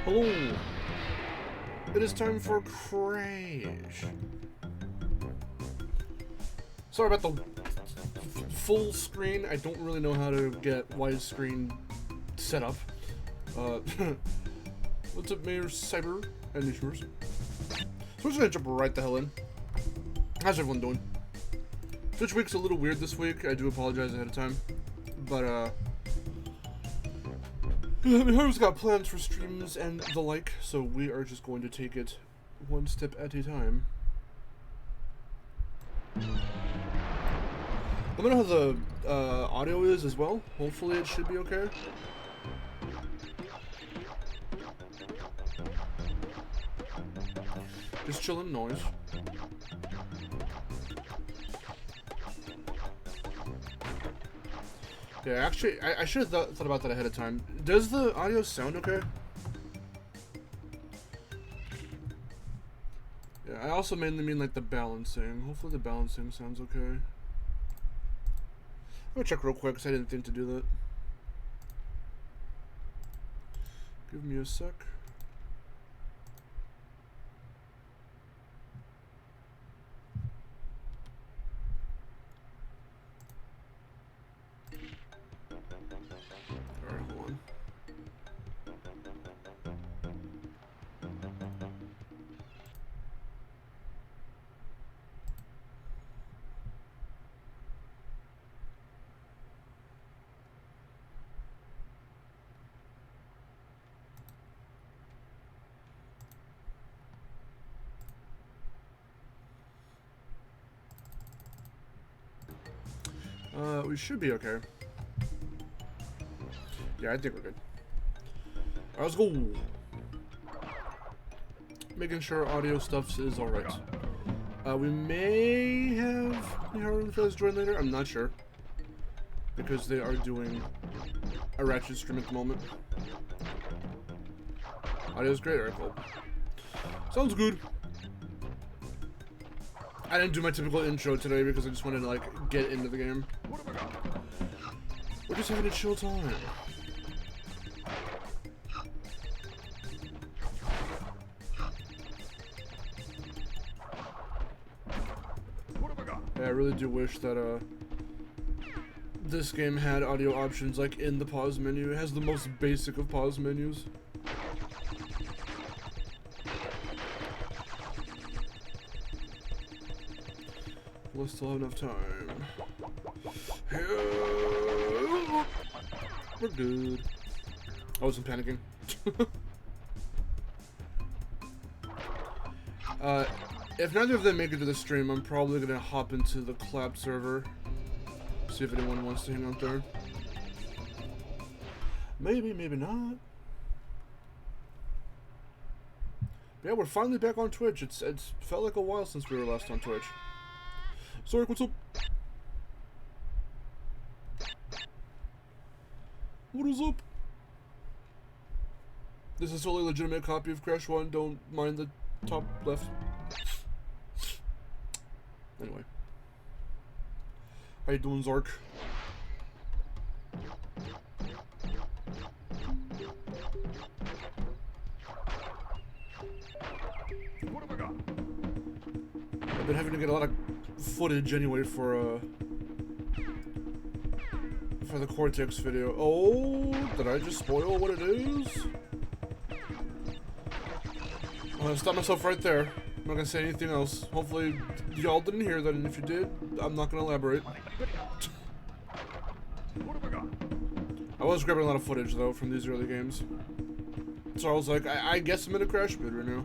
Hello! It is time for Crash. Sorry about the full screen. I don't really know how to get widescreen set up. What's up, Mayor Cyber and Nishmers? So we're just gonna jump right the hell in. How's everyone doing? Twitch week's a little weird this week. I do apologize ahead of time. But, Harvey's got plans for streams and the like, so we are just going to take it one step at a time. Let me know how the audio is as well. Hopefully it should be okay. Just chillin' noise. Yeah, actually, I should have thought about that ahead of time. Does the audio sound okay? Yeah, I also mainly mean like the balancing. Hopefully the balancing sounds okay. I'm gonna check real quick because I didn't think to do that. Give me a sec. We should be okay. Yeah, I think we're good. Alright, let's go. Making sure audio stuff is alright. We may have Harvey Fellas join later. I'm not sure. Because they are doing a Ratchet stream at the moment. Audio's great, alright, cool. Sounds good. I didn't do my typical intro today because I just wanted to, like, get into the game. We're just having a chill time. Yeah, I really do wish that, this game had audio options, like, in the pause menu. It has the most basic of pause menus. We'll still have enough time. We're good. I wasn't panicking. If neither of them make it to the stream, I'm probably gonna hop into the Clap server. See if anyone wants to hang out there. Maybe, maybe not. But yeah, we're finally back on Twitch. It's felt like a while since we were last on Twitch. Sorry, what's up? What is up? This is a totally legitimate copy of Crash 1. Don't mind the top left. Anyway. How you doing, Zark? What have I got? I've been having to get a lot of footage anyway for the Cortex video. Oh, did I just spoil what it is? I'm gonna stop myself right there. I'm not gonna say anything else. Hopefully y'all didn't hear that, and if you did, I'm not gonna elaborate. I was grabbing a lot of footage though from these early games. So I was like, I guess I'm in a Crash mood right now.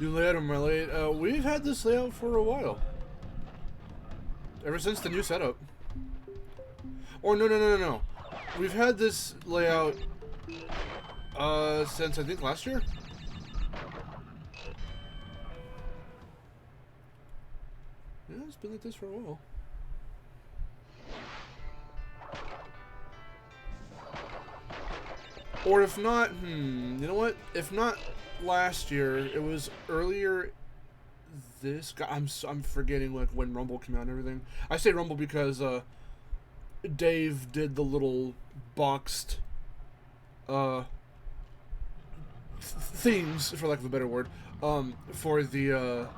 New layout on my layout. We've had this layout for a while. Ever since the new setup. Or no. We've had this layout since I think last year. Yeah, it's been like this for a while. Or if not, you know what? If not, last year. It was earlier this. I'm forgetting like when Rumble came out and everything. I say Rumble because Dave did the little boxed themes, for lack of a better word, for the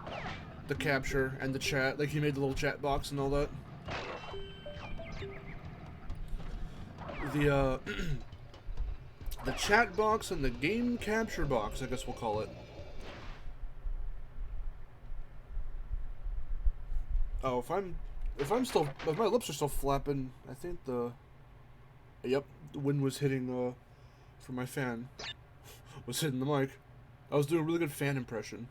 capture and the chat. Like he made the little chat box and all that. The the chat box and the game capture box, I guess we'll call it. Oh, if my lips are still flapping, I think the wind was hitting from my fan was hitting the mic. I was doing a really good fan impression.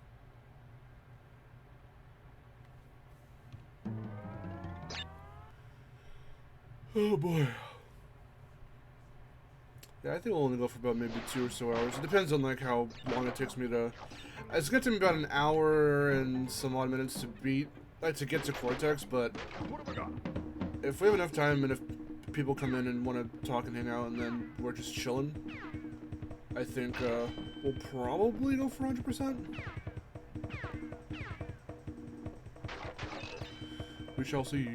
Oh boy. Yeah, I think we'll only go for about maybe 2 or so hours. It depends on like how long it takes me to. It's gonna take me about an hour and some odd minutes to beat, like to get to Cortex. But if we have enough time and if people come in and want to talk and hang out, and then we're just chilling, I think we'll probably go for 100%. We shall see.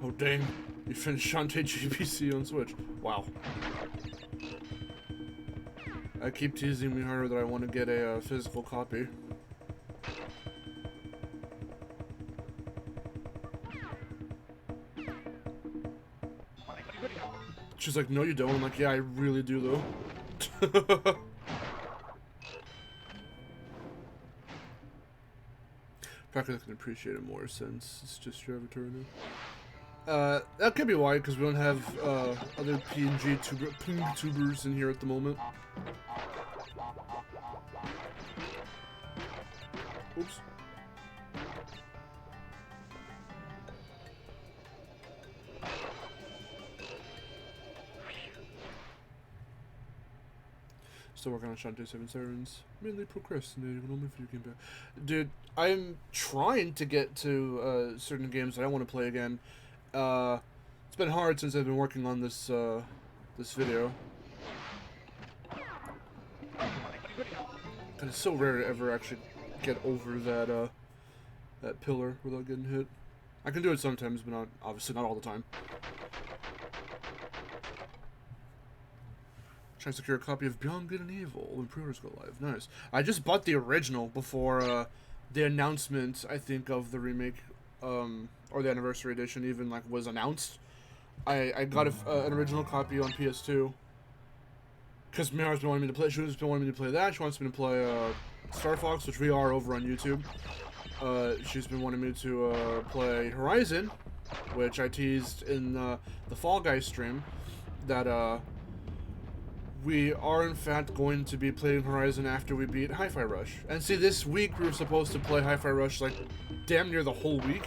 Oh dang, you finished Shantae GBC on Switch. Wow. I keep teasing Miharu that I want to get a physical copy. She's like, no you don't. I'm like, yeah, I really do though. Probably I can appreciate it more since it's just your avatar now. That could be why, because we don't have other PNG tubers in here at the moment. Oops. Still working on Shantae 7 Sirens. Mainly procrastinating on my video game back. Dude, I'm trying to get to certain games that I want to play again. It's been hard since I've been working on this this video. And it's so rare to ever actually get over that that pillar without getting hit. I can do it sometimes, but not obviously not all the time. Trying to secure a copy of Beyond Good and Evil when pre-orders go live. Nice. I just bought the original before the announcement, I think, of the remake, or the anniversary edition even like was announced. I got an original copy on PS2 because Mara's been wanting me to play. She's been wanting me to play that. She wants me to play Star Fox, which we are over on YouTube. She's been wanting me to play Horizon, which I teased in the Fall Guys stream. That we are in fact going to be playing Horizon after we beat Hi-Fi Rush. And see, this week we were supposed to play Hi-Fi Rush like damn near the whole week,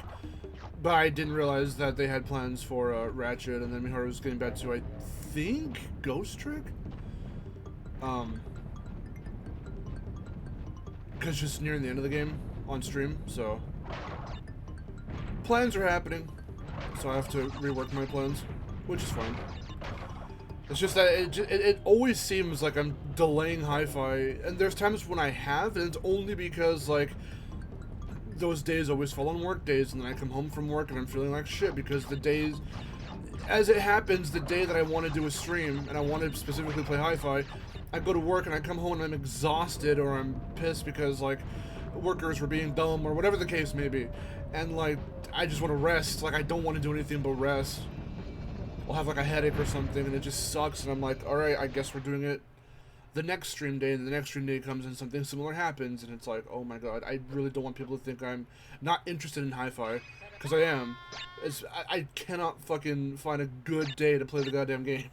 but I didn't realize that they had plans for Ratchet, and then Miharu was getting back to, I think, Ghost Trick? Because just nearing the end of the game on stream, so plans are happening, so I have to rework my plans, which is fine. It's just that it always seems like I'm delaying Hi-Fi, and there's times when I have, and it's only because, like, those days always fall on work days, and then I come home from work and I'm feeling like shit, because the days, as it happens, the day that I want to do a stream, and I want to specifically play Hi-Fi, I go to work and I come home and I'm exhausted, or I'm pissed because, like, workers were being dumb, or whatever the case may be, and, like, I just want to rest. Like, I don't want to do anything but rest. I'll have like a headache or something, and it just sucks, and I'm like, alright, I guess we're doing it the next stream day, and the next stream day comes and something similar happens, and it's like, oh my god, I really don't want people to think I'm not interested in Hi-Fi, because I am. I cannot fucking find a good day to play the goddamn game.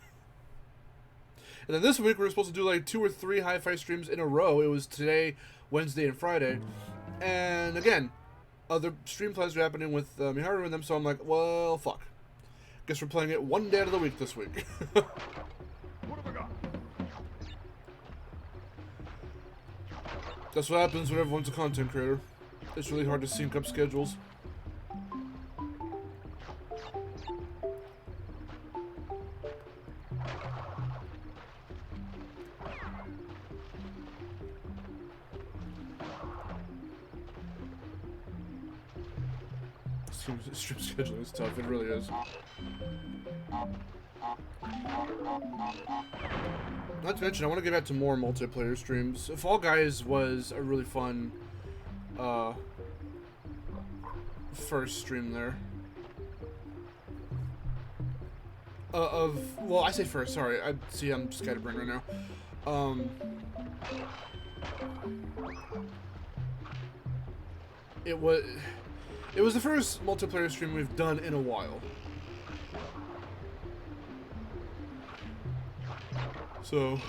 And then this week we were supposed to do like 2 or 3 Hi-Fi streams in a row. It was today, Wednesday, and Friday, and again, other stream plans are happening with Miharu and them, so I'm like, well, fuck. Guess we're playing it one day out of the week this week. That's what happens when everyone's a content creator. It's really hard to sync up schedules. Stream scheduling is tough, it really is. Not to mention, I want to get back to more multiplayer streams. Fall Guys was a really fun first stream there. Well, I say first, sorry. I'm scatterbrained right now. It was the first multiplayer stream we've done in a while. So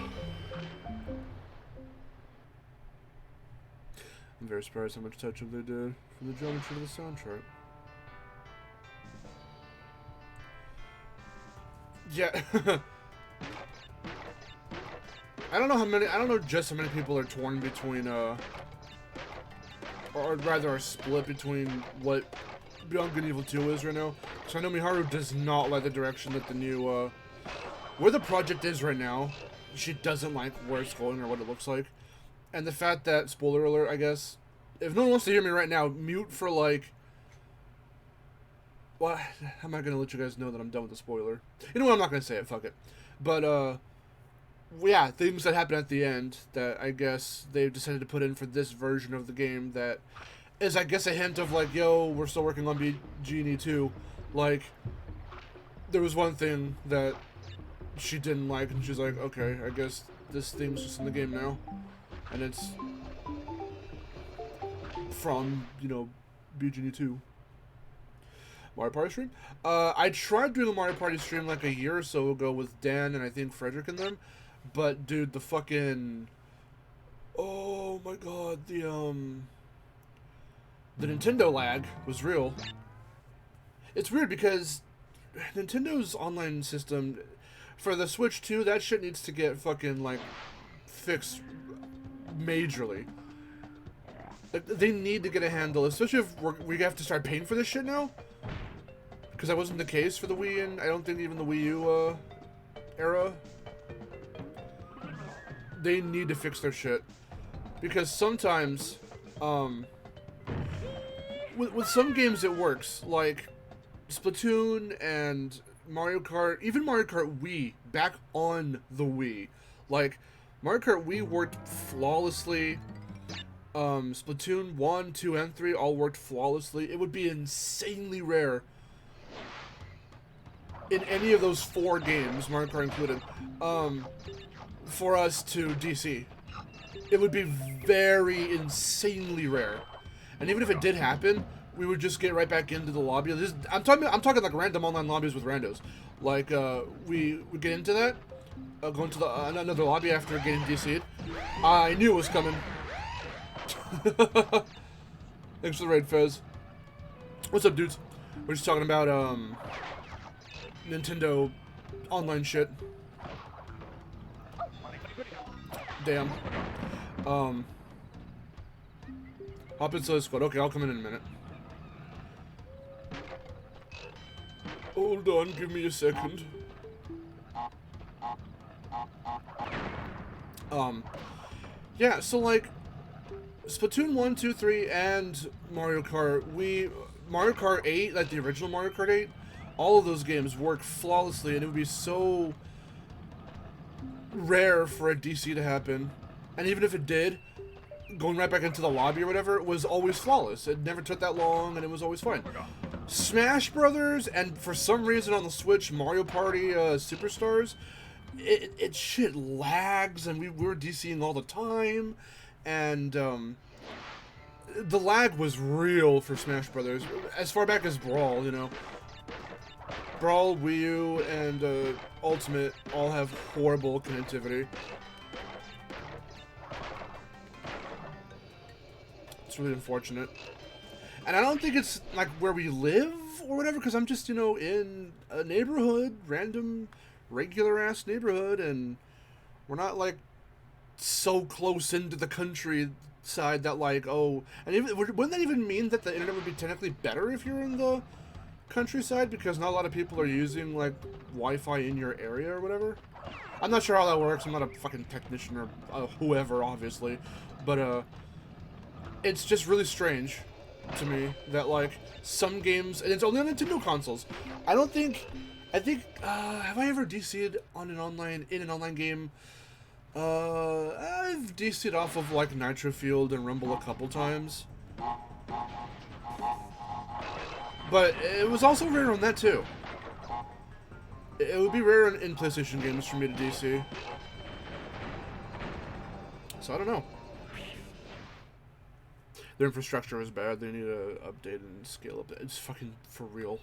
I'm very surprised how much touch-up they did from the geometry to the soundtrack. Yeah. I don't know just how many people are torn between or rather are split between what Beyond Good and Evil 2 is right now. So I know Miharu does not like the direction that the new where the project is right now. She doesn't like where it's going or what it looks like. And the fact that, spoiler alert, I guess, if no one wants to hear me right now, mute for like, well, how am I going to let you guys know that I'm done with the spoiler? You know what, I'm not going to say it, fuck it. But, yeah, things that happen at the end that I guess they've decided to put in for this version of the game that is, I guess, a hint of like, yo, we're still working on BGE 2. Like, there was one thing that she didn't like, and she's like, okay, I guess this thing's just in the game now. And it's from, you know, BGE 2. Mario Party stream? I tried doing a Mario Party stream like a year or so ago with Dan and I think Frederick and them. But, dude, the fucking... Oh, my God. The Nintendo lag was real. It's weird because Nintendo's online system... For the Switch 2, that shit needs to get fucking, like, fixed majorly. Like, they need to get a handle, especially if we have to start paying for this shit now. Because that wasn't the case for the Wii, and I don't think even the Wii U era. They need to fix their shit. Because sometimes, with some games it works, like Splatoon and Mario Kart, even Mario Kart Wii, back on the Wii. Like, Mario Kart Wii worked flawlessly. Splatoon 1, 2, and 3 all worked flawlessly. It would be insanely rare in any of those 4 games, Mario Kart included, for us to DC. It would be very insanely rare. And even if it did happen, we would just get right back into the lobby. I'm talking like random online lobbies with randos. Like, we get into that, go into another lobby after getting DC'd. I knew it was coming. Thanks for the raid, Fez. What's up, dudes? We're just talking about, Nintendo online shit. Damn. Hop into the squad. Okay, I'll come in a minute. Hold on, give me a second. Yeah, so like Splatoon 1, 2, 3, and Mario Kart, Mario Kart 8, like the original Mario Kart 8, all of those games work flawlessly, and it would be so rare for a DC to happen. And even if it did, going right back into the lobby or whatever, it was always flawless. It never took that long, and it was always fine. Smash Brothers, and for some reason on the Switch, Mario Party Superstars, it shit lags, and we were DCing all the time, and the lag was real for Smash Brothers, as far back as Brawl, you know. Brawl, Wii U, and Ultimate all have horrible connectivity. It's really unfortunate. And I don't think it's, like, where we live or whatever, because I'm just, you know, in a neighborhood, random, regular-ass neighborhood, and we're not, like, so close into the country side that like, oh, and even wouldn't that even mean that the internet would be technically better if you're in the countryside because not a lot of people are using like Wi-Fi in your area or whatever? I'm not sure how that works. I'm not a fucking technician or whoever, obviously, but it's just really strange to me that like some games, and it's only on Nintendo consoles. I think have I ever DC'd on an online game? I've DC'd off of like Nitro Field and Rumble a couple times, but it was also rare on that too. It would be rare in PlayStation games for me to DC, so I don't know. Their infrastructure is bad. They need to update and scale up. It's fucking for real.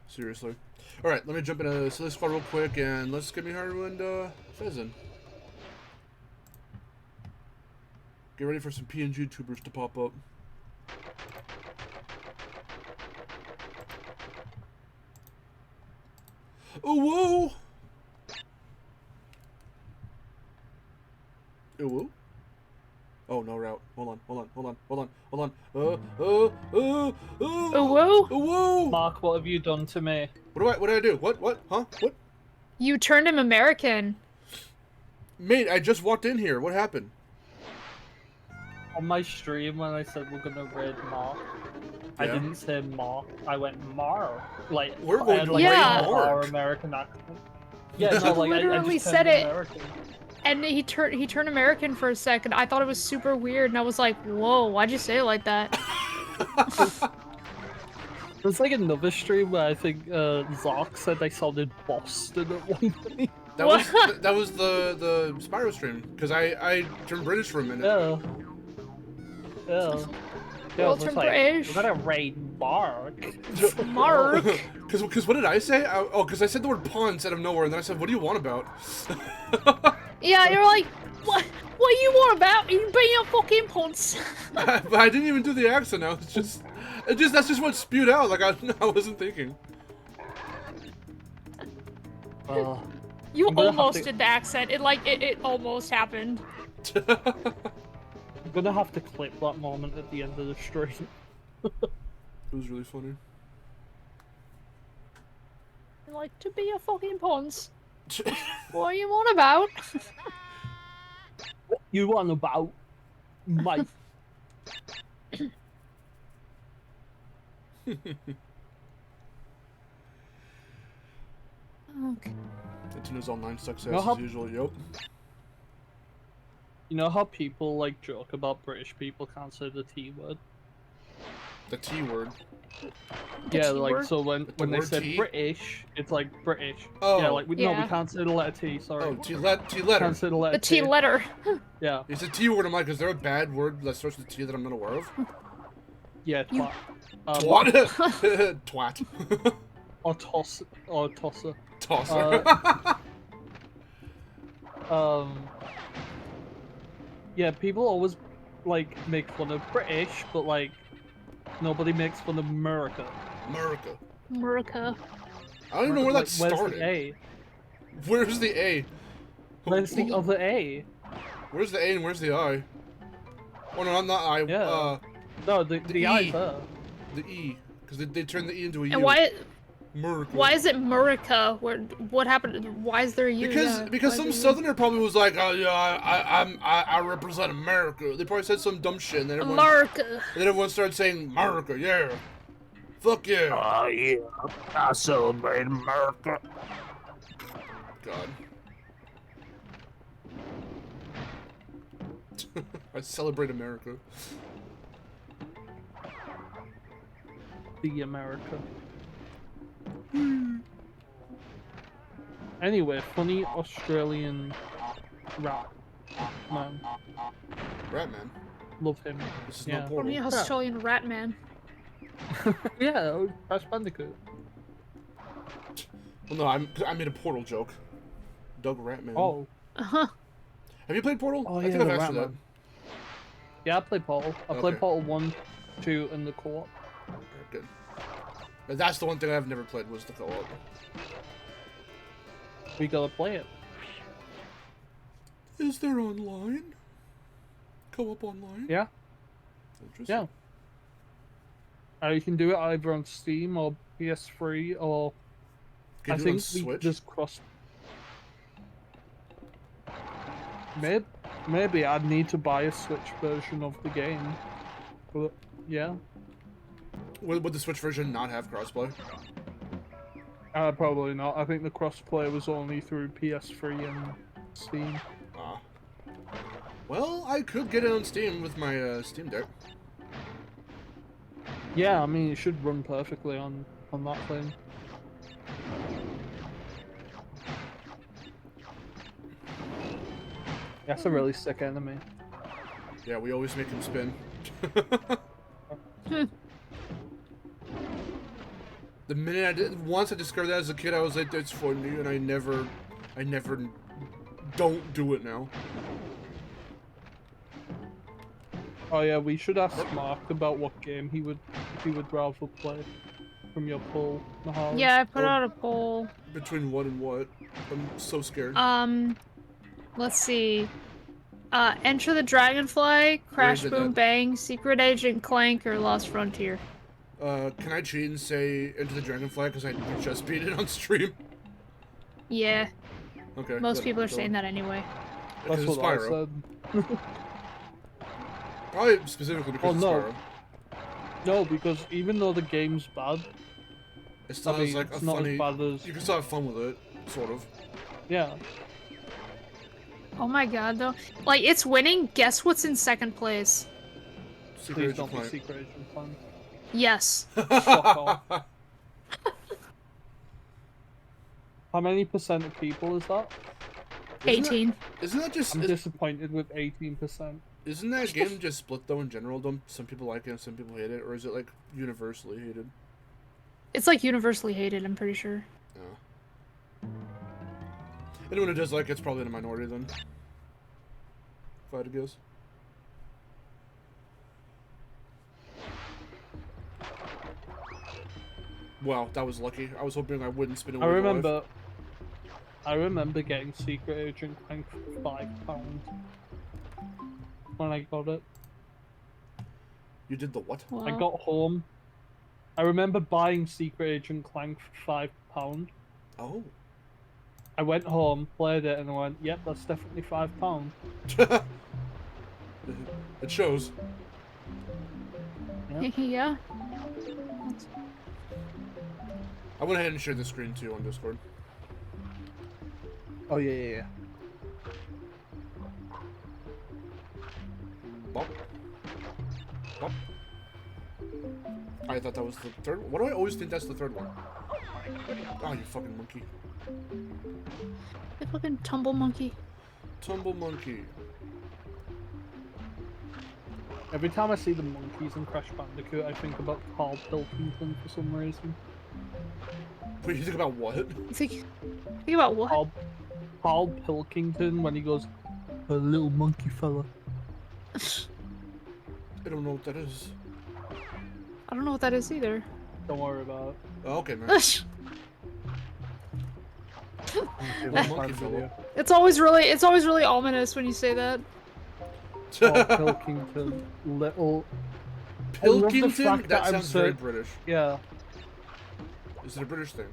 Seriously. Alright, let me jump into Silly Squad real quick, and let's get Miharu and Fez in. Get ready for some PNG tubers to pop up. Oh, whoa! Oh, whoa? Oh, no route. Hold on. Oh, whoa! Oh, whoa! Mark, what have you done to me? What did I do? What? Huh? What? You turned him American. Mate, I just walked in here. What happened? On my stream, when I said we're gonna raid Mark, I Yeah. didn't say Mark. I went Mar. Like We're going I had, to like, raid a Mark. Our American accent. Yeah, no, like I Literally just said turned it. American. And he turned American for a second. I thought it was super weird, and I was like, "Whoa, why'd you say it like that?" There's like another stream where I think Zark said they sounded Boston at one point. That was the Spyro stream because I turned British for a minute. Yeah. Yeah. Yeah, Well, I was turn like, British. we're gonna raid Mark. Mark. Because what did I say? Because I said the word pawns out of nowhere, and then I said, "What do you want about?" Yeah, you're like, what? What you want about? You being a fucking ponce. But I didn't even do the accent. Now it's just that's just what spewed out. Like I wasn't thinking. You I'm gonna have almost to- did the accent. It almost happened. I'm gonna have to clip that moment at the end of the stream. It was really funny. Like, to be a fucking ponce. What are you on about? You want about, mate? Okay. Nintendo's online success You know how- as usual. Yep. You know how people like joke about British people can't say the T word? The T word. The Yeah, T like word? so when they word say T? British, it's like British. Oh. Yeah, like no, we Yeah. can't say the letter T. Sorry. Oh, T letter. Can't say the letter The T letter. Yeah, It's a T word. I'm like, is there a bad word that starts with T that I'm not aware of? yeah, You- twat. Twat. Twat. Or tosser. Tosser. Yeah, people always like make fun of British, but like nobody makes fun of America. America. America. I don't even know where that Like, where's started. the A? Where's the A? Where's the other A? Where's the A and where's the I? Oh no, I'm not I. Yeah. No, the E. I's there. The E. Because they turned the E into a U. And why America. is it Murica? What happened? Why is there a U? Because some southerner probably was like, oh yeah, I represent America. They probably said some dumb shit, and then everyone started saying America, yeah, fuck yeah. Oh yeah, I celebrate America. God. I celebrate America. The America. Anyway, funny Australian rat man. Ratman. Love him. This is Yeah. no For portal. me, Australian rat man. Yeah, Crash Bandicoot. Well, no, I made a Portal joke. Doug Ratman. Oh. Uh-huh. Have you played Portal? Oh, I yeah, think I've the asked you that. Ratman. Yeah, I played Portal. I played Okay. Portal 1, 2, and the co-op. Alright, good. And that's the one thing I've never played was the co-op. We gotta play it. Is there online? Co-op online? Yeah. Interesting. Yeah. You can do it either on Steam or PS3 or Can I you do it on think Switch? there's cross. Maybe I'd need to buy a Switch version of the game, but yeah, Would the Switch version not have crossplay? probably not. I think the crossplay was only through PS3 and Steam. Ah. Well, I could get it on Steam with my Steam Deck. Yeah, I mean it should run perfectly on that thing. That's a really sick enemy. Yeah, we always make him spin. The minute once I discovered that as a kid, I was like, "That's funny," and I never don't do it now. Oh yeah, we should ask Mark about what game he would rather play from your poll, Mahalo. Yeah, I put Oh. out a poll. Between what and what? I'm so scared. Let's see. Enter the Dragonfly, Crash did Boom that. Bang, Secret Agent Clank, or Lost Frontier. Can I cheat and say Into the Dragonfly because I just beat it on stream? Yeah, Okay. most good, people are go. saying that anyway. Because That's of what I Spyro. said. Probably specifically because Oh, of no. Spyro. No, because even though the game's bad, It still I has mean, like a it's not funny. as bad as You can still have fun with it, sort of. yeah. Oh my god, though. Like, it's winning. Guess what's in second place? Secret Please Agent don't be Clank. Secret Agent Clank. Yes. Fuck off. How many percent of people is that? 18. Isn't that just? I'm disappointed with 18%. Isn't that game just split though in general? Don't some people like it and some people hate it, or is it like universally hated? It's like universally hated, I'm pretty sure. No. Anyone who does like it's probably in a minority then. If I had to guess. Wow, that was lucky. I was hoping I wouldn't spin it. I remember getting Secret Agent Clank for £5 when I got it. You did the what? Wow. I got home. I remember buying Secret Agent Clank for £5. Oh. I went home, played it, and I went, "Yep, that's definitely £5." It shows. Yeah. I went ahead and shared the screen too on Discord. Oh yeah. Bop. Bop. I thought that was the third one. Why do I always think that's the third one? Oh, you fucking monkey. The fucking tumble monkey. Tumble monkey. Every time I see the monkeys in Crash Bandicoot, I think about Carl Pilkington for some reason. Wait, you think about what? Think about what? Carl Pilkington when he goes, "A little monkey fella." I don't know what that is. I don't know what that is either. Don't worry about it. Oh, okay, man. Monkey fellow. It's always really ominous when you say that. Carl Pilkington, little. I love the Pilkington? fact That I'm sounds so- very British. Yeah, Is it a British thing?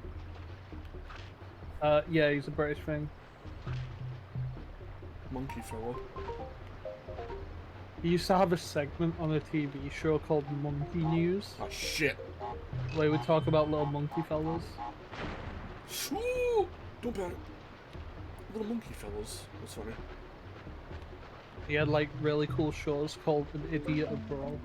yeah, he's a British thing. Monkey fellow. He used to have a segment on a TV show called Monkey News, Oh, shit. where he would talk about little monkey fellas. Ooh, don't panic. Little monkey fellows. That's funny. He had like really cool shows called An Idiot Abroad.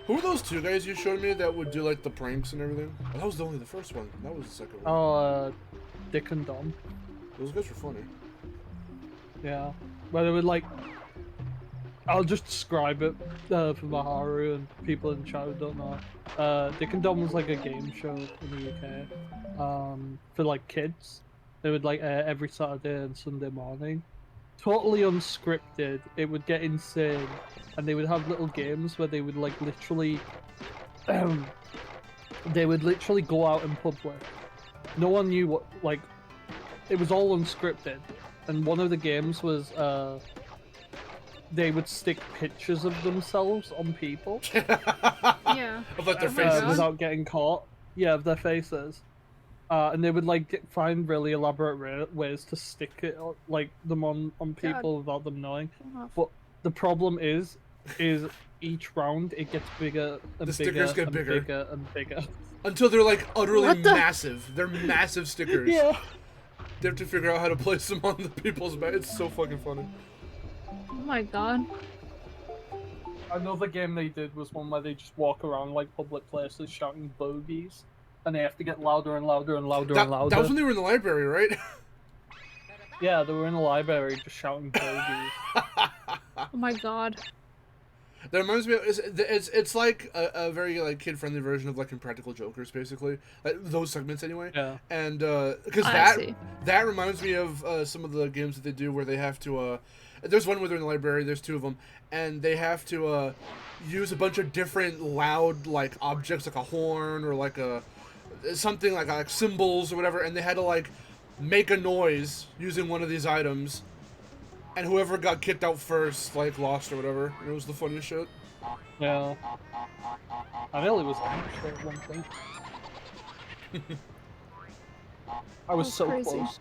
Who were those two guys you showed me that would do like the pranks and everything? Oh, that was only the first one. That was the second one. Oh, Dick and Dom. Those guys were funny. Yeah, where they would like. I'll just describe it for Maharu and people in chat who don't know. Dick and Dom was like a game show in the UK for like kids. They would like air every Saturday and Sunday morning. Totally unscripted. It would get insane, and they would have little games where they would like literally. They would literally go out in public. No one knew what like. It was all unscripted. and one of the games was they would stick pictures of themselves on people Yeah. Of like their Oh my faces. God. without getting caught. Yeah, of their faces. And they would like find really elaborate ways to stick it like them on people without them knowing. But the problem is each round it gets bigger and The stickers get and bigger. bigger and bigger. Until they're like utterly What the- massive. They're massive stickers. Yeah. They have to figure out how to place them on the people's back. It's so fucking funny. Oh my god. Another game they did was one where they just walk around like public places shouting bogeys, and they have to get louder and louder and louder and louder. That was when they were in the library, right? Yeah, they were in the library just shouting bogeys. Oh my god. That reminds me of, it's like a very like kid-friendly version of like Impractical Jokers, basically. Like, those segments anyway. Yeah. And because I see. that reminds me of some of the games that they do where they have to there's one where they're in the library, there's two of them, and they have to use a bunch of different loud like objects, like a horn or like a something like symbols or whatever, and they had to like make a noise using one of these items. And whoever got kicked out first, like, lost or whatever. And it was the funniest shit. Yeah. I nearly was actually at one point. I was That's so crazy. close.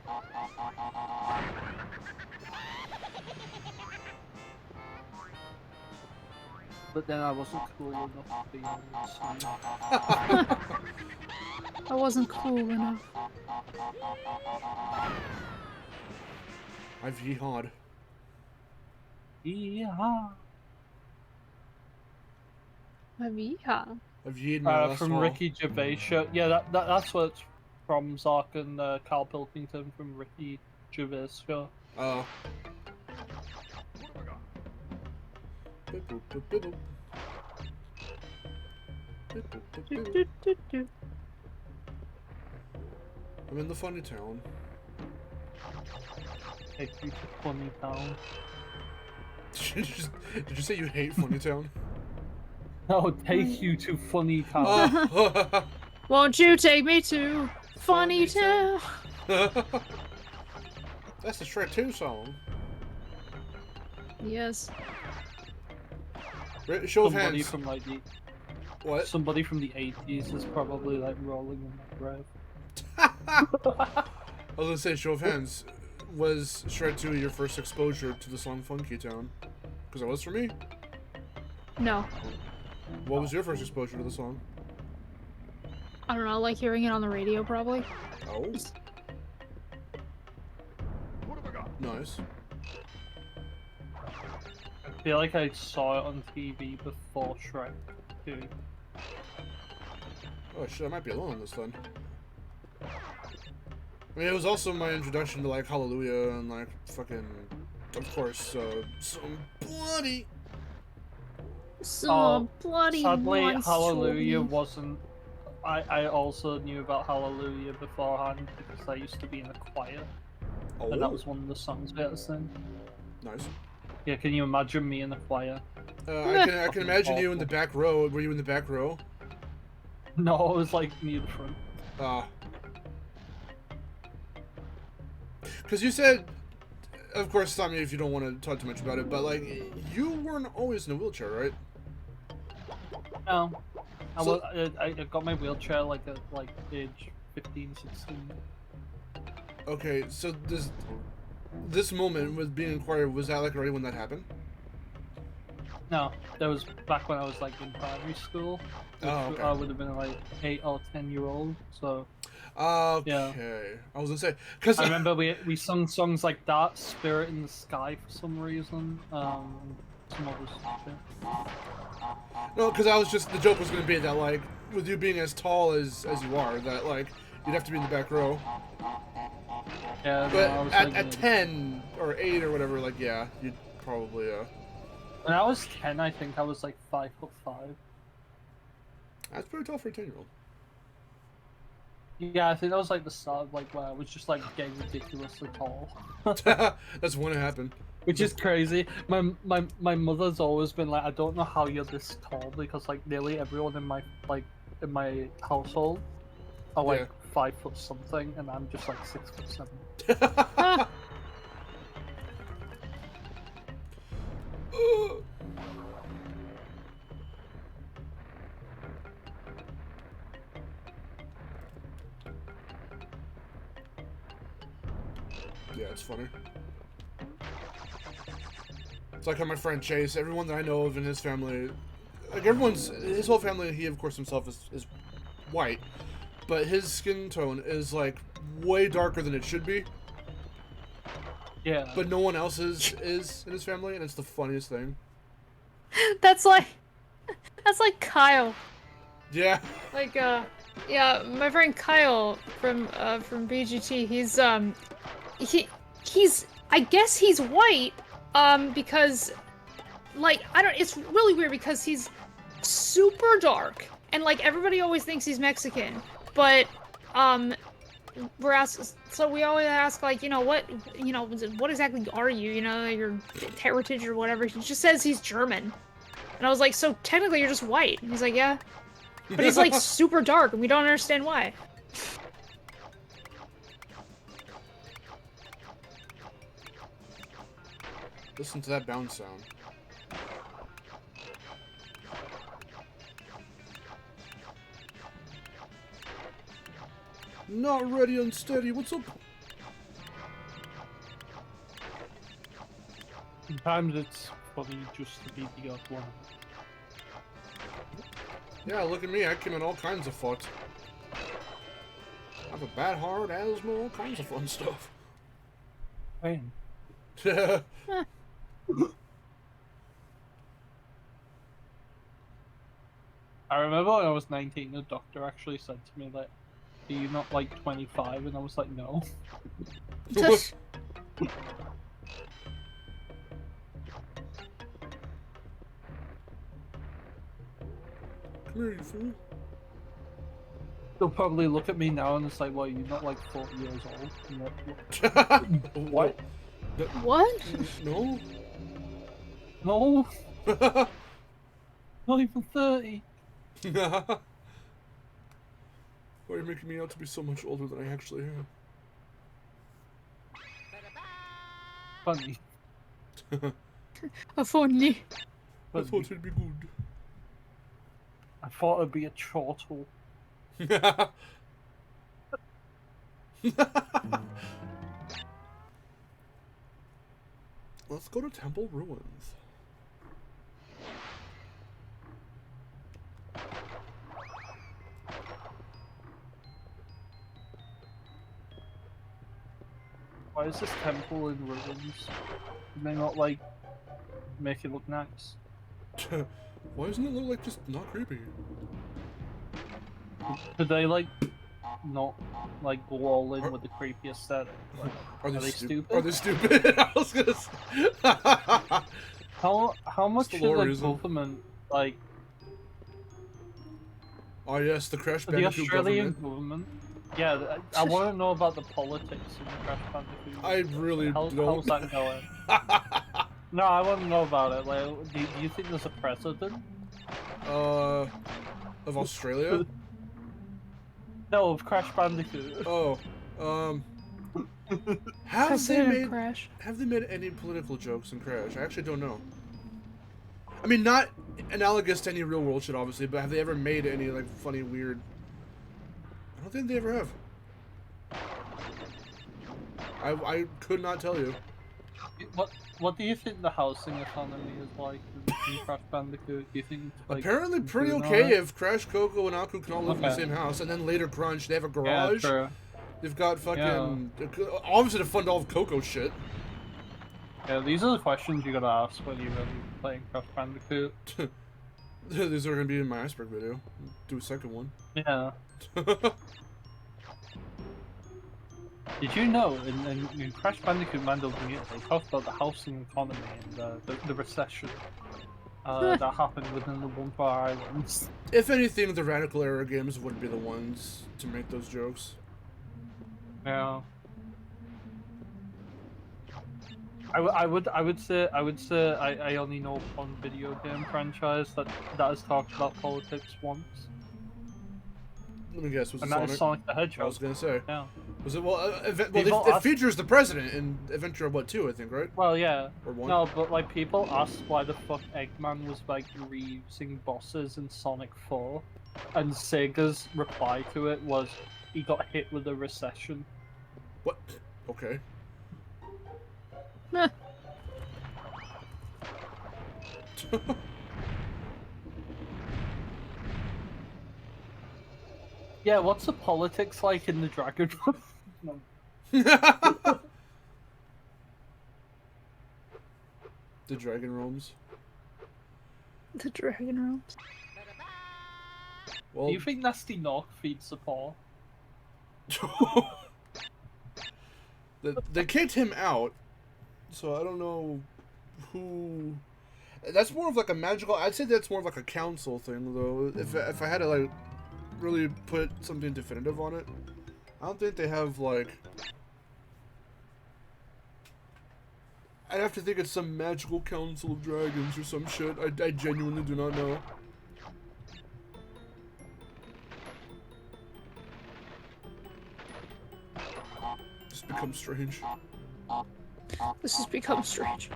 But then I wasn't cool enough to be on the scene. I wasn't cool enough. I've yeehawed. Yeah. Yeehaw. I've yeehed my last From haul. Ricky Gervais show. Yeah, that's what it's from. Zark and Carl Pilkington from Ricky Gervais show. Oh. I'm in the funny town. Take you to Funny Town. Did you say you hate Funny Town? No, take you to Funny Town. Oh. Won't you take me to Funny Town? That's the Shrek 2 song. Yes. Show of Somebody hands. from like the What? somebody from the 80s is probably like rolling in their grave. I was gonna say, show of hands. Was Shrek 2 your first exposure to the song Funky Town? Because it was for me. No. What was your first exposure to the song? I don't know, like hearing it on the radio probably. Oh. Nice. I feel like I saw it on TV before Shrek 2. Oh shit, I might be alone on this then. I mean, it was also my introduction to like Hallelujah and like fucking, of course, some bloody. So bloody Sadly, once Hallelujah told me. wasn't. I also knew about Hallelujah beforehand because I used to be in a choir, Oh, and that was one of the songs we had to sing. nice. Yeah, can you imagine me in the choir? I can imagine you in the back row. Were you in the back row? No, I was like near the front. Because you said, of course, stop me if you don't want to talk too much about it, but like, you weren't always in a wheelchair, right? No, So- I got my wheelchair like at like age 15, 16. Okay, so this moment with being in choir, was that like already when that happened? No, that was back when I was like in primary school. Which Oh, okay. I would have been like 8 or 10-year-old. So Okay. I was gonna say, because I remember we sung songs like that, "Spirit in the Sky" for some reason. Some other shit. no, because I was just, the joke was gonna be that like, with you being as tall as you are, that like, you'd have to be in the back row. Yeah, But no, I was at like, 10 or 8 or whatever, like, yeah, you'd probably, when I was 10, I think I was like 5'5". that's pretty tall for a 10-year-old. Yeah, I think that was like the start of like where I was just like getting ridiculously tall. That's when it happened. Which is crazy. My mother's always been like, I don't know how you're this tall because like nearly everyone in my household are like Yeah. 5 foot something, and I'm just like 6'7". Yeah, it's funny. It's like how my friend Chase, everyone that I know of in his family, like his whole family, he of course himself is white, but his skin tone is like way darker than it should be. Yeah. But no one else is in his family, and it's the funniest thing. That's like Kyle. Yeah. Like, yeah, my friend Kyle from BGT, he's, I guess he's white, because, like, it's really weird because he's super dark, and, like, everybody always thinks he's Mexican, but, so we always ask, like, what exactly are you, your heritage or whatever. He just says he's German. And I was like, so technically you're just white. And he's like, yeah. But he's like super dark, and we don't understand why. Listen to that bounce sound. Not ready, unsteady. What's up? Sometimes it's funny just to be the odd one. Yeah, look at me. I came in all kinds of fucked. I have a bad heart, asthma, all kinds of fun stuff. Fine. I remember when I was 19, the doctor actually said to me, like, are you not like 25? And I was like, no. Come here, you fool. They'll probably look at me now and it's like, well, you're not like 40 years old. I'm like, what? What? No. No, not even 30. Why are you making me out to be so much older than I actually am? Funny. Funny. I thought it'd be good. I thought it'd be a chortle. Let's go to Temple Ruins. Why is this temple in ruins? Can they not, like, make it look nice? Why doesn't it look like just not creepy? Could they, like, not, like, go all in with the creepy aesthetic? Like, Are they stupid? Are they stupid? I was gonna say. How much the should the lore-ism. government, like, Oh yes, the Crash the Bandicoot Australian government. government? Yeah, I want to know about the politics in the Crash Bandicoot. I really How's don't. that going? No, I want to know about it. Like, do you think there's a precedent? Of Australia? No, of Crash Bandicoot. Oh, have President Crash. they made any political jokes in Crash? I actually don't know. I mean, not analogous to any real world shit, obviously, but have they ever made any like funny, weird? I don't think they ever have. I could not tell you. What do you think the housing economy is like in Crash Bandicoot? Do you think like, Apparently pretty doing okay alright? if Crash, Coco, and Aku can all live in the Okay. same house, and then later Crunch, they have a Yeah, garage. true. They've got fucking obviously to fund all of Coco shit. Yeah, these are the questions you gotta ask when you're really playing Crash Bandicoot. These are gonna be in my iceberg video. Do a second one. Yeah. Did you know in Crash Bandicoot Mandel Commute they talked about the housing economy and the recession that happened within the Wumpa Islands? If anything, the Radical era games would be the ones to make those jokes. Yeah. I would say I only know one video game franchise that has talked about politics once, Let me guess, was it and that Sonic? is Sonic the I Hedgehog. was gonna say. Yeah. Was it it People features the president in Adventure 2, I think, right? Well, yeah. Or 1? No, but like people asked why the fuck Eggman was like reusing bosses in Sonic 4, and Sega's reply to it was he got hit with a recession. What? Okay. Yeah, what's the politics like in the Dragon Room? No. The Dragon Realms. The Dragon Realms. Well, Do you think Nasty Knock feeds the paw? they kicked him out, so I don't know who. That's more of like a magical. I'd say that's more of like a council thing, though. If I had to like really put something definitive on it, I don't think they have like. I'd have to think it's some magical council of dragons or some shit. I genuinely do not know. This becomes strange. This has become strange.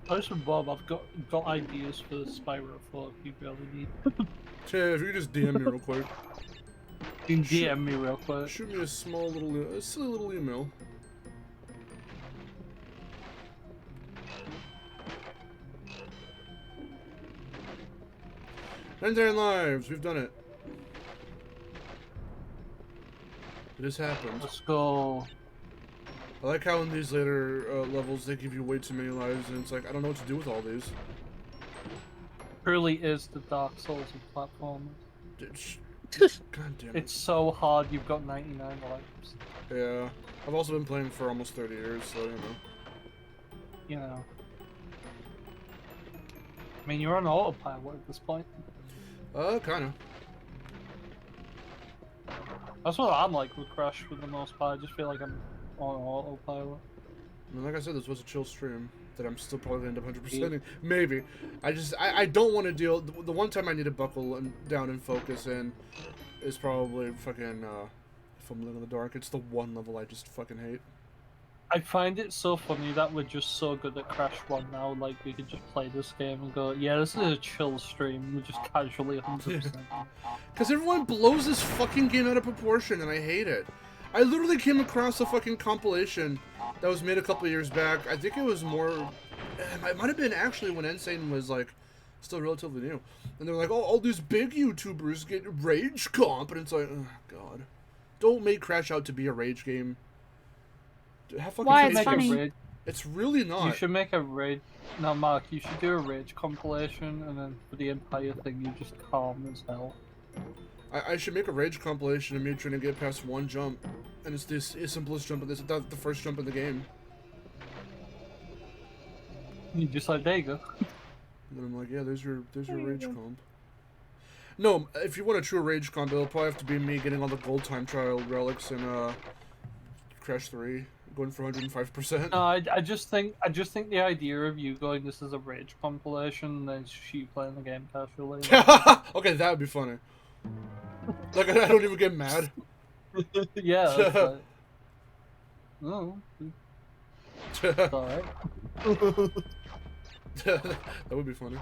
Listen, Bob, I've got ideas for Spyro if you really need. Yeah, if you could just DM me real quick. You can DM me real quick. Shoot me a silly little email. Nine lives, we've done it. It has happened. Let's go. I like how in these later levels they give you way too many lives, and it's like, I don't know what to do with all these. Truly is the Dark Souls of platformers. God damn it. It's so hard, you've got 99 lives. Yeah. I've also been playing for almost 30 years, so you know. You know. I mean, you're on autopilot at this point. Kinda. That's what I'm like with Crash for the most part. I just feel like I'm on autopilot. I mean, like I said, this was a chill stream that I'm still probably gonna end up 100%ing. Maybe. I don't want to deal. The one time I need to buckle down and focus in is probably fucking Fumbling in the Dark. It's the one level I just fucking hate. I find it so funny that we're just so good at Crash 1 now, like we could just play this game and go, yeah, this is a chill stream, we're just casually 100%. Because everyone blows this fucking game out of proportion, and I hate it. I literally came across a fucking compilation that was made a couple years back. I think it was more... It might have been actually when Insane was, like, still relatively new. And they're like, oh, all these big YouTubers get rage comp, and it's like, oh, God. Don't make Crash out to be a rage game. Have fucking Why? fun. It's funny. It's really not. You should make a raid. No, Mark, you should do a rage compilation, and then for the entire thing, you just calm as hell. I should make a rage compilation of me trying to get past one jump, and it's the simplest jump. It's the first jump in the game. You just like, there you go. And then I'm like, yeah, there's your rage comp. No, if you want a true rage comp, it'll probably have to be me getting all the gold time trial relics in Crash 3. Going for 105%. No, I just think the idea of you going, this is a rage compilation, and then you playing the game casually. Okay, that would be funny. Like, I don't even get mad. Yeah. It's like, oh, it's alright. That would be funny.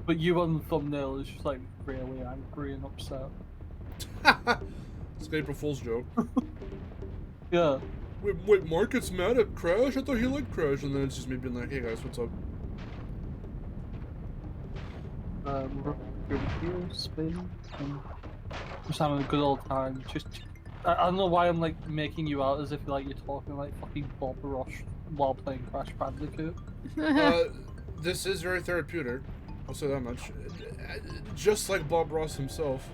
But you on the thumbnail is just like really angry and upset. It's an April Fool's joke. Yeah. Wait, Mark gets mad at Crash? I thought he liked Crash. And then it's just me being like, hey guys, what's up? Spin. Just having a good old time. Just, I don't know why I'm like making you out as if like you're talking like fucking Bob Ross while playing Crash Bandicoot. This is very therapeutic. I'll say that much. Just like Bob Ross himself.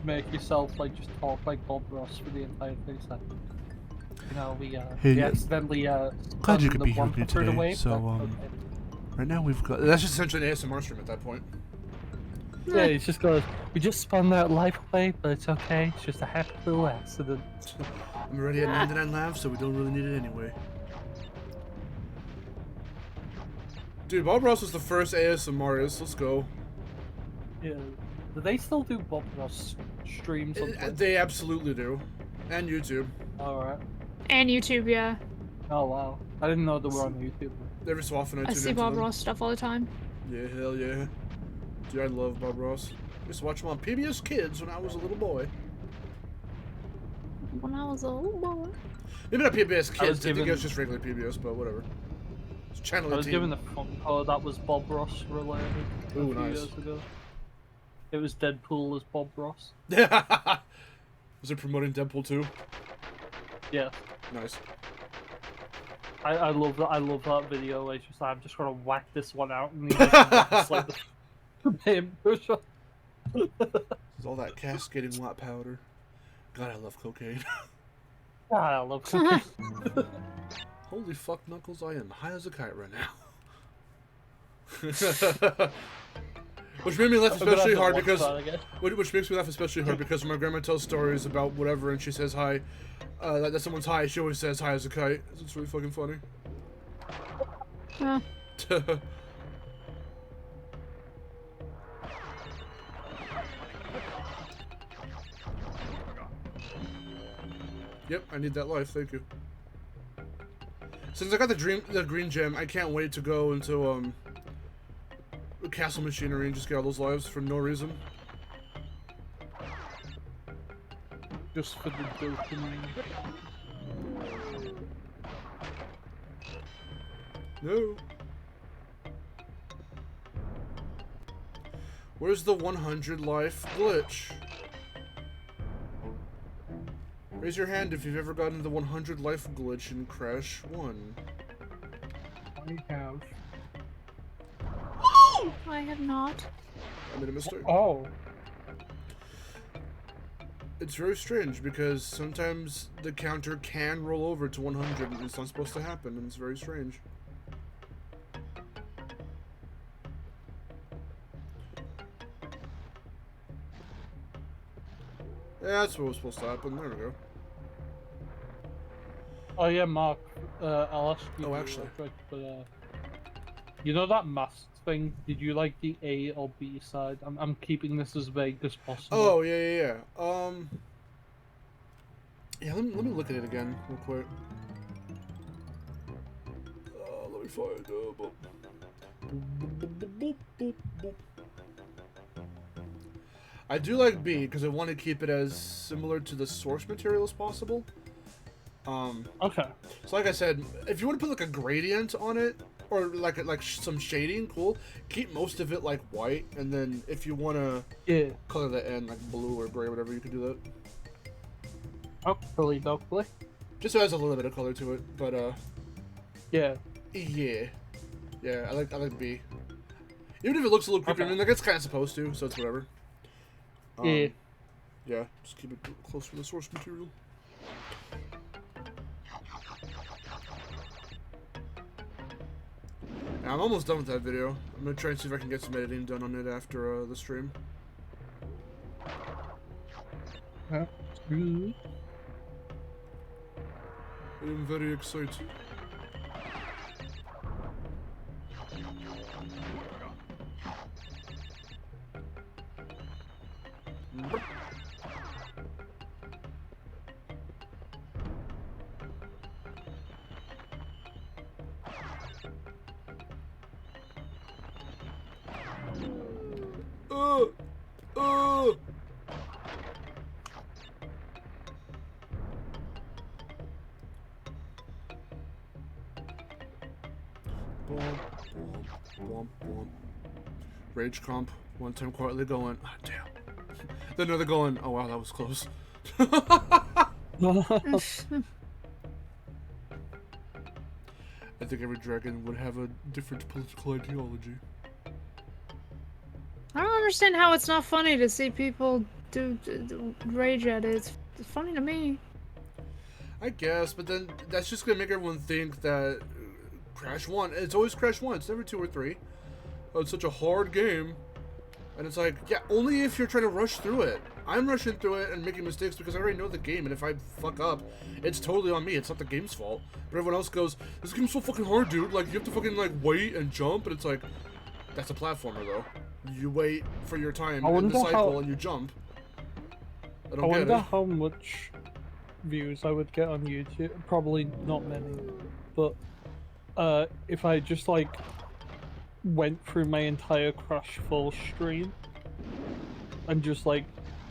Make yourself like just talk like Bob Ross for the entire thing. So, you know, we Hey, accidentally glad you could be here one today. away, So okay. right now we've got that's just essentially an ASMR stream at that point. Yeah, it just goes. We just spun that life away, but it's okay. It's just a happy little accident. I'm already at 99 laughs, so we don't really need it anyway. Dude, Bob Ross was the first ASMRist. Let's go. Yeah. Do they still do Bob Ross streams on Twitch? They absolutely do. And YouTube. Alright. And YouTube, yeah. Oh wow. I didn't know they were on YouTube. Every so often I I tune see into Bob them. Ross stuff all the time. Yeah, hell yeah. Dude, I love Bob Ross. I used to watch him on PBS Kids when I was a little boy. When I was a little boy. Maybe not PBS Kids, I think given- it was just regular PBS, but whatever. It's Channel I was 18. given a phone call that was Bob Ross related a Ooh, few nice. years ago. It was Deadpool as Bob Ross. Was it promoting Deadpool 2? Yeah. Nice. I love that. I love that video. It's just I'm just gonna whack this one out, and he just like the paintbrush. It's all that cascading white powder. God, I love cocaine. God, I love cooking. Holy fuck, Knuckles, I am high as a kite right now. Which made me laugh especially hard because... Which makes me laugh especially hard because when my grandma tells stories about whatever and she says hi, that someone's high, she always says high as a kite. It's really fucking funny. Huh. Yep, I need that life, thank you. Since I got the green gem, I can't wait to go into Castle Machinery and just get all those lives for no reason. Just for the dopamine. No. Where's the 100 life glitch? Raise your hand if you've ever gotten the 100 life glitch in Crash 1. I have. I have not. I made a mistake. Oh. It's very strange because sometimes the counter can roll over to 100 and it's not supposed to happen, and it's very strange. Yeah, that's what was supposed to happen. There we go. Oh yeah, Mark. I'll ask you. Oh, actually. real quick, but you know that mask thing? Did you like the A or B side? I'm keeping this as vague as possible. Oh yeah. Yeah, let me look at it again real quick. Let me find. I do like B because I want to keep it as similar to the source material as possible. Okay. So like I said, if you want to put like a gradient on it or like some shading, cool. Keep most of it like white, and then if you want to color the end like blue or gray, or whatever, you can do that. Hopefully. Just so it has a little bit of color to it, but Yeah. yeah, I like B. Even if it looks a little creepy, Okay. I mean, like it's kind of supposed to, so it's whatever. Yeah. Yeah, just keep it close to the source material. Now, I'm almost done with that video. I'm gonna try and see if I can get some editing done on it after the stream. That's good. I am very excited. Rage comp. One time quietly going, oh, damn. Then another going, oh wow, that was close. I think every dragon would have a different political ideology. I don't understand how it's not funny to see people do rage at it. It's funny to me. I guess, but then that's just gonna make everyone think that Crash 1, it's always Crash 1, it's never 2 or 3. Oh, it's such a hard game. And it's like, yeah, only if you're trying to rush through it. I'm rushing through it and making mistakes because I already know the game, and if I fuck up, it's totally on me. It's not the game's fault. But everyone else goes, this game's so fucking hard, dude. Like, you have to fucking, like, wait and jump, and it's like, that's a platformer, though. You wait for your time in the cycle and you jump. I don't get wonder it. how much views I would get on YouTube. Probably not many. But if I just, like, went through my entire Crash 4 stream and just like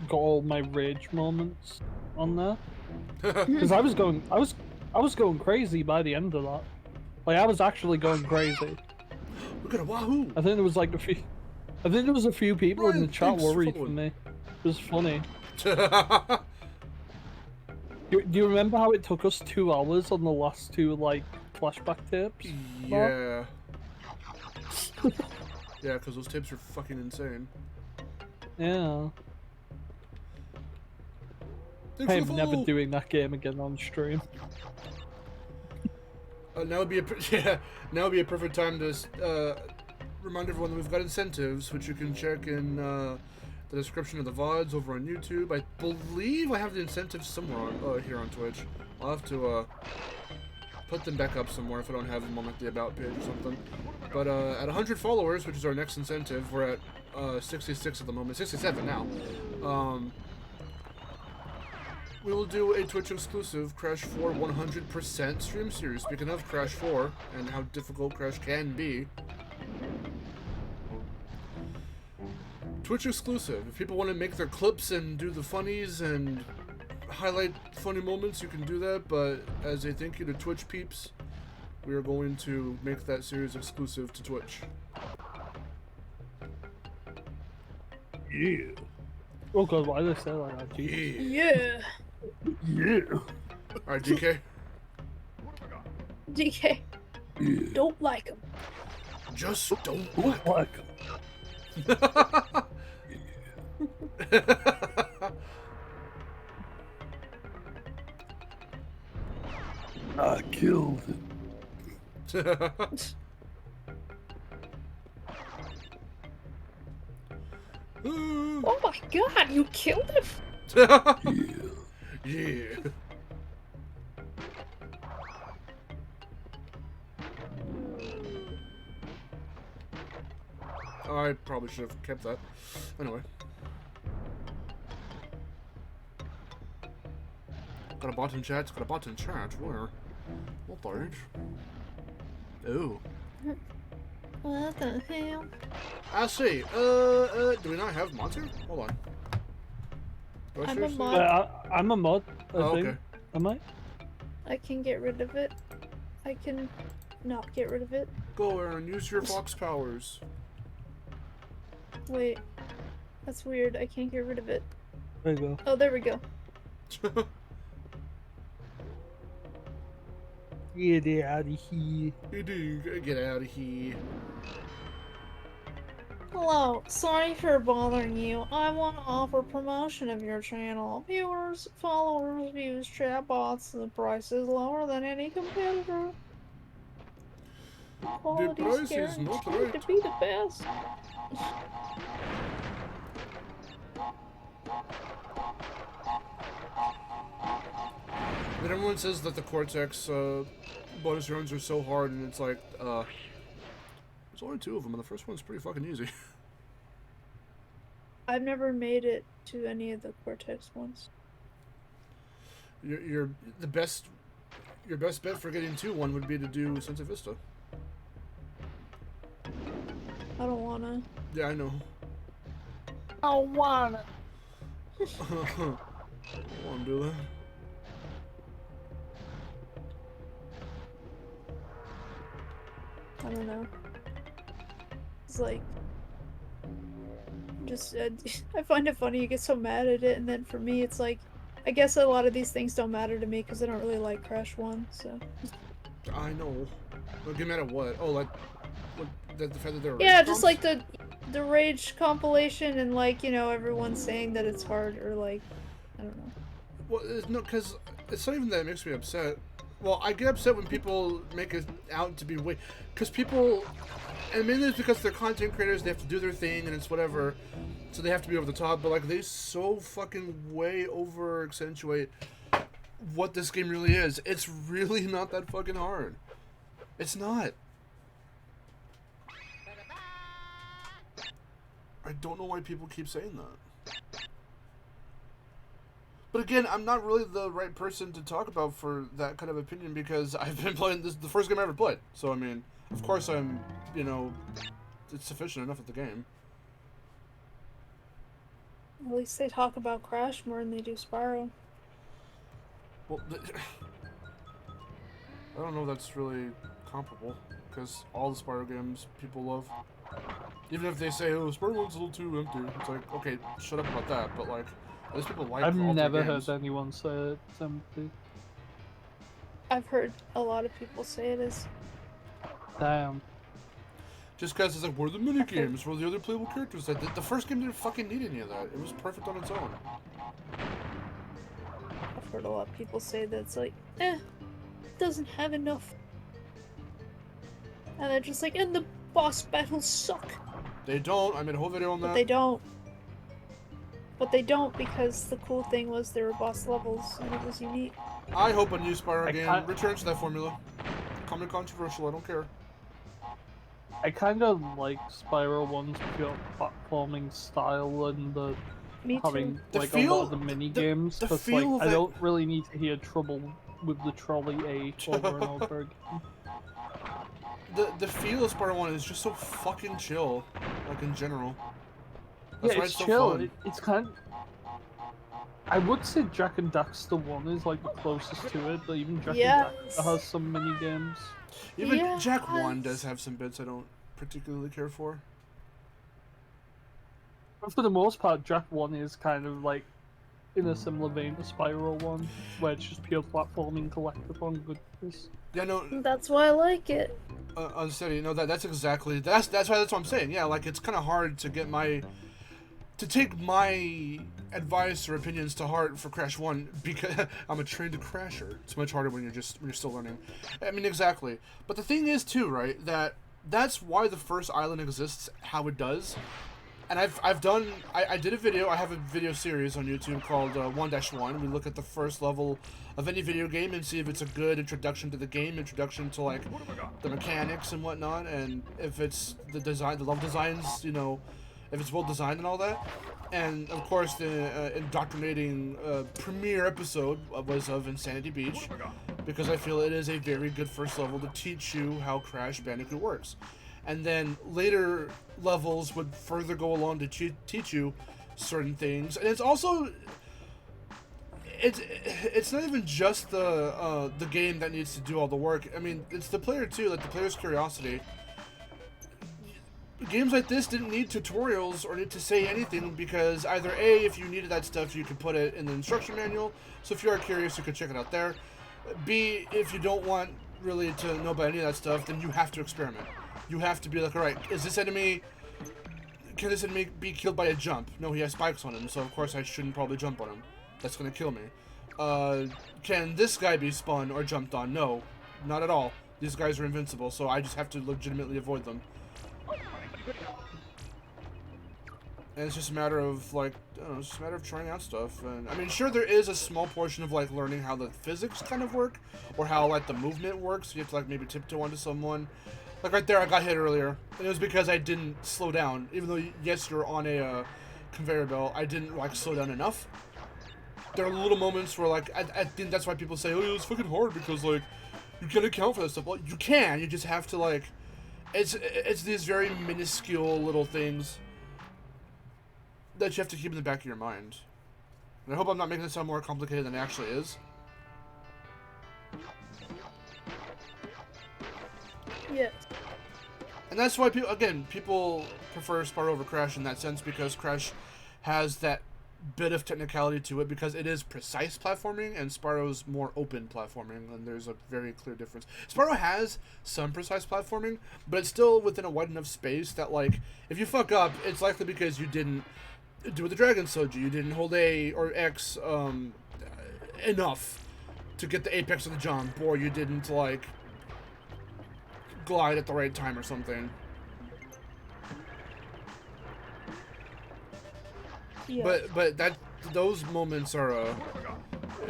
got all my rage moments on there. Because I was going crazy by the end of that. Like I was actually going crazy. Look at a wahoo! I think there was like a few people in Brian, the chat thanks for worried for following. me. It was funny. Do you remember how it took us 2 hours on the last two like flashback tapes? Yeah. Yeah, because those tapes are fucking insane. Yeah. Thanks I for am the never follow. doing that game again on stream. Now would be now would be a perfect time to remind everyone that we've got incentives, which you can check in the description of the VODs over on YouTube. I believe I have the incentives somewhere on, here on Twitch. I'll have to put them back up somewhere if I don't have them on like the About page or something. But at 100 followers, which is our next incentive, we're at 66 at the moment, 67 now. We will do a Twitch exclusive Crash 4 100% stream series. Speaking of Crash 4 and how difficult Crash can be. Twitch exclusive. If people want to make their clips and do the funnies and highlight funny moments, you can do that. But as a thank you to Twitch peeps, we are going to make that series exclusive to Twitch. Yeah. Oh god, why did I say like that? Yeah. Yeah. Yeah. Alright, DK. DK. Don't like him. Just don't Don't like I killed him. Oh my god, you killed him? Yeah. I probably should have kept that. Anyway. Got a bot in chat? Got a bot in chat? Where? What page? Oh. What the hell? I see. Do we not have mods here? Hold on. Do I I'm a seriously- mod. I'm a mod, I Oh, think. okay. Am I? I can get rid of it. I can not get rid of it. Go, Aaron. Use your fox powers. Wait. That's weird. I can't get rid of it. There you go. Oh, there we go. Get out of here. You do. Get out of here. Hello, sorry for bothering you. I want to offer promotion of your channel. Viewers, followers, views, chatbots, the price is lower than any competitor. Quality's price is not guaranteed right. to be the best. But everyone says that the Cortex bonus runs are so hard, and it's like, there's only 2 of them, and the first one's pretty fucking easy. I've never made it to any of the Cortex ones. Your best bet for getting to one would be to do Santa Vista. I don't wanna. Yeah, I know. I wanna. I want to do that. I don't know. It's like, just I find it funny you get so mad at it, and then for me it's like, I guess a lot of these things don't matter to me because I don't really like Crash 1. So I know. Well, get mad at what? Oh, like, the fact that they're yeah, rage just comps? like the Rage compilation, and like, you know, everyone saying that it's hard, or like, I don't know. Well, no, because it's not even that it makes me upset. Well, I get upset when people make it out to be way... Because people... And mainly it's because they're content creators, they have to do their thing, and it's whatever. So they have to be over the top, but like, they so fucking way over-accentuate what this game really is. It's really not that fucking hard. It's not. I don't know why people keep saying that. But again, I'm not really the right person to talk about for that kind of opinion because I've been playing this the first game I ever played. So I mean, of course I'm, you know, it's sufficient enough of the game. At least they talk about Crash more than they do Spyro. Well, I don't know if that's really comparable, because all the Spyro games people love. Even if they say, oh, Spyro one's a little too empty, it's like, okay, shut up about that, but like, at least people like I've all never three games. heard anyone say it's empty. I've heard a lot of people say it is. Damn. Just because it's like, where are the mini games? Where are the other playable characters? Like, the first game didn't fucking need any of that. It was perfect on its own. I've heard a lot of people say that it's like, it doesn't have enough. And they're just like, and the boss battles suck. They don't. I made a whole video on that. But they don't. But they don't because the cool thing was there were boss levels and it was unique. I hope a new Spyro I game can't- returns to that formula. Call me controversial, I don't care. I kind of like Spyro 1's pure platforming style and the Me too. having The like feel- a lot of the mini games. the Because feel like of I it- don't really need to hear trouble with the trolley A over and over again. The feel of Spyro 1 is just so fucking chill, like in general. That's Yeah, why it's so chill. fun. It's kind of... I would say Jack and Daxter 1 is like the closest to it, but even Jack Yes. and Daxter has some mini games. Even Jack 1 Yes. does have some bits I don't particularly care for. But for the most part, Jack 1 is kind of like in a similar vein to Spyro 1, where it's just pure platforming collectathon goodness. Yeah, no, That's why I like it. Unsteady. No, that's exactly that's what I'm saying. Yeah, like it's kind of hard to get to take my advice or opinions to heart for Crash 1 because I'm a trained crasher. It's much harder when you're still learning. I mean, exactly. But the thing is too, right? That's why the first island exists how it does. And I did a video. I have a video series on YouTube called 1-1. We look at the first level of any video game and see if it's a good introduction to the game, introduction to like the mechanics and whatnot, and if it's the design, the level designs, you know, if it's well designed and all that. And of course, the indoctrinating premiere episode was of Insanity Beach, because I feel it is a very good first level to teach you how Crash Bandicoot works. And then later levels would further go along to teach you certain things. And it's also it's not even just the game that needs to do all the work. I mean, it's the player too, like the player's curiosity. Games like this didn't need tutorials or need to say anything because either A, if you needed that stuff, you could put it in the instruction manual. So if you are curious, you could check it out there. B, if you don't want really to know about any of that stuff, then you have to experiment. You have to be like, alright, can this enemy be killed by a jump? No, he has spikes on him, so of course I shouldn't probably jump on him. That's gonna kill me. Can this guy be spun or jumped on? No, not at all. These guys are invincible, so I just have to legitimately avoid them. And it's just a matter of, like, I don't know, it's just a matter of trying out stuff. And I mean, sure, there is a small portion of, like, learning how the physics kind of work, or how, like, the movement works. You have to, like, maybe tiptoe onto someone. Like, right there, I got hit earlier, and it was because I didn't slow down. Even though, yes, you're on a conveyor belt, I didn't, like, slow down enough. There are little moments where, like, I think that's why people say, oh, it's fucking hard, because, like, you can't account for that stuff. Well, you can, you just have to, like, it's these very minuscule little things that you have to keep in the back of your mind. And I hope I'm not making it sound more complicated than it actually is. Yes. And that's why people prefer Spyro over Crash in that sense, because Crash has that bit of technicality to it because it is precise platforming and Spyro's more open platforming, and there's a very clear difference. Spyro has some precise platforming, but it's still within a wide enough space that, like, if you fuck up, it's likely because you didn't do what the dragon showed you. You didn't hold A or X enough to get the apex of the jump, or you didn't, like, glide at the right time or something. Yeah. But those moments are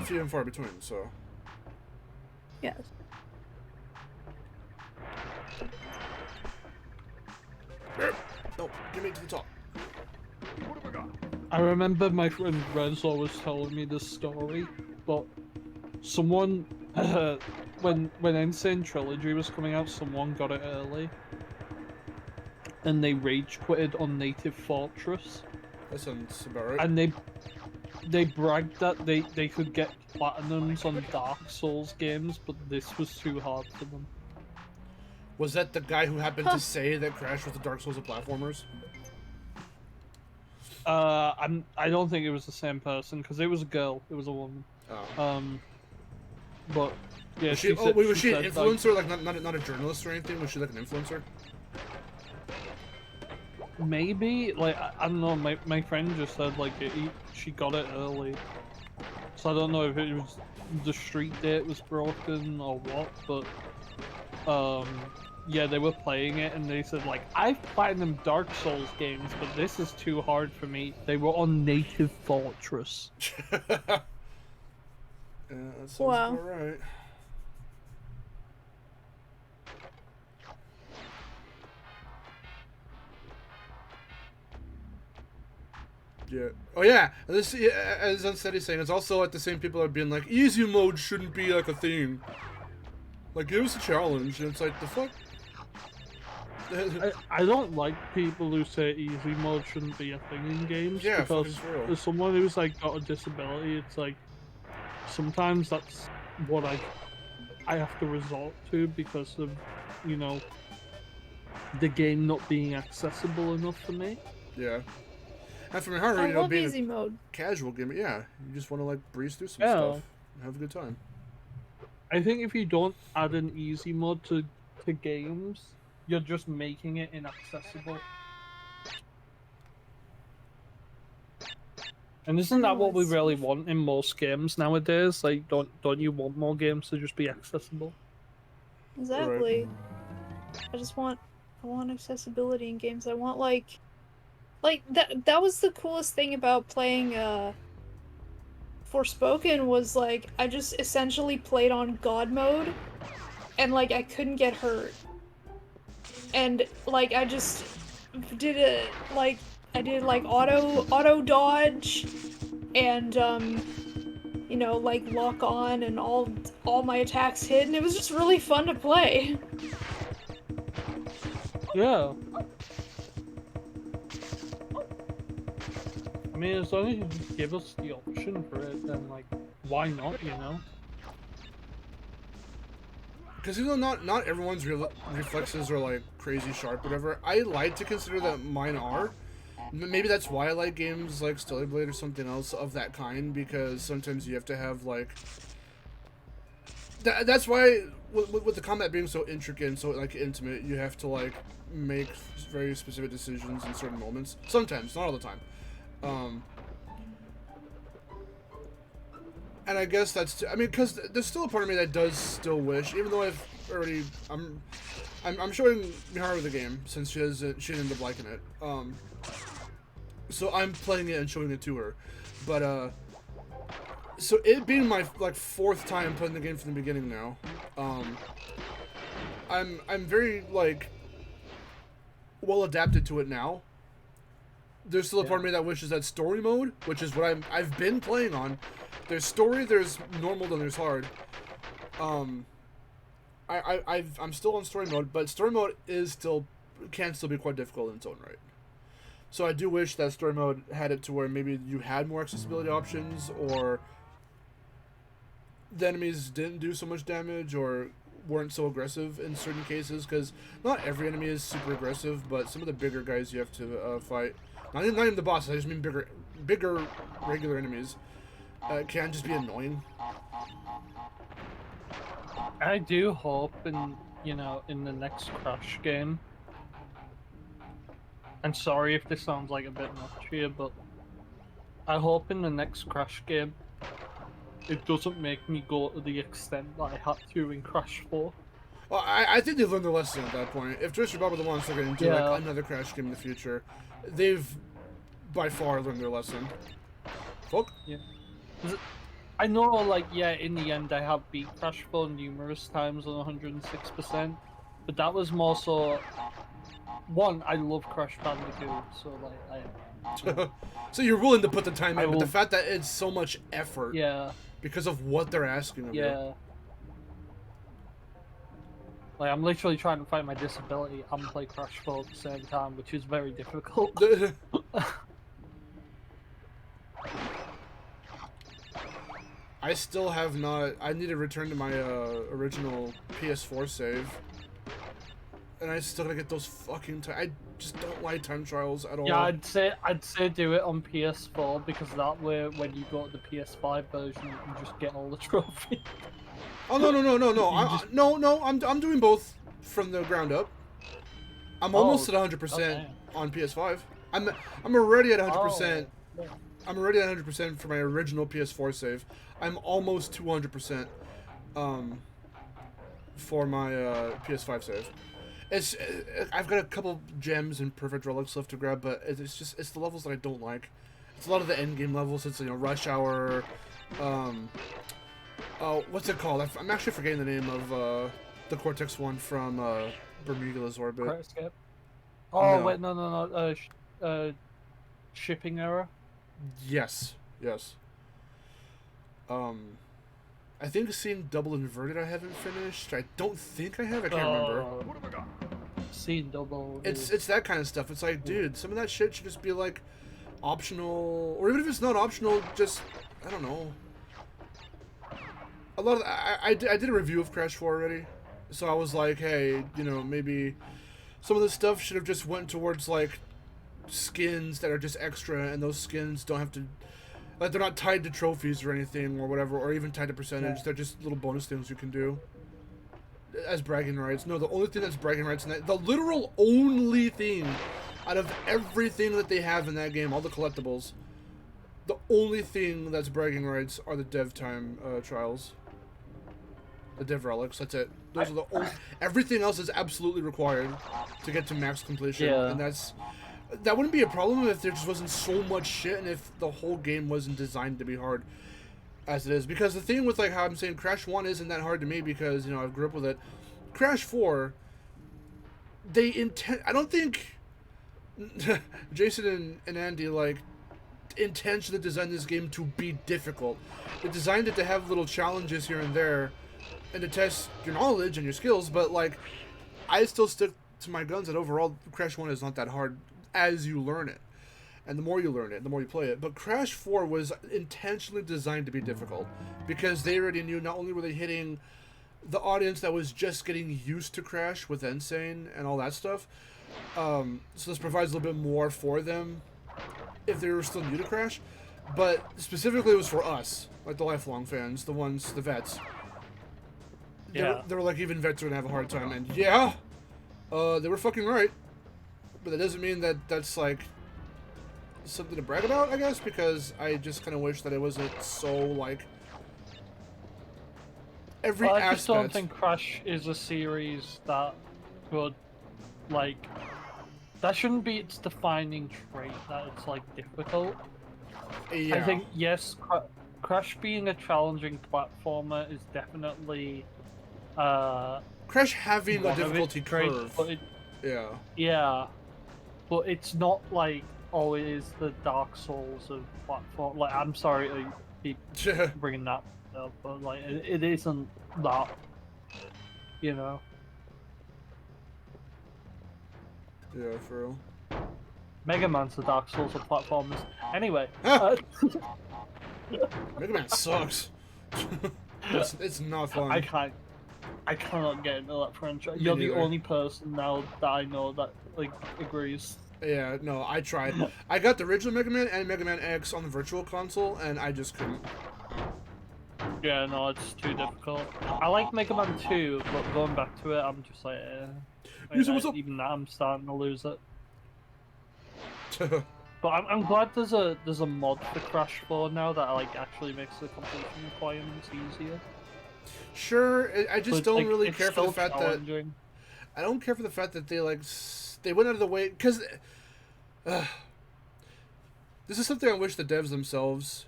few and far between, so. Yes. No, give me to the top. I remember my friend Rez always telling me this story, but someone, when Insane Trilogy was coming out, someone got it early. and they rage quitted on Native Fortress, That sounds about right. and they bragged that they could get platinums on Dark Souls games, but this was too hard for them. Was that the guy who happened to say that Crash was the Dark Souls of platformers? I don't think it was the same person because it was a girl. It was a woman. Oh. But yeah, Was she, said, was she said, an influencer? Like not a journalist or anything? Was she like an influencer? Maybe like I don't know. My friend just said like she got it early, so I don't know if it was the street date was broken or what. But yeah, they were playing it and they said like I've platinum Dark Souls games, but this is too hard for me. They were on Native Fortress. Yeah, that sounds Wow. about right. Yeah. Oh yeah. This, as Unsteady's saying, it's also like the same people are being like, easy mode shouldn't be like a thing. Like, give us a challenge, and it's like, the fuck. I don't like people who say easy mode shouldn't be a thing in games. Yeah, because fucking real. as someone who's like got a disability, it's like sometimes that's what I have to resort to because of, you know, the game not being accessible enough for me. Yeah. And from your heart, I you know, love being easy mode. a casual game, yeah, you just want to like breeze through some Yeah. stuff and have a good time. I think if you don't add an easy mode to games, you're just making it inaccessible. And isn't that what we really want in most games nowadays? Like, don't you want more games to just be accessible? Exactly. I want accessibility in games. I want like that was the coolest thing about playing Forspoken was like I just essentially played on God mode and like I couldn't get hurt. And like I just did I did like auto dodge and you know, like lock on and all my attacks hit and it was just really fun to play. Yeah. I mean, as long as you just give us the option for it, then like, why not? You know. Because even though not everyone's reflexes are like crazy sharp, whatever, I like to consider that mine are. Maybe that's why I like games like Stellar Blade or something else of that kind, because sometimes you have to have like. That's why with the combat being so intricate and so like intimate, you have to like make very specific decisions in certain moments. Sometimes, not all the time. And I guess that's, I mean, because there's still a part of me that does still wish, even though I've already, I'm showing Miharu the game since she didn't end up liking it. So I'm playing it and showing it to her, but so it being my like 4th time playing the game from the beginning now, I'm very like well adapted to it now. There's still a part of me that wishes that story mode, which is what I've been playing on. There's story, there's normal, then there's hard. I'm still on story mode, but story mode can still be quite difficult in its own right. So I do wish that story mode had it to where maybe you had more accessibility options, or the enemies didn't do so much damage, or weren't so aggressive in certain cases, because not every enemy is super aggressive, but some of the bigger guys you have to fight, not even the bosses, I just mean bigger regular enemies, can just be annoying. I do hope in the next Crash game. And sorry if this sounds like a bit much here, but I hope in the next Crash game it doesn't make me go to the extent that I had to in Crash 4. Well, I think they've learned their lesson at that point. If Trish Baba wants to get into like another Crash game in the future, they've by far learned their lesson. Fuck. Yeah. I know, like, yeah, in the end I have beat Crash 4 numerous times on 106%, but that was more so... One, I love Crash Bandicoot, so like So you're willing to put the time in, but the fact that it's so much effort, because of what they're asking of you. Like, I'm literally trying to fight my disability and play Crash 4 at the same time, which is very difficult. I still have not. I need to return to my original PS4 save, and I still gotta get those fucking. I just don't like time trials at all. Yeah, I'd say do it on PS4 because that way, when you go to the PS5 version, you can just get all the trophies. Oh no! No! I'm doing both from the ground up. I'm almost at 100% on PS5. I'm already at 100%. I'm already at 100% for my original PS4 save. I'm almost 200% for my PS5 save. I've got a couple gems and perfect relics left to grab, but it's the levels that I don't like. It's a lot of the end game levels. It's Rush Hour. Oh, what's it called? I'm actually forgetting the name of the Cortex one from Bermuda's Orbit. Escape. Oh No. wait, no. Shipping error. Yes. I think seeing Double Inverted I haven't finished. I don't think I have. I can't remember. Seeing Double. It's that kind of stuff. It's like, dude, some of that shit should just be like optional, or even if it's not optional, just I don't know. A lot of I did a review of Crash 4 already, so I was like, hey, maybe some of this stuff should have just went towards like skins that are just extra, and those skins don't have to, like, they're not tied to trophies or anything or whatever, or even tied to percentage. Yeah. They're just little bonus things you can do as bragging rights. No, the only thing that's bragging rights in that, the literal only thing out of everything that they have in that game, all the collectibles, the only thing that's bragging rights are the dev time trials. The dev relics, that's it. Those are the only, everything else is absolutely required to get to max completion. Yeah. And that wouldn't be a problem if there just wasn't so much shit and if the whole game wasn't designed to be hard as it is. Because the thing with, like, how I'm saying Crash 1 isn't that hard to me because, I grew up with it. Crash 4, I don't think Jason and Andy, like, intentionally designed this game to be difficult. They designed it to have little challenges here and there and to test your knowledge and your skills, but, like, I still stick to my guns that overall Crash 1 is not that hard as you learn it. And the more you learn it, the more you play it. But Crash 4 was intentionally designed to be difficult because they already knew not only were they hitting the audience that was just getting used to Crash with Insane and all that stuff, so this provides a little bit more for them if they were still new to Crash, but specifically it was for us, like the lifelong fans, the vets. Yeah. They were like, even vets are gonna have a hard time, and yeah, they were fucking right. But that doesn't mean that that's, like, something to brag about, I guess, because I just kind of wish that it wasn't so, like, every aspect. I just don't think Crash is a series that could, like, that shouldn't be its defining trait, that it's, like, difficult. Yeah. I think, yes, Crash being a challenging platformer is definitely, Crash having a difficulty curve. Yeah. But it's not like, oh, it is the Dark Souls of platform. Like, I'm sorry to keep bringing that up, but, like, it isn't that, Yeah, for real. Mega Man's the Dark Souls of platformers. Anyway. Mega Man sucks. It's not fun. I cannot get into that franchise. You're the only person now that I know that, like, agrees. Yeah, no, I tried. I got the original Mega Man and Mega Man X on the Virtual Console, and I just couldn't. Yeah, no, it's too difficult. I like Mega Man 2, but going back to it, I'm just like, even that, I'm starting to lose it. But I'm glad there's a mod for Crash 4 now that, like, actually makes the completion requirements easier. Sure, I just don't really care for the fact that I don't care for the fact that they went out of the way, because this is something I wish the devs themselves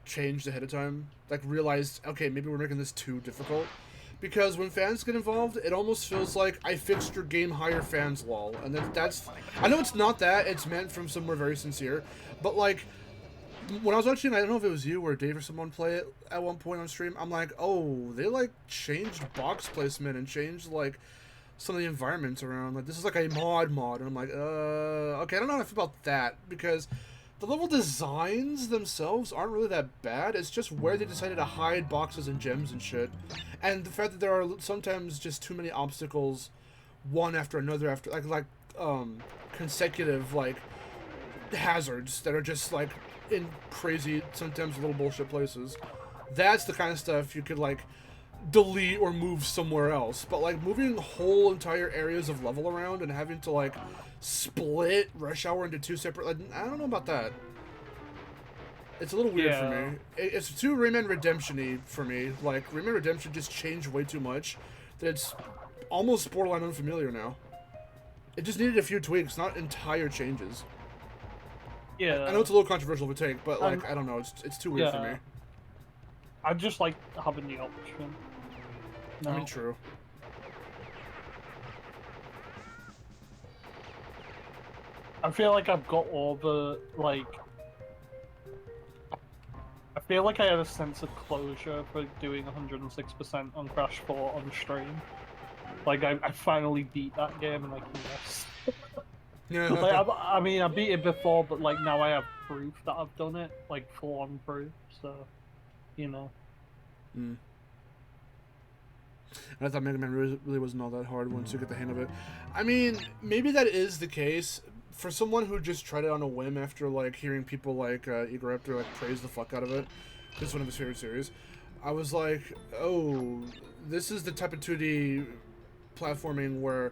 changed ahead of time, like realized, okay, maybe we're making this too difficult, because when fans get involved, it almost feels like I fixed your game, hire fans, lol, and that's I know it's not that, it's meant from somewhere very sincere, but, like, when I was watching, I don't know if it was you or Dave or someone play it at one point on stream, I'm like, oh, they like changed box placement and changed like some of the environments around. Like this is like a mod, and I'm like, okay, I don't know how I feel about that because the level designs themselves aren't really that bad. It's just where they decided to hide boxes and gems and shit, and the fact that there are sometimes just too many obstacles, one after another after like consecutive like hazards that are just like in crazy, sometimes little bullshit places. That's the kind of stuff you could like delete or move somewhere else. But like moving whole entire areas of level around and having to like split Rush Hour into two separate, like, I don't know about that. It's a little weird for me. It's too Rayman Redemption-y for me. Like Rayman Redemption just changed way too much that it's almost borderline unfamiliar now. It just needed a few tweaks, not entire changes. Yeah. I know it's a little controversial of a take, but like I don't know, it's too weird for me. I just like having the option. No. I mean, true. I feel like I've got all the like. I feel like I had a sense of closure for doing 106% on Crash 4 on stream. Like I finally beat that game and I can rest. Yeah. Like, I mean, I beat it before, but like now I have proof that I've done it, like full-on proof. So, you know. Mm. And I thought Mega Man really wasn't all that hard once you get the hang of it. I mean, maybe that is the case for someone who just tried it on a whim after like hearing people like Igor Raptor like praise the fuck out of it. This is one of his favorite series. I was like, oh, this is the type of 2D platforming where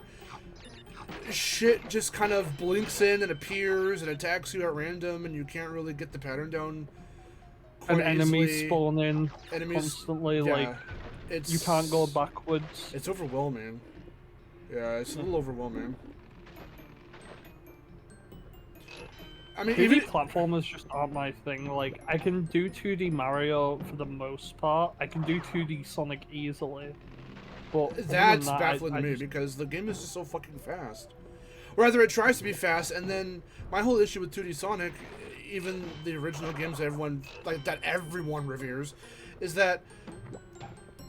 shit just kind of blinks in and appears and attacks you at random and you can't really get the pattern down quite and enemies easily. spawn in Enemies, constantly, yeah, like you can't go backwards. It's overwhelming. Yeah, it's a little overwhelming. I mean, 2D platformers just aren't my thing. Like, I can do 2D Mario for the most part. I can do 2D Sonic easily. But that's that, baffling to me because the game is just so fucking fast. Or rather, it tries to be fast, and then my whole issue with 2D Sonic, even the original games that everyone reveres, is that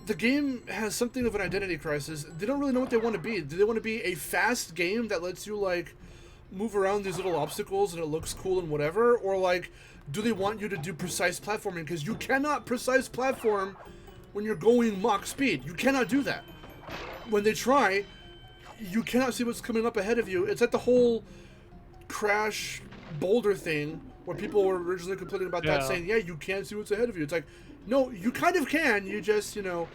the game has something of an identity crisis. They don't really know what they want to be. Do they want to be a fast game that lets you like move around these little obstacles and it looks cool and whatever, or like do they want you to do precise platforming? Because you cannot precise platform when you're going Mach speed. You cannot do that. When they try, you cannot see what's coming up ahead of you. It's like the whole Crash Boulder thing where people were originally complaining about that, saying, yeah, you can't see what's ahead of you. It's like, no, you kind of can. You just, you know,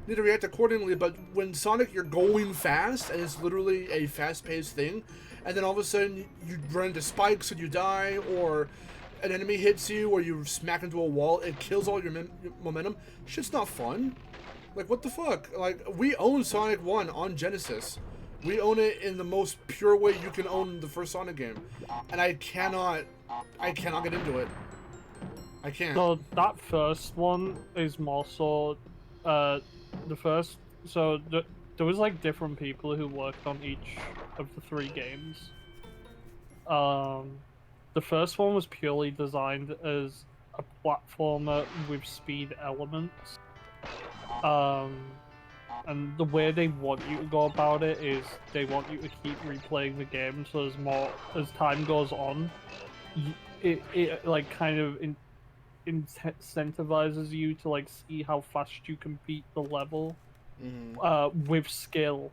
need to react accordingly. But when Sonic, you're going fast, and it's literally a fast-paced thing, and then all of a sudden you run into spikes and you die, or an enemy hits you, or you smack into a wall, it kills all your momentum. Shit's not fun. Like, what the fuck? Like, we own Sonic 1 on Genesis. We own it in the most pure way you can own the first Sonic game. And I cannot get into it. I can't. So that first one is more so, there was like different people who worked on each of the 3 games. The first one was purely designed as a platformer with speed elements. And the way they want you to go about it is they want you to keep replaying the game, so as time goes on, it like kind of incentivizes you to like see how fast you can beat the level with skill.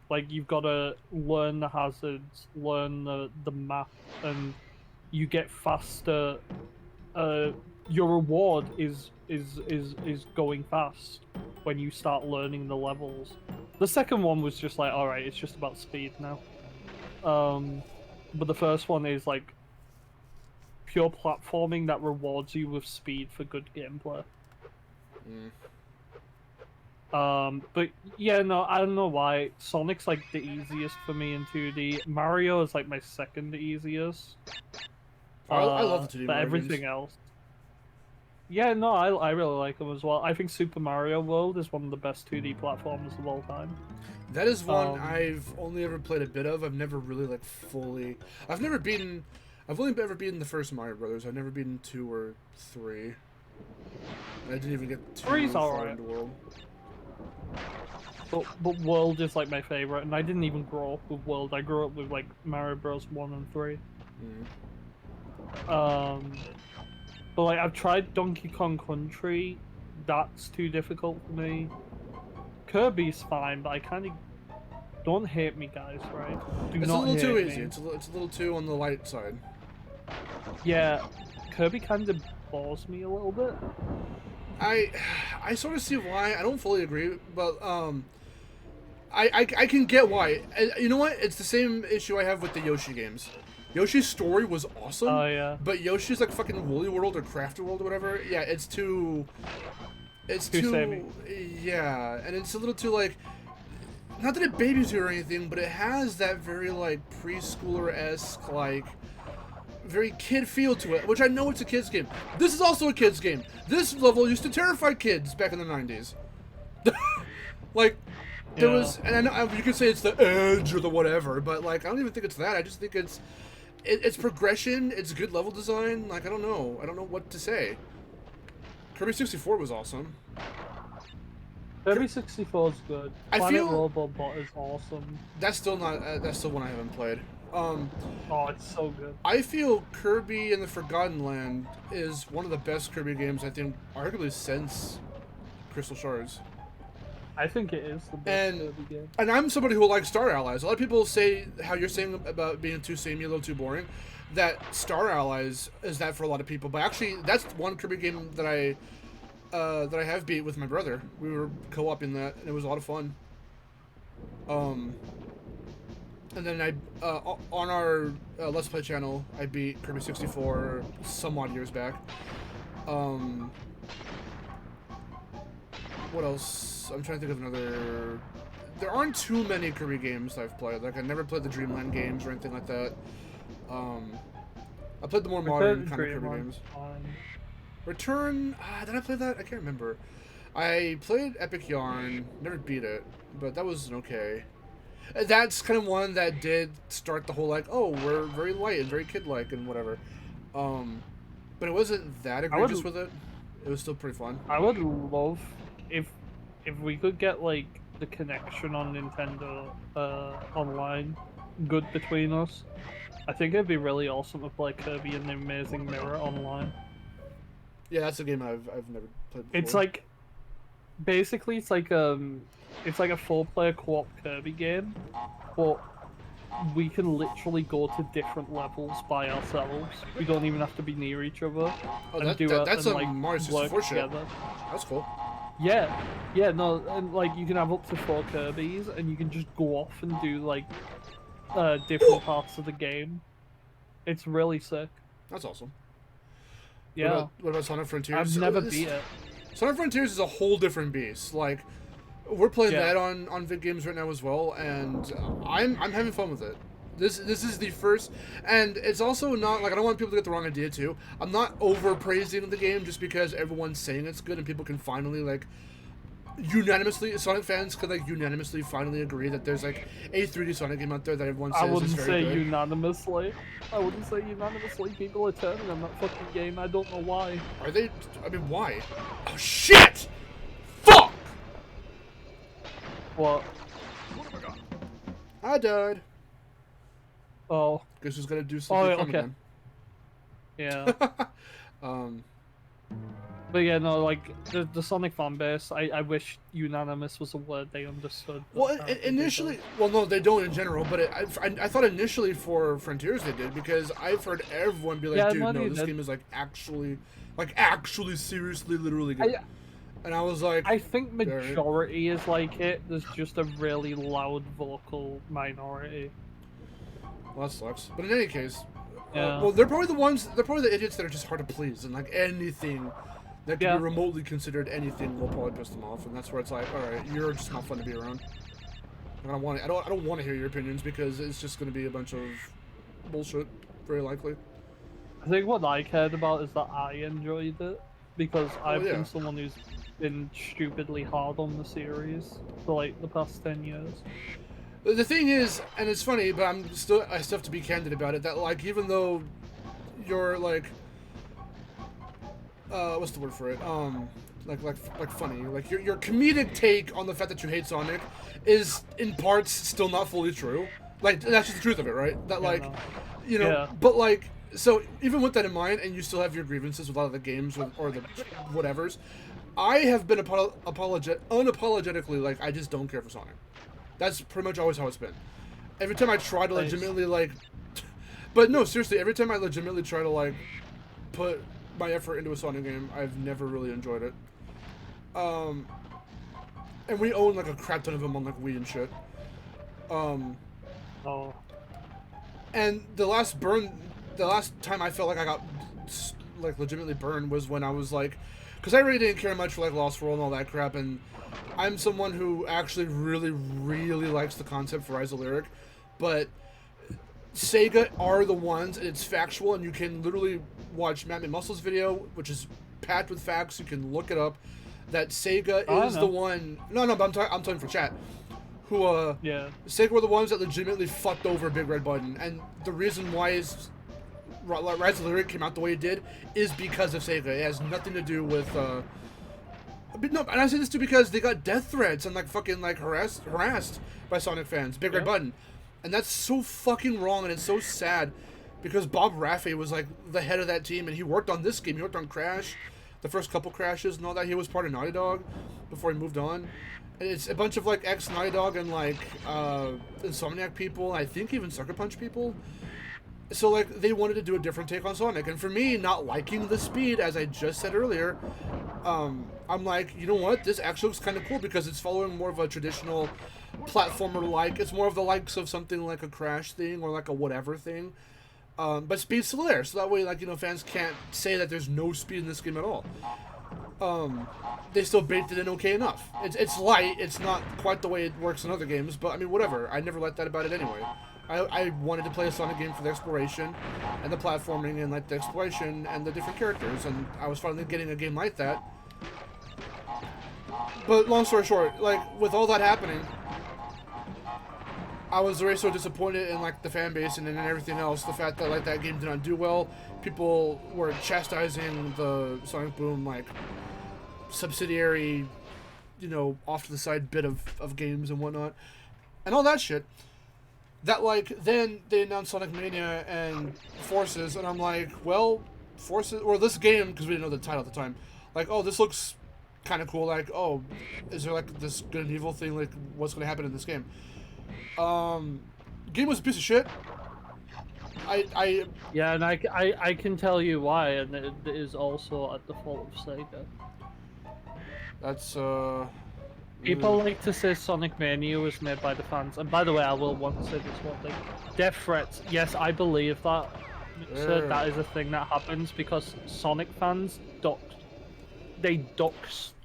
Like you've got to learn the hazards, learn the map, and you get faster. Your reward is going fast when you start learning the levels. The second one was just like, alright, it's just about speed now. But the first one is like pure platforming that rewards you with speed for good gameplay. But yeah, no, I don't know why. Sonic's like the easiest for me in 2D. Mario is like my second easiest. I love the 2D but Mario everything games. else. Yeah, no, I really like them as well. I think Super Mario World is one of the best 2D platformers of all time. That is one I've only ever played a bit of. I've never really like fully. I've never beaten. I've only ever beaten the first Mario Brothers. I've never beaten 2 or 3. I didn't even get too 3's far alright. into World. But World is like my favorite, and I didn't even grow up with World. I grew up with like Mario Bros. 1 and 3. But like I've tried Donkey Kong Country. That's too difficult for me. Kirby's fine, but I kind of don't hate me, guys. Right? Do It's a not little too hate easy. me. It's a little too on the light side. Yeah, Kirby kind of bores me a little bit. I sort of see why. I don't fully agree, but I can get why. You know what? It's the same issue I have with the Yoshi games. Yoshi's story was awesome. Oh yeah. But Yoshi's like fucking Woolly World or Crafted World or whatever. Yeah, it's too. It's Too too. samey. Yeah, and it's a little too like. Not that it babies you or anything, but it has that very like preschooler-esque like. Very kid feel to it, which I know it's a kid's game. This is also a kid's game. This level used to terrify kids back in the 90s. Like, there was, and I know you could say it's the edge or the whatever, but like I don't even think it's that. I just think it's progression. It's good level design. Like I don't know what to say. Kirby 64 was awesome. Kirby 64 is good. I Planet feel- Robobot is awesome. That's still not. That's still one I haven't played. Oh, it's so good. I feel Kirby and the Forgotten Land is one of the best Kirby games I think, arguably since Crystal Shards. I think it is the best Kirby game. And I'm somebody who likes Star Allies. A lot of people say how you're saying about being too samey, a little too boring. That Star Allies is that for a lot of people, but actually that's one Kirby game that I have beat with my brother. We were co-oping that, and it was a lot of fun. And then on our Let's Play channel, I beat Kirby 64 some odd years back. What else? I'm trying to think of another. There aren't too many Kirby games that I've played. Like I never played the Dreamland games or anything like that. I played the more modern kind of Kirby games. Return. Did I play that? I can't remember. I played Epic Yarn. Never beat it, but that was okay. That's kind of one that did start the whole like, oh, we're very light and very kid-like and whatever. But it wasn't that egregious with it. It was still pretty fun. I would love if we could get like the connection on Nintendo online good between us. I think it'd be really awesome to play Kirby and the Amazing Mirror online. Yeah, that's a game I've never played before. It's like basically it's like a 4-player co-op Kirby game, but we can literally go to different levels by ourselves. We don't even have to be near each other. Oh, and that's a like, Mario 64 work shit. together. That's cool. Yeah, no, and like you can have up to 4 Kirbys, and you can just go off and do like different parts of the game. It's really sick. That's awesome. Yeah. What about Sonic Frontiers? I've never beat it. Sonic Frontiers is a whole different beast. Like, we're playing that on vid games right now as well, and I'm having fun with it. This is the first, and it's also not like I don't want people to get the wrong idea too. I'm not over praising the game just because everyone's saying it's good and people can finally like unanimously Sonic fans could like unanimously finally agree that there's like a 3D Sonic game out there that everyone says I wouldn't is very say good. unanimously. I wouldn't say unanimously. People are turning on that fucking game. I don't know why. Are they? I mean, why? Oh shit! Fuck! What? I died. Oh. Guess who's gonna do something okay. again? Yeah. But yeah, no, like the Sonic fan base, I wish unanimous was a word they understood. Well, initially, well, no, they don't in general. But I thought initially for Frontiers they did because I've heard everyone be like, Yeah, "Dude, no, no, they this did. game is like actually seriously, literally good." And I was like, I think majority is like it. There's just a really loud vocal minority. "Well, that sucks." But in any case, Yeah. well, they're probably the idiots that are just hard to please, and like anything that can be remotely considered anything will probably piss them off, and that's where it's like, all right, you're just not fun to be around. I don't want to hear your opinions because it's just going to be a bunch of bullshit, very likely. I think what I cared about is that I enjoyed it because I've been someone who's been stupidly hard on the series for like the past 10 years. The thing is, and it's funny, but I still have to be candid about it, that like even though your like what's the word for it? Like funny. Like your comedic take on the fact that you hate Sonic is in parts still not fully true. Like that's just the truth of it, right? That like you know, Yeah. but like so even with that in mind, and you still have your grievances with a lot of the games or the whatevers, I have been unapologetically like I just don't care for Sonic. That's pretty much always how it's been. Every time I try to legitimately like, but no, seriously, every time I legitimately try to like put my effort into a Sonic game, I've never really enjoyed it. And we own like a crap ton of them on like Wii and shit. Oh. And the last time I felt like I got like legitimately burned was when I was like, because I really didn't care much for like Lost World and all that crap, and I'm someone who actually really, really likes the concept for Rise of Lyric, but Sega are the ones, and it's factual, and you can literally watch Matt Muscle's video, which is packed with facts. You can look it up. That Sega is the one. No, but I'm talking for chat. Who Yeah. Sega were the ones that legitimately fucked over Big Red Button, and the reason why is Rise of Lyric came out the way it did is because of Sega. It has nothing to do with. But no, and I say this too because they got death threats and like fucking like harassed by Sonic fans. Big Red Button, and that's so fucking wrong, and it's so sad because Bob Raffe was like the head of that team, and he worked on this game. He worked on Crash, the first couple Crashes and all that. He was part of Naughty Dog before he moved on. And it's a bunch of like ex Naughty Dog and like Insomniac people. I think even Sucker Punch people. So like they wanted to do a different take on Sonic, and for me, not liking the speed, as I just said earlier, I'm like, you know what? This actually looks kind of cool because it's following more of a traditional platformer like. It's more of the likes of something like a Crash thing or like a whatever thing. But speed's still there, so that way, like, you know, fans can't say that there's no speed in this game at all. They still baked it in okay enough. It's light. It's not quite the way it works in other games, but I mean, whatever. I never liked that about it anyway. I wanted to play a Sonic game for the exploration and the platforming and like the exploration and the different characters, and I was finally getting a game like that. But long story short, like with all that happening, I was already so disappointed in like the fan base and everything else. The fact that like that game did not do well, people were chastising the Sonic Boom like subsidiary, you know, off to the side bit of games and whatnot, and all that shit. That like then they announced Sonic Mania and Forces, and I'm like, well, Forces or this game because we didn't know the title at the time. Like, oh, this looks kind of cool. Like, oh, is there like this good and evil thing? Like, what's gonna happen in this game? Game was a piece of shit. Yeah, and I can tell you why, and it is also at the fault of Sega. That's People like to say Sonic Mania was made by the fans, and by the way, I will want to say this one thing: death threats. Yes, I believe that. So that is a thing that happens because Sonic fans dox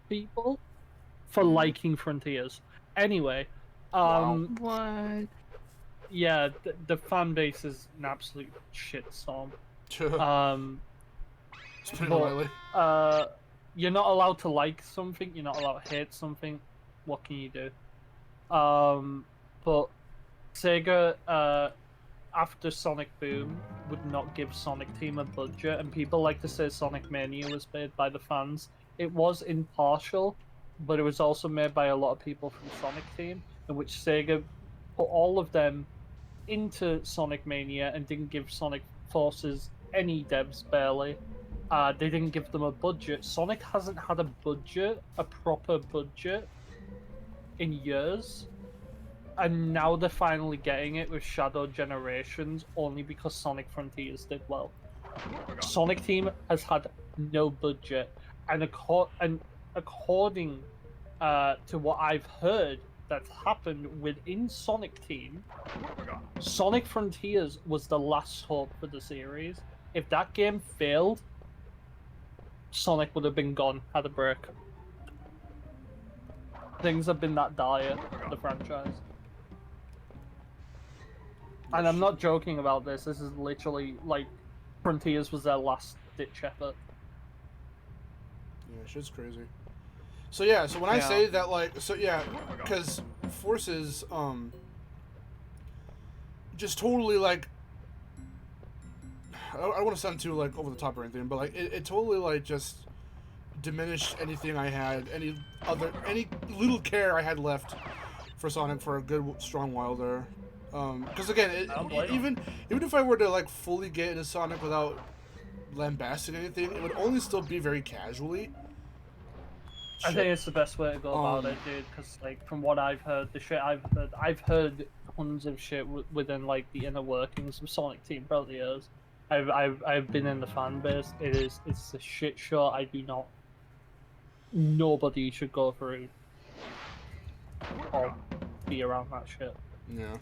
people for liking Frontiers. Anyway, What? yeah, the fan base is an absolute shitstorm. It's pretty lightly. You're not allowed to like something. You're not allowed to hate something. What can you do? But Sega, after Sonic Boom, would not give Sonic Team a budget, and people like to say Sonic Mania was made by the fans. It was impartial, but it was also made by a lot of people from Sonic Team, in which Sega put all of them into Sonic Mania and didn't give Sonic Forces any devs, barely. They didn't give them a budget. Sonic hasn't had a budget, a proper budget, in years. And now they're finally getting it with Shadow Generations, only because Sonic Frontiers did well. Sonic Team has had no budget, and according to what I've heard that's happened within Sonic Team, Sonic Frontiers was the last hope for the series. If that game failed, Sonic would have been gone, had a break. Things have been that dire for the franchise. And I'm not joking about this. This is literally like Frontiers was their last ditch effort. Yeah, shit's crazy. So yeah, so when I say that, like, so yeah, because Forces, just totally like, I don't want to sound too like over the top or anything, but like it totally like just diminished anything I had, any little care I had left for Sonic for a good strong while there. Because again, even if I were to like fully get into Sonic without lambasting anything, it would only still be very casually. I think it's the best way to go about it, dude. Because like from what I've heard, the shit I've heard tons of shit within like the inner workings of Sonic Team throughout the years. I've been in the fan base. It's a shit show. I do not. Nobody should go through or be around that shit. Yeah.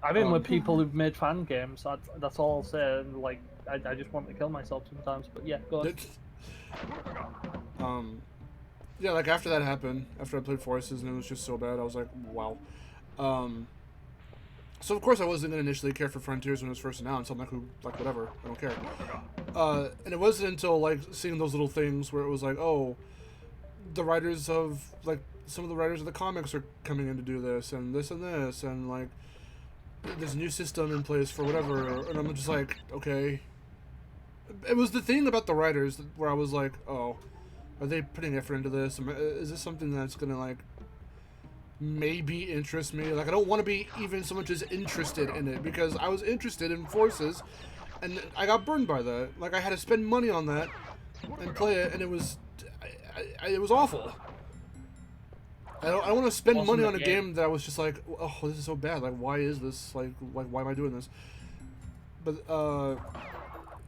I've been with people who've made fan games. That's all I'll say. And like, I just want to kill myself sometimes. But yeah, go on. Yeah, like after that happened, after I played Forces and it was just so bad, I was like, wow. So of course I wasn't gonna initially care for Frontiers when it was first announced. I'm like, whatever, I don't care. And it wasn't until like seeing those little things where it was like, oh, the writers of like some of the writers of the comics are coming in to do this, and like there's a new system in place for whatever, and I'm just like, okay. It was the thing about the writers where I was like, oh, are they putting effort into this? Is this something that's gonna like maybe interest me? Like I don't want to be even so much as interested in it, because I was interested in Forces and I got burned by that. Like I had to spend money on that and play it, and it was awful. I don't want to spend money on a game that I was just like, oh, this is so bad. Like why is this? Like why am I doing this? But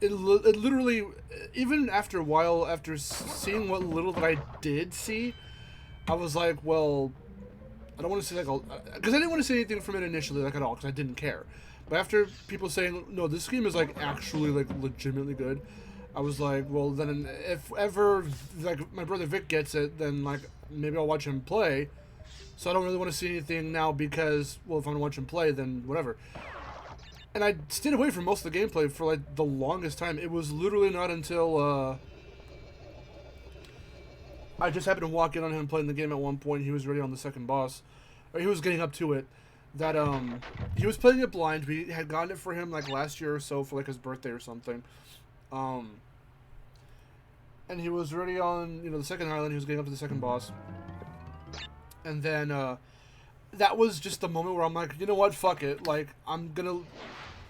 it literally, even after a while, after seeing what little that I did see, I was like, well, I don't want to say like, because I didn't want to say anything from it initially, like at all, because I didn't care. But after people saying, no, this game is like actually like legitimately good, I was like, well, then if ever like my brother Vic gets it, then like maybe I'll watch him play. So I don't really want to see anything now because, well, if I'm gonna watch him play, then whatever. And I stayed away from most of the gameplay for like the longest time. It was literally not until I just happened to walk in on him playing the game at one point. He was already on the second boss, or he was getting up to it. That he was playing it blind. We had gotten it for him like last year or so for like his birthday or something. And he was already on, you know, the second island. He was getting up to the second boss, and then that was just the moment where I'm like, you know what, fuck it. Like I'm gonna.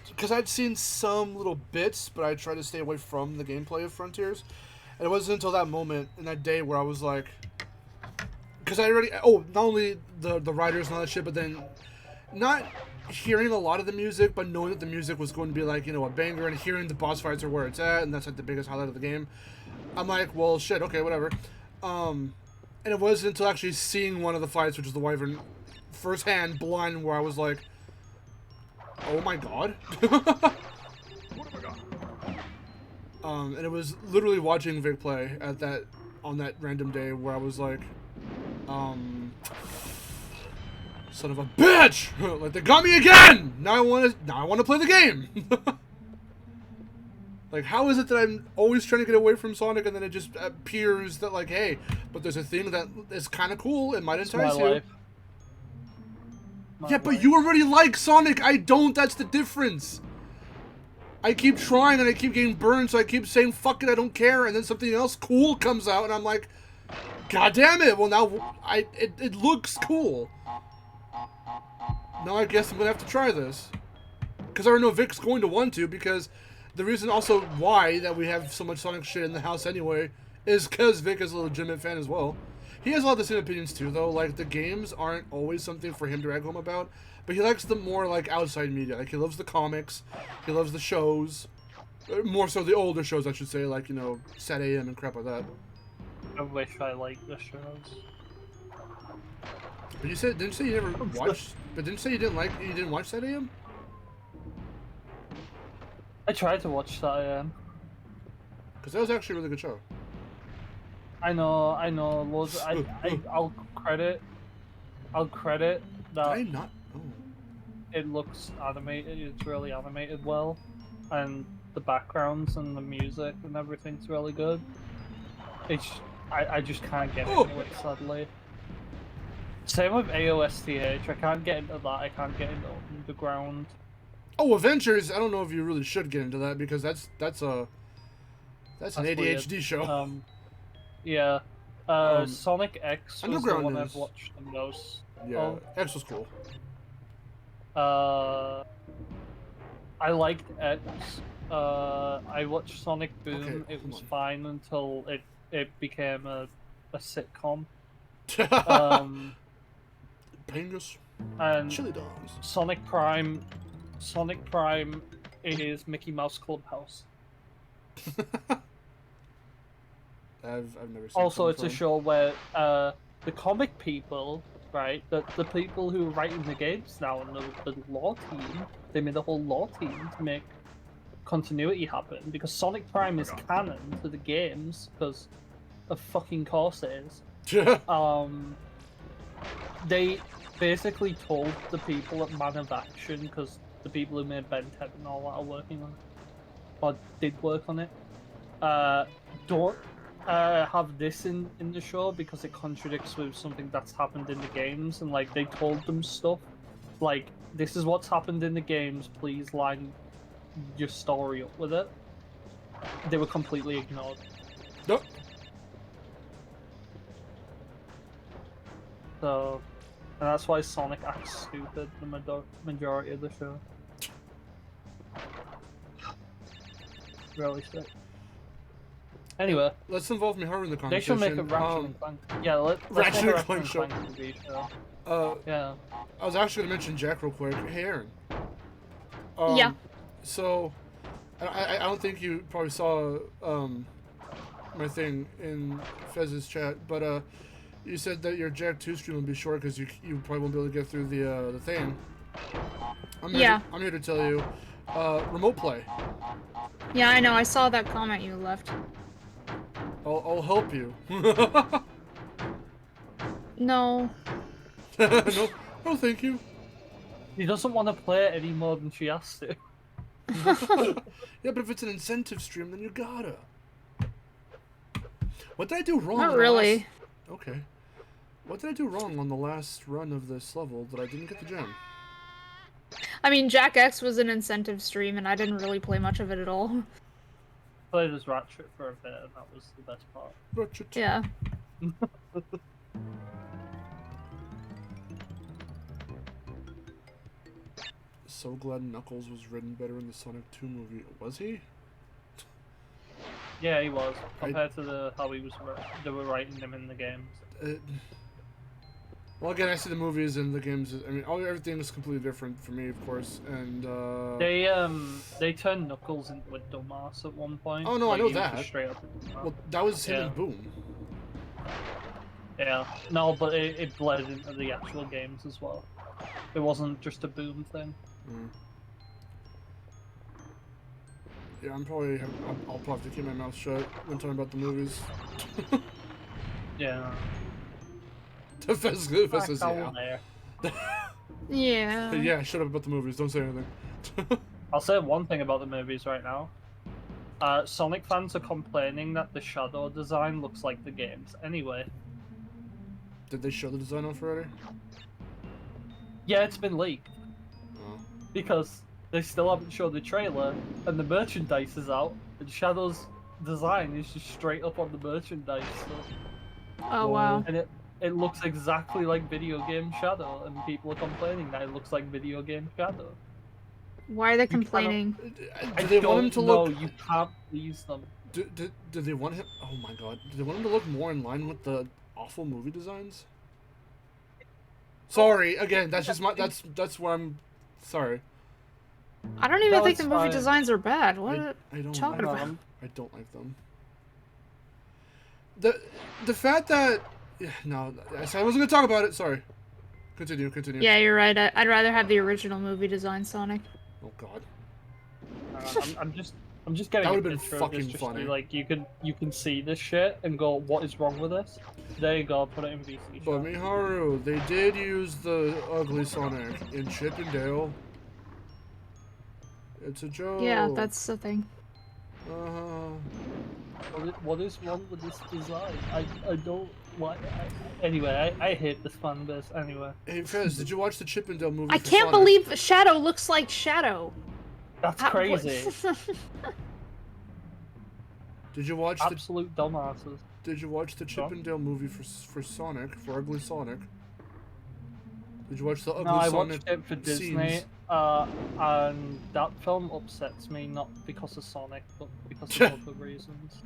Because I'd seen some little bits, but I tried to stay away from the gameplay of Frontiers. And it wasn't until that moment, in that day, where I was like... Because I already... Oh, not only the writers and all that shit, but then... Not hearing a lot of the music, but knowing that the music was going to be like, you know, a banger, and hearing the boss fights are where it's at, and that's like the biggest highlight of the game. I'm like, well, shit, okay, whatever. And it wasn't until actually seeing one of the fights, which is the Wyvern, firsthand, blind, where I was like... Oh my god. And it was literally watching Vic play at on that random day where I was like, son of a bitch! Like they got me again! Now I want to play the game. Like how is it that I'm always trying to get away from Sonic and then it just appears that like, hey, but there's a thing that is kind of cool, it might entice you. Yeah, but you already like Sonic. I don't. That's the difference. I keep trying and I keep getting burned, so I keep saying, fuck it, I don't care. And then something else cool comes out and I'm like, god damn it. Well, now it looks cool. Now I guess I'm going to have to try this. Because I already know Vic's going to want to, because the reason also why that we have so much Sonic shit in the house anyway is because Vic is a legitimate fan as well. He has a lot of the same opinions too, though. Like, the games aren't always something for him to rag home about, but he likes the more, like, outside media. Like, he loves the comics, he loves the shows, more so the older shows, I should say, like, you know, Sat AM and crap like that. I wish I liked the shows. But didn't you say you never watched, but didn't you say you didn't watch Sat AM? I tried to watch Sat AM. Because that was actually a really good show. I know. Loads. I'll credit that. Did I not? Oh. It looks animated. It's really animated well, and the backgrounds and the music and everything's really good. I just can't get into it, sadly. Same with AOSTH. I can't get into that. I can't get into Underground. Oh, Adventures. I don't know if you really should get into that because that's an That's ADHD weird. show. Yeah. Um, Sonic X was the Underground one is- I've watched the most. Yeah, X was cool. I liked X. I watched Sonic Boom. Okay, It hold was on. fine until it became a sitcom. Pangus. And Chili dogs. Sonic Prime is Mickey Mouse Clubhouse. I've never seen. Also, it's a From. show where the comic people, right, the people who are writing the games now and the lore team, they made a whole lore team to make continuity happen because Sonic Prime is canon to the games because of fucking course it is. They basically told the people at Man of Action, because the people who made Ben 10 and all that are working on it, or did work on it, don't have this in the show because it contradicts with something that's happened in the games, and like they told them stuff like, this is what's happened in the games, please line your story up with it. They were completely ignored. Nope. So, and that's why Sonic acts stupid the majority of the show. Really sick. Anyway, Let's involve Miharu in the they should conversation. make a Ratchet and Clank. Yeah, let's Ratchet make a and Clank show. TV show. Yeah. I was actually gonna mention Jack real quick. Hey, Aaron. Yeah. So, I don't think you probably saw my thing in Fez's chat, but you said that your Jack 2 stream will be short because you probably won't be able to get through the thing. I'm here to tell you, remote play. Yeah, I know. I saw that comment you left. I'll help you. No. No, thank you. He doesn't want to play it any more than she has to. Yeah, but if it's an incentive stream, then you gotta. What did I do wrong? Not really. Okay. What did I do wrong on the last run of this level that I didn't get the gem? I mean, Jack X was an incentive stream, and I didn't really play much of it at all. Played as Ratchet for a bit, and that was the best part. Ratchet. Yeah. So glad Knuckles was written better in the Sonic 2 movie. Was he? Yeah, he was, compared to how they were writing him in the games. Well, again, I see the movies and the games. I mean, everything is completely different for me, of course. And they turned Knuckles into a dumbass at one point. Oh no, like, I know he was that. just straight up. Well, that was him Yeah. and Boom. Yeah, no, but it bled into the actual games as well. It wasn't just a Boom thing. Mm. Yeah, I'll probably have to keep my mouth shut when talking about the movies. Yeah. Fez says Down yeah. there. Yeah. Yeah, shut up about the movies. Don't say anything. I'll say one thing about the movies right now. Sonic fans are complaining that the shadow design looks like the games. Anyway. Did they show the design on Friday? Yeah, it's been leaked. Oh. Because they still haven't shown the trailer, and the merchandise is out, and Shadow's design is just straight up on the merchandise. So. Oh, wow. And it looks exactly like video game Shadow, and people are complaining that it looks like video game Shadow. Why are they complaining? Do they want him to look? No, you can't please them. Do they want him? Oh my god! Do they want him to look more in line with the awful movie designs? Sorry, again, that's just my that's where I'm. Sorry. I don't even No, think the it's movie fine. designs are bad. What? I don't talking like about? them. I don't like them. The fact that no, I wasn't gonna talk about it. Sorry. Continue. Yeah, you're right. I'd rather have the original movie design Sonic. Oh god. I'm just getting That a would've been picture fucking of this just funny. to, like, you can see this shit and go, what is wrong with this? There you go, put it in VC. But Miharu, they did use the ugly Sonic in Chip and Dale. It's a joke. Yeah, that's the thing. Uh-huh. What is wrong with this design? I don't What? Anyway, I hate this fan base. Anyway, Hey Fez, did you watch the Chip and Dale movie? I for can't Sonic? believe Shadow looks like Shadow. that's How- what- crazy. Did you watch the Absolute dumbasses. Did you watch the Chip and Dale movie for Sonic, for Ugly Sonic? Did you watch the Ugly No, I Sonic watched it for Disney, scenes? and that film upsets me not because of Sonic, but because of other reasons.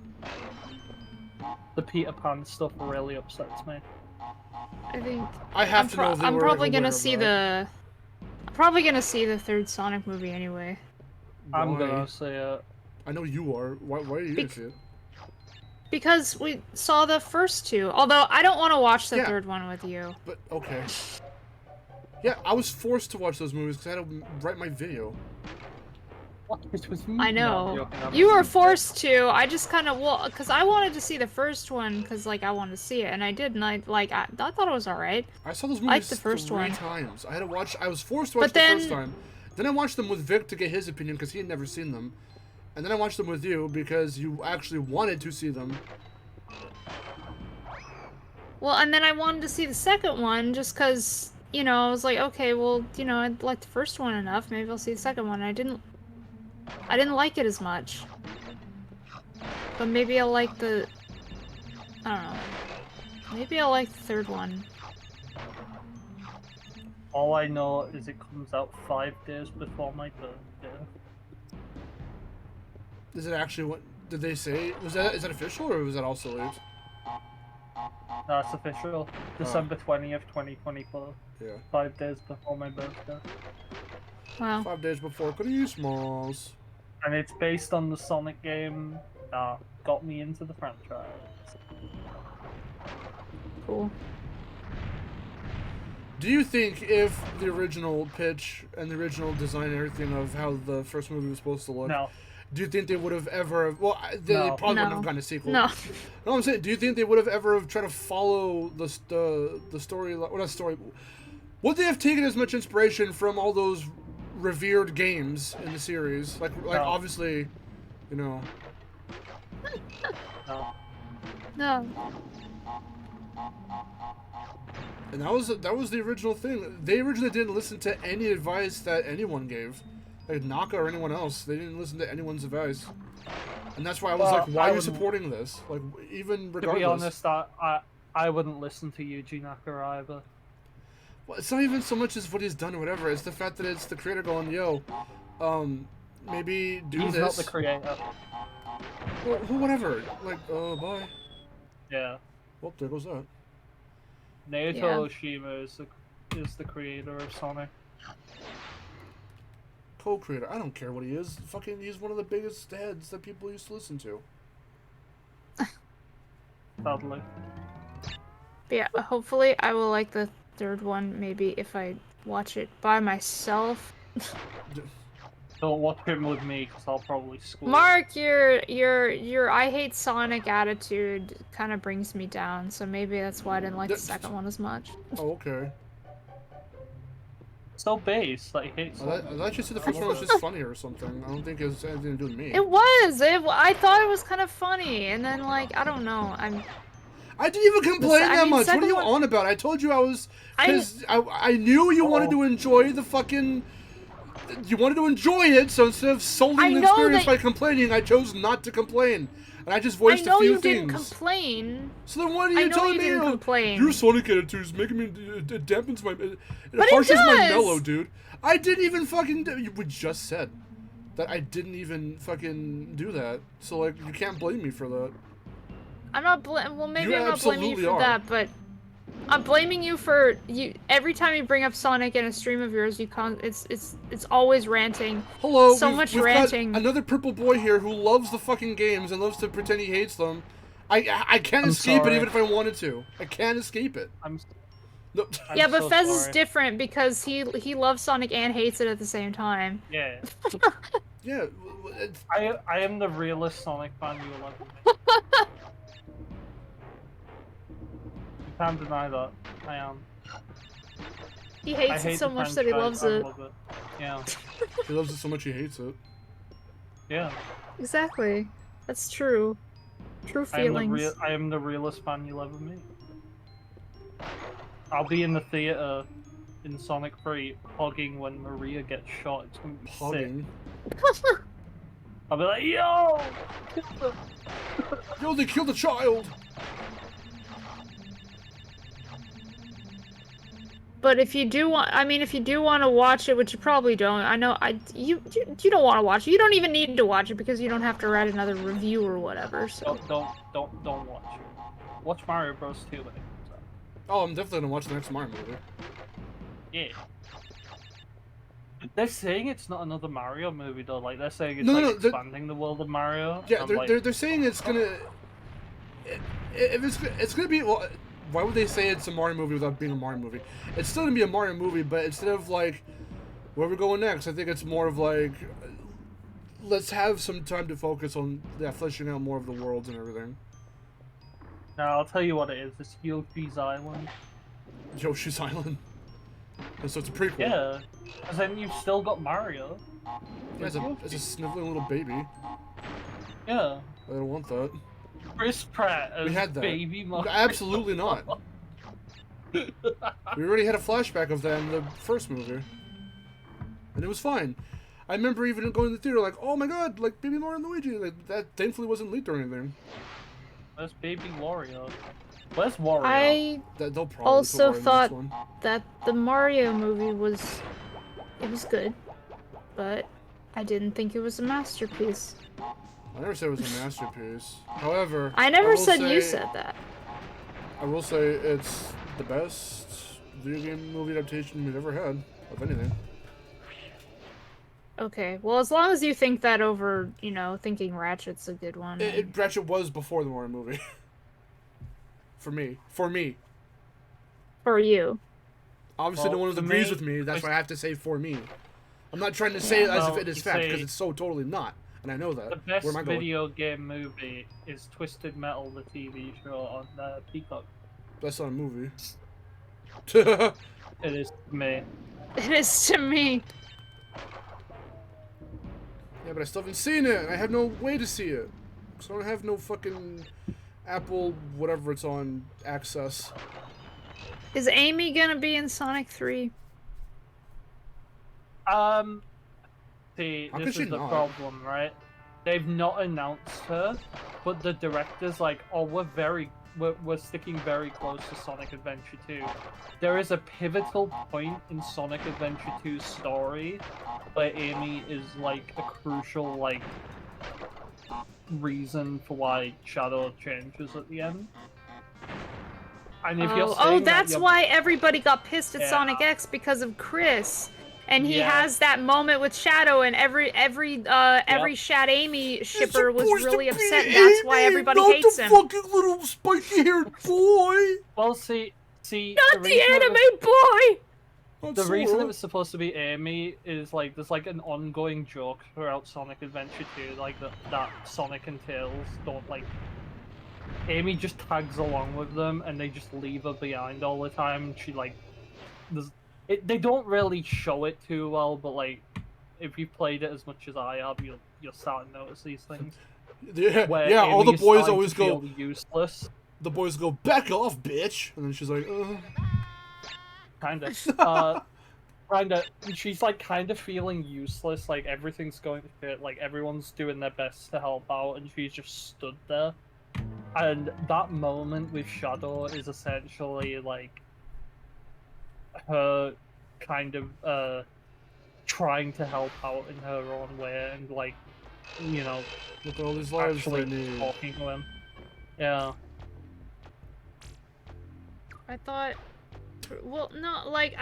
The Peter Pan stuff really upsets me. I think I have to know if they I'm were probably ever gonna aware of see that. I'm probably gonna see the third Sonic movie anyway. I'm Why? gonna say it. I know you are. Why are you gonna see it? Because we saw the first two. Although I don't want to watch the Yeah. third one with you. But okay. Yeah, I was forced to watch those movies because I had to write my video. What? It was me. I No, know. I'm joking, I'm You were joking. forced to. I just kind of because I wanted to see the first one because like I wanted to see it and I did and I thought it was alright. I saw those I liked movies the first 3 one. times. I had to watch. I was forced to watch But the first then- time. Then I watched them with Vic to get his opinion because he had never seen them. And then I watched them with you because you actually wanted to see them. Well, and then I wanted to see the second one just because, you know, I was like, okay, well, you know, I liked the first one enough. Maybe I'll see the second one. I didn't like it as much. But maybe I'll like the... I don't know. Maybe I'll like the third one. All I know is it comes out 5 days before my birthday. Is it actually what did they say? Is that official or was that also leaked? That's official. December 20th, 2024. Yeah. 5 days before my birthday. Wow. 5 days before Christmas. And it's based on the Sonic game that got me into the franchise. Cool. Do you think if the original pitch and the original design and everything of how the first movie was supposed to look, No. do you think they would have ever? Well, they No. probably wouldn't No. have gotten a sequel. No. No, I'm saying, do you think they would have ever tried to follow the story? Well, not story. Would they have taken as much inspiration from all those revered games in the series? Like No. obviously, you know. No. No. And that was the original thing. They originally didn't listen to any advice that anyone gave, like Naka or anyone else. They didn't listen to anyone's advice, and that's why I was Well, like, "Why I are you wouldn't- supporting this?" Like, even To regardless. be honest, I wouldn't listen to Yuji Naka either. Well, it's not even so much as what he's done or whatever. It's the fact that it's the creator going, "Yo, maybe do He's this." not the creator. Well, whatever. Like, bye. Yeah. Well, there goes that. Naoto Yeah. Oshima is the creator of Sonic. Co-creator. I don't care what he is. Fucking, he's one of the biggest heads that people used to listen to. Sadly. But yeah, hopefully I will like the third one maybe if I watch it by myself. Don't watch him with me because I'll probably squeal. Mark, your I hate Sonic attitude kind of brings me down, so maybe that's why I didn't like the second one as much. Oh, okay. So base, like he hates I Sonic. thought you said the first one was just funny or something. I don't think it has anything to do with me. I thought it was kind of funny, and then like I don't know, I didn't even complain I that mean, much. What second are you one- on about? I told you I was... Because I knew you wanted to enjoy the fucking... You wanted to enjoy it, so instead of sullying I the know experience that- by complaining, I chose not to complain. And I just I voiced know a few you didn't things. complain. So then what are I you know telling you me? didn't complain. Your Sonic attitude is making me... It dampens my... It But it harshes my does! mellow, dude. I didn't even fucking... We just said that I didn't even fucking do that. So, like, you can't blame me for that. I'm not well, maybe You I'm not blaming you absolutely for are. that, but I'm blaming you for every time you bring up Sonic in a stream of yours, it's always ranting. Hello, So we've much got ranting. another purple boy here who loves the fucking games and loves to pretend he hates them. I can't I'm escape sorry. it even if I wanted to. I can't escape it. I'm No. Yeah, but so Fez is sorry. different because he loves Sonic and hates it at the same time. Yeah. Yeah, I am the realest Sonic fan you will ever meet. You can't deny that. I am. He I hates hate it so the much that he franchise, loves I it. love it. Yeah. he loves it so much he hates it. Yeah. Exactly. That's true. True I am the feelings. I am the realest fan you'll ever meet. I'll be in the theater in Sonic 3 hugging when Maria gets shot. It's gonna be Hugging. sick. I'll be like, yo! Yo, they killed a child! But if you do want, I mean, if you do want to watch it, which you probably don't, I know, you don't want to watch it. You don't even need to watch it because you don't have to write another review or whatever. So Don't watch it. Watch Mario Bros. 2 when it comes out. Oh, I'm definitely gonna watch the next Mario movie. Yeah. They're saying it's not another Mario movie though. Like they're saying it's No, expanding the world of Mario. Yeah, I'm they're saying it's gonna. If it's gonna be, well, why would they say it's a Mario movie without being a Mario movie? It's still gonna be a Mario movie, but instead of like, where we're going next, I think it's more of like, let's have some time to focus on fleshing out more of the worlds and everything. Now I'll tell you what it is. It's Yoshi's Island. Yoshi's Island. And so it's a prequel. Yeah, because then you've still got Mario. Yeah, it's a sniveling little baby. Yeah. I don't want that. Chris Pratt as We had that. baby Mario. Absolutely not. We already had a flashback of that in the first movie. And it was fine. I remember even going to the theater like, oh my god, like Baby Mario and Luigi. Like, that thankfully wasn't leaked or anything. Where's baby Wario? Where's Wario? I They'll probably put also Wario in the thought next one. that the Mario movie was good, but I didn't think it was a masterpiece. I never said it was a masterpiece. However, I never will said you say- said that. I will say it's the best video game movie adaptation we've ever had of anything. Okay, well, as long as you think that over, you know, thinking Ratchet's a good one. Ratchet was before the Mario movie. For me. For you. Obviously, Well, no one for agrees me, with me. That's why I have to say for me. I'm not trying to say it as if Well, it is you fact, say- because it's so totally not. And I know that. The best Where am I going? video game movie is Twisted Metal, the TV show on Peacock. That's not a movie. It is to me. It is to me. Yeah, but I still haven't seen it. I have no way to see it. So I don't have no fucking Apple, whatever it's on, access. Is Amy gonna be in Sonic 3? See, How could this she is the not? problem, right? They've not announced her, but the director's like, oh, we're sticking very close to Sonic Adventure 2. There is a pivotal point in Sonic Adventure 2's story where Amy is like a crucial like reason for why Shadow changes at the end. And if you're saying that's that why everybody got pissed at Yeah. Sonic X because of Chris. And he Yeah. has that moment with Shadow, and every Shad Amy shipper was really upset. And that's why everybody hates him. fucking little spiky-haired boy. well, see, Not the reason it anime was- boy. The reason it was supposed to be Amy is like there's like an ongoing joke throughout Sonic Adventure 2, like that Sonic and Tails don't like. Amy just tags along with them, and they just leave her behind all the time. And she like, they don't really show it too well, but like, if you've played it as much as I have, you'll start to notice these things. Yeah, Where yeah. All the Amy is boys starting always to feel go. useless. The boys go, back off, bitch, and then she's like, Kinda. Kinda. She's like kind of feeling useless. Like everything's going to shit. Like everyone's doing their best to help out, and she's just stood there. And that moment with Shadow is essentially like her kind of trying to help out in her own way, and like, you know, look at all these lives actually they need. talking to him. Yeah. I thought, well, no, like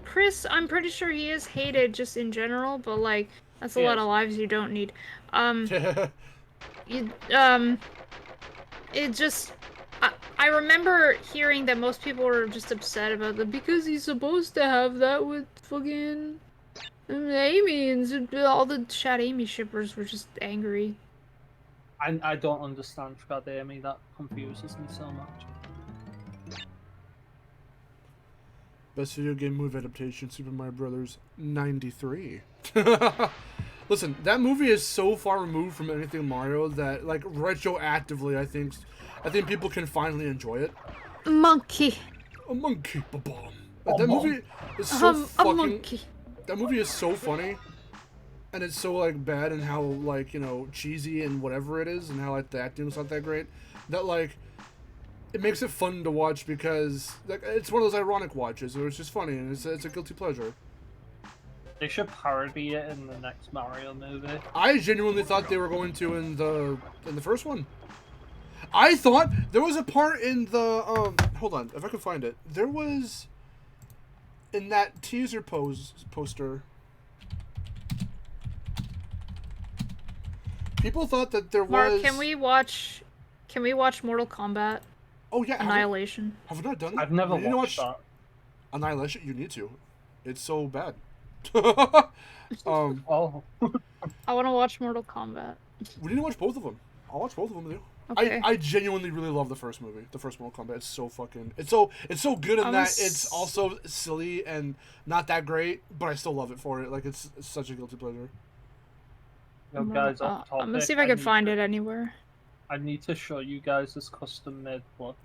Chris, I'm pretty sure he is hated just in general, but like that's a lot Yes. of lives you don't need. It just, I remember hearing that most people were just upset about that because he's supposed to have that with fucking Amy, and all the Shad Amy shippers were just angry. I don't understand Shad Amy. That confuses me so much. Best video game movie adaptation, Super Mario Brothers 93. Listen, that movie is so far removed from anything Mario that, like, retroactively, I think people can finally enjoy it. Monkey. A monkey, ba-bomb. Like, that movie is so A fucking. monkey. That movie is so funny, and it's so like bad and how like cheesy and whatever it is, and how like the acting's not that great. That like it makes it fun to watch because like it's one of those ironic watches. Where it's just funny and it's a guilty pleasure. They should parody it in the next Mario movie. I genuinely thought they were going to in the first one. I thought there was a part in the hold on, if I can find it. There was in that teaser poster. People thought that there Mark, was. can we watch Mortal Kombat? Oh yeah, Annihilation. Have we not done that? I've never You need to watched that. Annihilation. You need to. It's so bad. Oh. I want to watch Mortal Kombat. We need to watch both of them. I'll watch both of them with you. Okay. I genuinely really love the first movie, the first Mortal Kombat. It's so fucking, it's so good in that it's also silly and not that great, but I still love it for it. Like it's such a guilty pleasure. Yo, guys, off I'm gonna topic, see if I can find it anywhere. I need to show you guys this custom-made plush.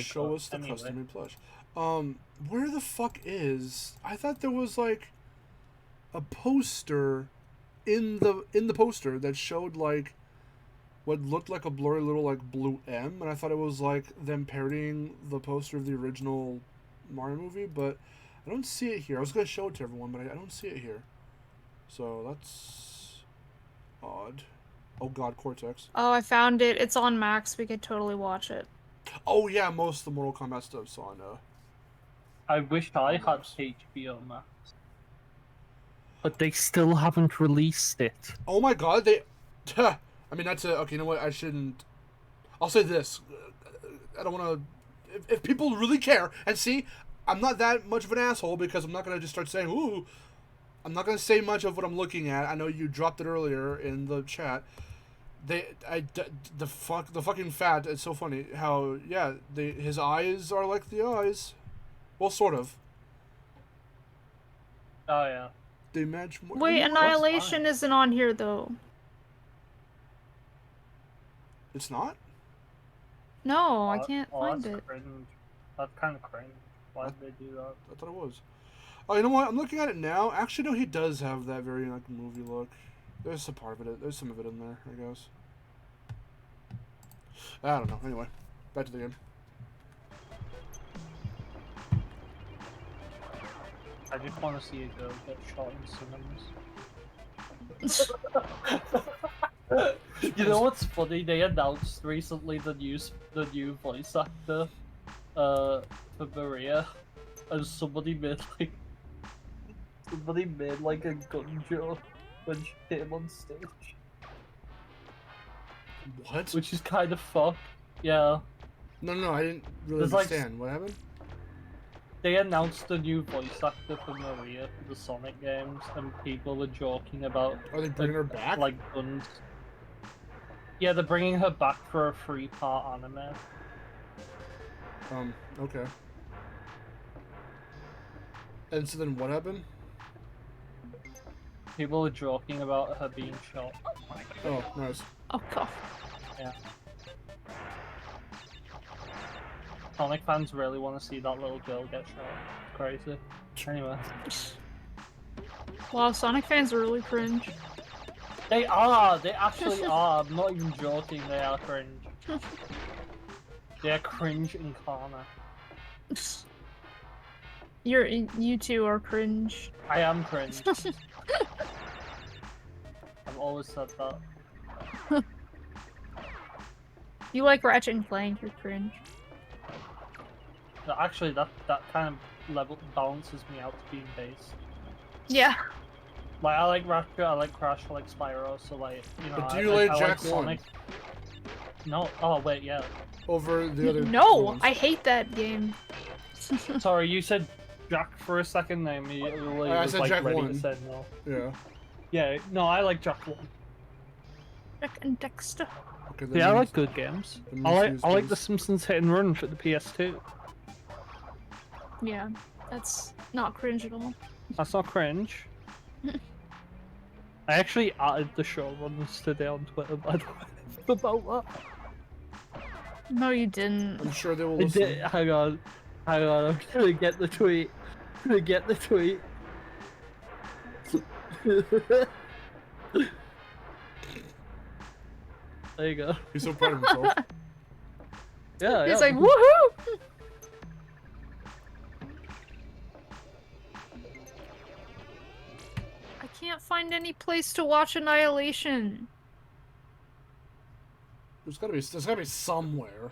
Show us the custom-made plush. Where the fuck is? I thought there was like a poster in the poster that showed like what looked like a blurry little like blue M, and I thought it was like them parodying the poster of the original Mario movie, but I don't see it here. I was gonna show it to everyone, but I don't see it here. So that's odd. Oh god, Cortex. Oh, I found it. It's on Max. We could totally watch it. Oh yeah, most of the Mortal Kombat stuff's on I wish I had HBO Max. But they still haven't released it. Oh my god, they... I mean, that's a... Okay, you know what? I shouldn't... I'll say this. I don't want to... If people really care, and see, I'm not that much of an asshole because I'm not going to just start saying, ooh... I'm not going to say much of what I'm looking at. I know you dropped it earlier in the chat. The fucking fat, it's so funny how, yeah, his eyes are like the eyes. Well, sort of. Oh, yeah. They match more. Wait, Annihilation isn't on here though. It's not? No, I can't find that's it. Cringe. That's kind of cringe. Why did they do that? I thought it was. Oh, you know what? I'm looking at it now. Actually, no, he does have that very like movie look. There's some part of it. There's some of it in there, I guess. I don't know. Anyway, back to the game. I just want to see a girl get shot in cinemas. You know what's funny? They announced recently the new voice actor for Maria, and somebody made like a gun joke when she came on stage. What? Which is kind of fucked. Yeah. No, I didn't really There's, like, understand. What happened? They announced a new voice actor for Maria for the Sonic games, and people were joking about. Are they bringing her back? Like guns. Yeah, they're bringing her back for a 3-part anime. Okay. And so then what happened? People were joking about her being shot. Oh, nice. Oh god. Yeah. Sonic fans really want to see that little girl get shot. Crazy. Anyway. Wow, Sonic fans are really cringe. They are! They actually are. I'm not even joking, they are cringe. They are cringe incarnate. You two are cringe. I am cringe. I've always said that. You like Ratchet and Clank, you're cringe. No, actually, that kind of level balances me out to being base. Yeah. Like, I like Ratchet, I like Crash, I like Spyro, so like, you know, But do you like I Jack like Sonic. No, oh wait, yeah. Over the other No, ones. I hate that game. Sorry, you said Jack for a second, I immediately I was said like Jack ready 1. to say no. Yeah. Yeah, no, I like Jack 1. Jack and Dexter. Okay, that Yeah, I means- like good games. that I means like games. The Simpsons Hit and Run for the PS2. Yeah, that's not cringe at all. That's not cringe. I actually added the showrunners today on Twitter, by the way, about that. No, you didn't. I'm sure they will I listen. did. Hang on. I'm gonna get the tweet. I'm gonna get the tweet. There you go. He's so proud of himself. Yeah, He's yeah. like, woohoo! I can't find any place to watch Annihilation. There's gotta be somewhere.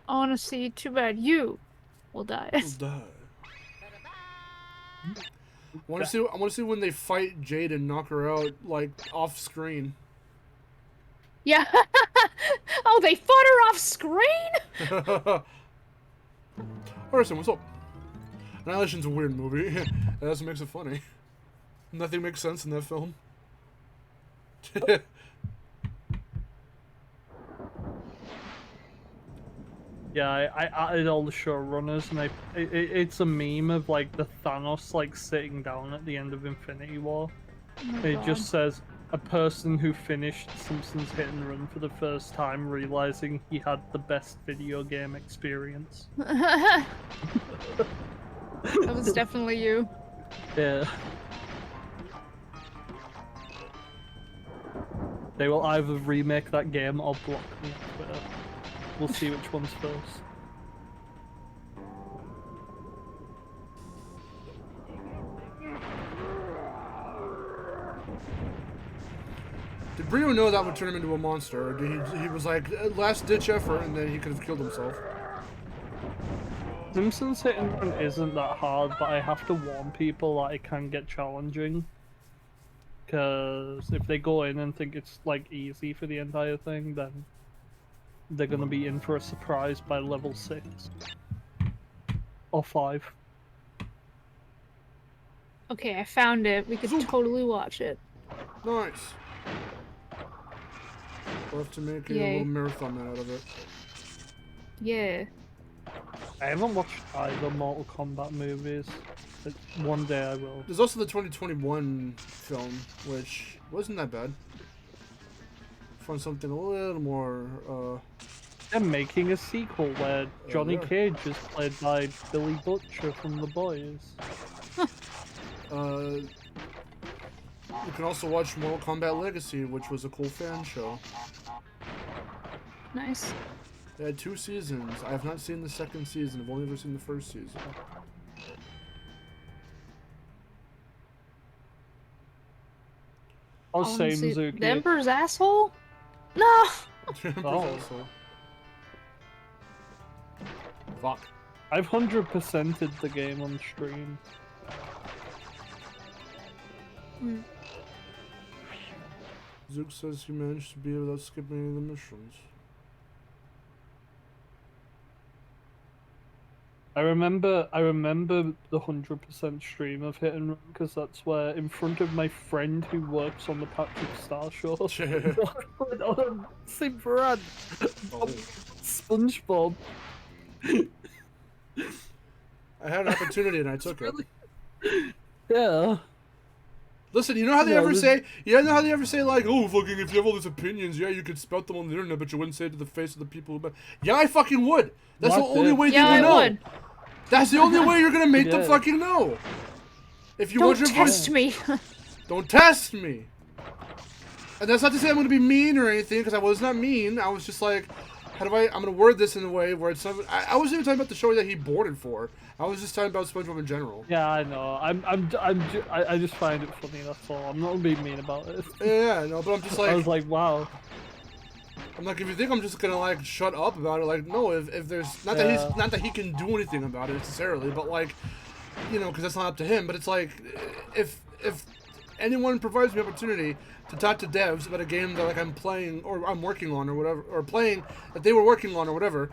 Honestly, too bad you will die. He'll die. I want to see when they fight Jade and knock her out like off screen. Yeah. Oh, they fought her off screen? Harrison, what's up? Annihilation's a weird movie. That's what makes it funny. Nothing makes sense in that film. Yeah, I added all the showrunners, and it's a meme of like the Thanos like sitting down at the end of Infinity War. Oh It just says a person who finished Simpsons Hit and Run for the first time, realizing he had the best video game experience. That was definitely you. Yeah. They will either remake that game or block me on Twitter. We'll see which one's first. Did Brio know that would turn him into a monster? Or did he was like, last ditch effort, and then he could have killed himself? Simpsons Hit and Run isn't that hard, but I have to warn people that it can get challenging. Because if they go in and think it's like easy for the entire thing, then they're gonna be in for a surprise by level 6 or 5. Okay, I found it. We could totally watch it. Nice. We'll have to make a Yay. little marathon out of it. Yeah. I haven't watched either Mortal Kombat movies, but one day I will. There's also the 2021 film, which wasn't that bad. Found something a little more, They're making a sequel where Johnny yeah. Cage is played by Billy Butcher from The Boys. You can also watch Mortal Kombat Legacy, which was a cool fan show. Nice. They had 2 seasons. I have not seen the second season. I've only ever seen the first season. Oh, Oh, same see, Zuki. the Emperor's asshole? No! Oh. Fuck. I've 100%ed the game on stream. Zook says he managed to beat it without skipping any of the missions. I remember the 100% stream of Hit and Run because that's where, in front of my friend who works on the Patrick Star Show, on Simperad, Oh. SpongeBob. I had an opportunity and I took it. Yeah. Listen, you know how they Yeah, ever this- say, you know how they ever say like, oh, fucking, if you have all these opinions, yeah, you could spout them on the internet, but you wouldn't say it to the face of the people who. Yeah, I fucking would. That's What the only the- way Yeah, they I will know. would. That's the only way you're gonna make them Yeah. fucking know. If you Don't want your test me. Don't test me. And that's not to say I'm gonna be mean or anything, because I was not mean. I was just like, how do I'm gonna word this in a way where it's not. I wasn't even talking about the show that he boarded for. I was just talking about SpongeBob in general. Yeah, I know. I just find it funny. That's all. I'm not being mean about it. Yeah, no, but I'm just I was like, like, wow. I'm like, if you think I'm just gonna like shut up about it, like, no, if there's not that he's not that he can do anything about it necessarily, but like, you know, because that's not up to him. But it's like, if anyone provides me opportunity to talk to devs about a game that like I'm playing or I'm working on or whatever, or playing that they were working on or whatever,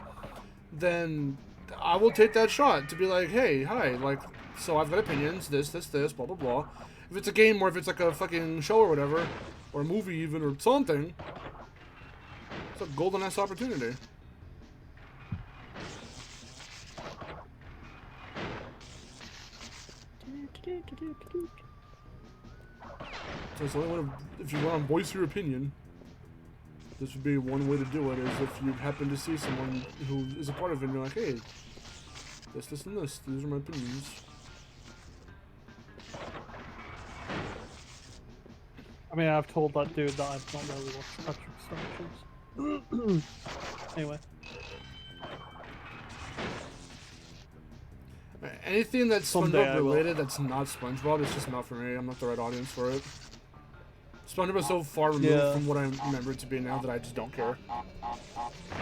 then I will take that shot to be like, hey, hi, like, so I've got opinions, this, blah blah blah. If it's a game or if it's like a fucking show or whatever, or a movie even or something, it's a golden ass opportunity. So it's only one if you want to voice your opinion. This would be one way to do it, is if you happen to see someone who is a part of it and you're like, hey, this, and this. These are my opinions. I mean, I've told that dude that I've not really watched Patrick Sanchez. Anyway. Anything that's Someday SpongeBob I will. related that's not SpongeBob, it's just not for me. I'm not the right audience for it. SpongeBob is so far removed from what I remember it to be now that I just don't care.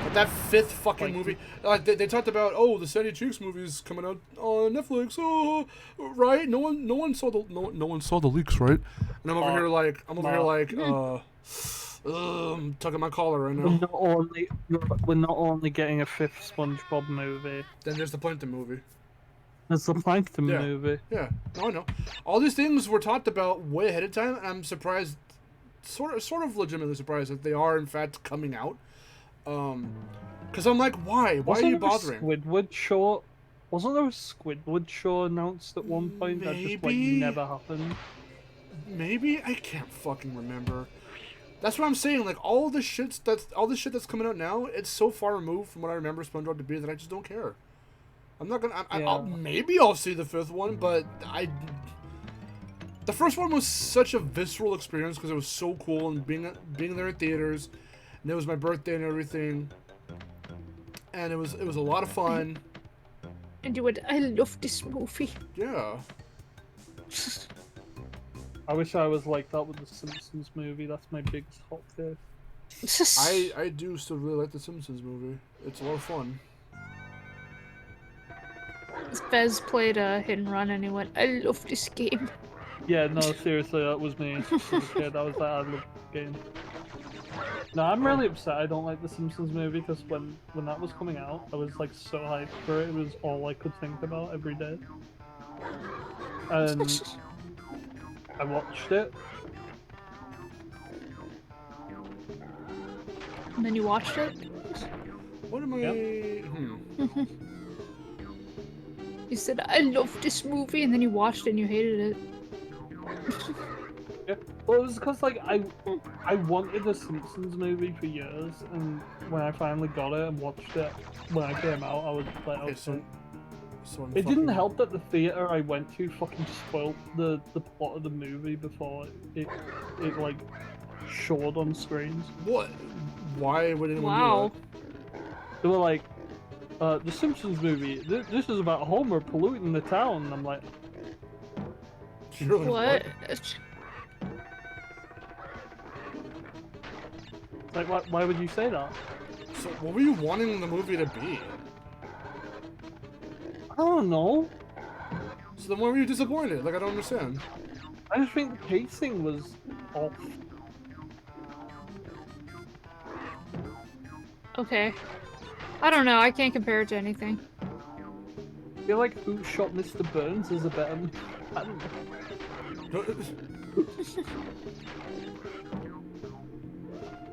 But that 5th fucking movie, like they talked about, oh, the Sandy Cheeks movie is coming out on Netflix. Oh, right? No one saw the leaks, right? And I'm over here like, I'm tugging my collar right now. We're not only getting a 5th SpongeBob movie. Then there's the Plankton movie. There's the Plankton Yeah. movie. Yeah, no, I know. All these things were talked about way ahead of time, and I'm surprised, sort of legitimately surprised that they are in fact coming out. Because I'm like, why? Why are you bothering? Squidward show? Wasn't there a Squidward show announced at one point that just like Maybe. never happened? Maybe I can't fucking remember. That's what I'm saying. Like all the shit that's coming out now, it's so far removed from what I remember SpongeBob to be that I just don't care. I'm not gonna. Maybe I'll see the 5th one, but the first one was such a visceral experience because it was so cool and being there in theaters, and it was my birthday and everything, and it was a lot of fun. And you would, I love this movie. Yeah. I wish I was like that with the Simpsons movie. That's my biggest hot take. I do still really like the Simpsons movie. It's a lot of fun. Bez played a hit and run and he went, I love this game. Yeah, no, seriously, that was me. As a kid, I was like, I love the game. No, I'm really upset I don't like the Simpsons movie because when that was coming out, I was like so hyped for it. It was all I could think about every day. And I watched it. And then you watched it? What am I? Yep. You said, I love this movie, and then you watched it and you hated it. Yeah. Well, it was because like I wanted a Simpsons movie for years, and when I finally got it and watched it when I came out, I was like, Okay, okay. so It didn't help that the theater I went to fucking spoilt the plot of the movie before it like showed on screens. What? Why would anyone Wow. do They were like, the Simpsons movie. This is about Homer polluting the town. And I'm like, that? You're like, like why would you say that? So what were you wanting the movie to be? I don't know. So then why were you disappointed? Like I don't understand. I just think the pacing was off. Okay. I don't know, I can't compare it to anything. I feel like Who Shot Mr. Burns is a better. I don't know.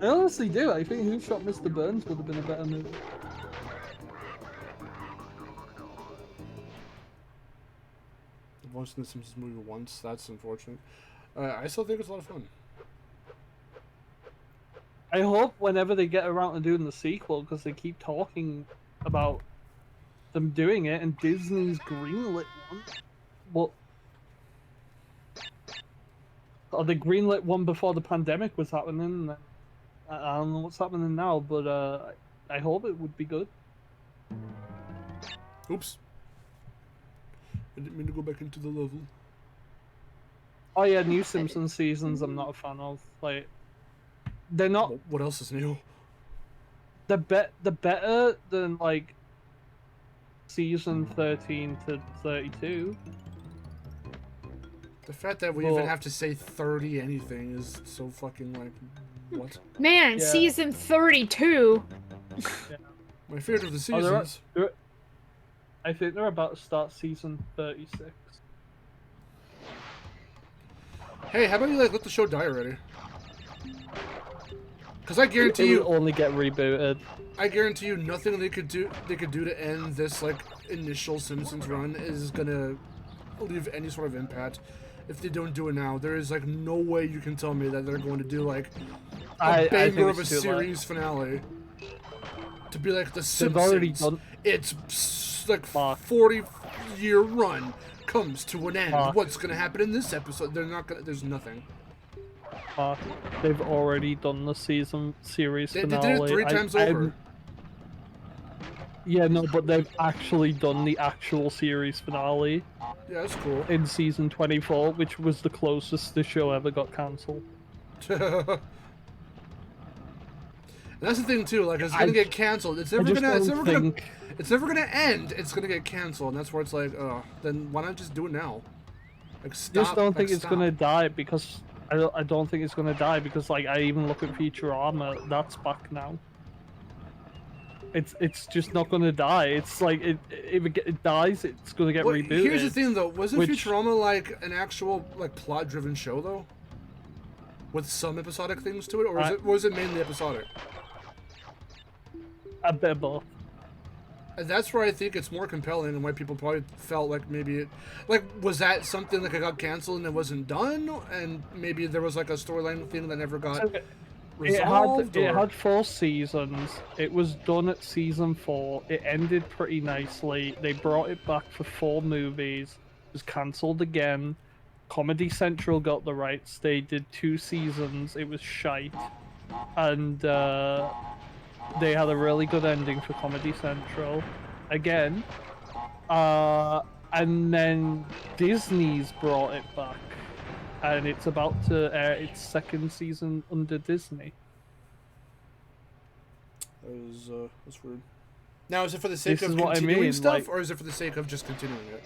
I honestly do. I think Who Shot Mr. Burns would have been a better movie. I've watched the Simpsons movie once. That's unfortunate. I still think it's a lot of fun. I hope whenever they get around to doing the sequel, because they keep talking about them doing it, and Disney's greenlit one. Well, or they greenlit one before the pandemic was happening. And I don't know what's happening now, but I hope it would be good. Oops. I didn't mean to go back into the level. Oh yeah, new Simpsons seasons I'm not a fan of. Like, they're not. What else is new? They're better than like season 13 to 32. The fact that we even have to say 30 anything is so fucking like, what? Man, Yeah. season 32! My favorite of the Oh, seasons. I think they're about to start season 36. Hey, how about you like let the show die already? Because I It guarantee you, will only get rebooted. I guarantee you, nothing they could do to end this like initial Simpsons run is gonna leave any sort of impact. if they don't do it now. There is like no way you can tell me that they're going to do like I a think banger of a it's too late. series finale to be like the They've already Simpsons. done. It's like Fuck. 40-year run comes to an end. Fuck. What's gonna happen in this episode? They're not gonna. There's nothing. They've already done the series They finale. did it 3 times over. Yeah, no, but they've actually done the actual series finale Yeah, that's cool. in season 24, which was the closest the show ever got cancelled. And that's the thing too. Like, it's gonna get canceled. It's never gonna. It's never gonna end. It's gonna get canceled, and that's where it's like, then why not just do it now? Like, stop. I just don't think like, it's stop. gonna die because I don't think it's gonna die because like I even look at Futurama, that's back now. It's just not gonna die. It's like if it dies, it's gonna get rebooted. Here's the thing though, wasn't which- Futurama like an actual like plot-driven show though, with some episodic things to it, or was it mainly episodic? A bit of both. And that's where I think it's more compelling, and why people probably felt like maybe it, like, was that something like it got canceled and it wasn't done, and maybe there was like a storyline thing that never got resolved. It had 4 seasons. It was done at season 4. It ended pretty nicely. They brought it back for 4 movies. It was cancelled again. Comedy Central got the rights. They did 2 seasons. It was shite. And they had a really good ending for Comedy Central. Again. And then Disney's brought it back. And it's about to air its 2nd season under Disney. That's weird. Now, is it for the sake This of is what I continuing mean, stuff, like- or is it for the sake of just continuing it?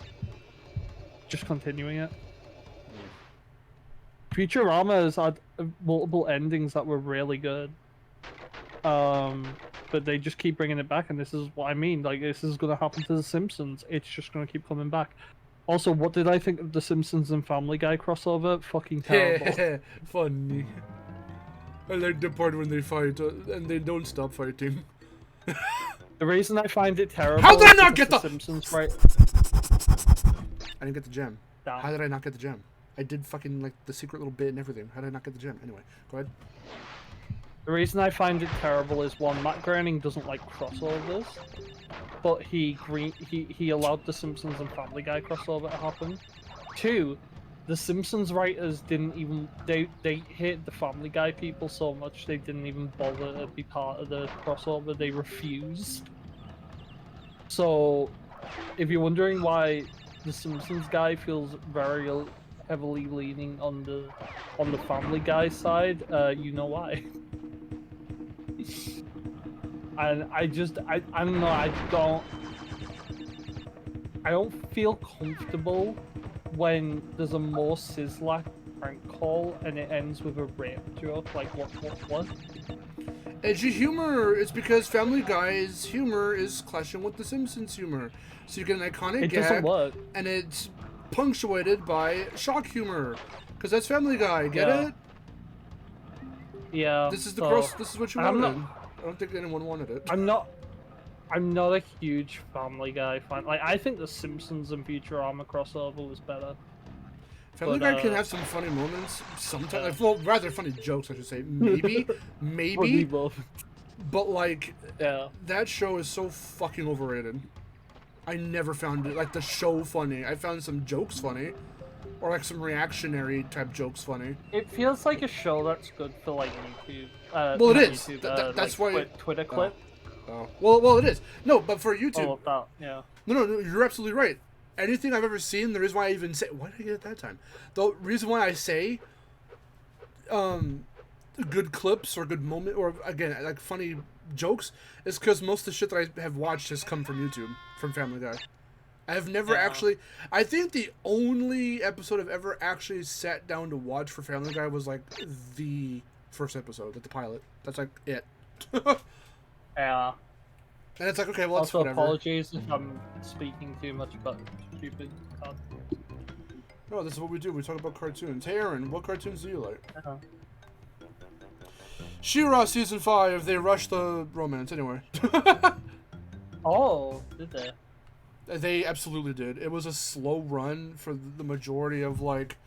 Just continuing it. Futurama has had multiple endings that were really good. But they just keep bringing it back, and this is what I mean. Like, this is going to happen to The Simpsons. It's just going to keep coming back. Also, what did I think of the Simpsons and Family Guy crossover? Fucking terrible. Funny. I like the part when they fight and they don't stop fighting. The reason I find it terrible. How did I is not because get the Simpsons? Right. I didn't get the gem. Damn. How did I not get the gem? I did fucking like the secret little bit and everything. How did I not get the gem? Anyway, go ahead. The reason I find it terrible is one, Matt Groening doesn't like crossovers, but he allowed the Simpsons and Family Guy crossover to happen. 2, the Simpsons writers didn't even they hate the Family Guy people so much they didn't even bother to be part of the crossover. They refused. So, if you're wondering why the Simpsons guy feels very heavily leaning on the Family Guy side, you know why. And I don't know, I don't feel comfortable when there's a more Sizzler prank call and it ends with a rape joke. Like, what? Edgy humor is because Family Guy's humor is clashing with The Simpsons humor. So you get an iconic It gag, doesn't work. and it's punctuated by shock humor. Because that's Family Guy, get Yeah. it? Yeah. This is the so, cross. This is what you I'm wanted. not- I don't think anyone wanted it. I'm not a huge Family Guy fan. Like, I think the Simpsons and Futurama crossover was better. Family but, Guy can have some funny moments sometimes. yeah. Like, well, rather funny jokes, I should say. Maybe, maybe. But like, Yeah. that show is so fucking overrated. I never found it like the show funny. I found some jokes funny, or like some reactionary type jokes funny. It feels like a show that's good for like YouTube. Well, it not is. YouTube, That's like, why. Twitter clip. Oh. Well, it is. No, but for YouTube, All of that. Yeah. no, you're absolutely right. Anything I've ever seen, the reason why I even say, why did I get it that time? The reason why I say, good clips or good moment, or again, like funny jokes, is because most of the shit that I have watched has come from YouTube, from Family Guy. I have never actually. I think the only episode I've ever actually sat down to watch for Family Guy was like the first episode, like the pilot. That's like it. Yeah. And it's like, okay, well, it's Also, whatever. apologies if I'm speaking too much about stupid cartoons. No, this is what we do. We talk about cartoons. Hey, Aaron, what cartoons do you like? She-Ra season 5. They rushed the romance anyway. Oh, did they? They absolutely did. It was a slow run for the majority of like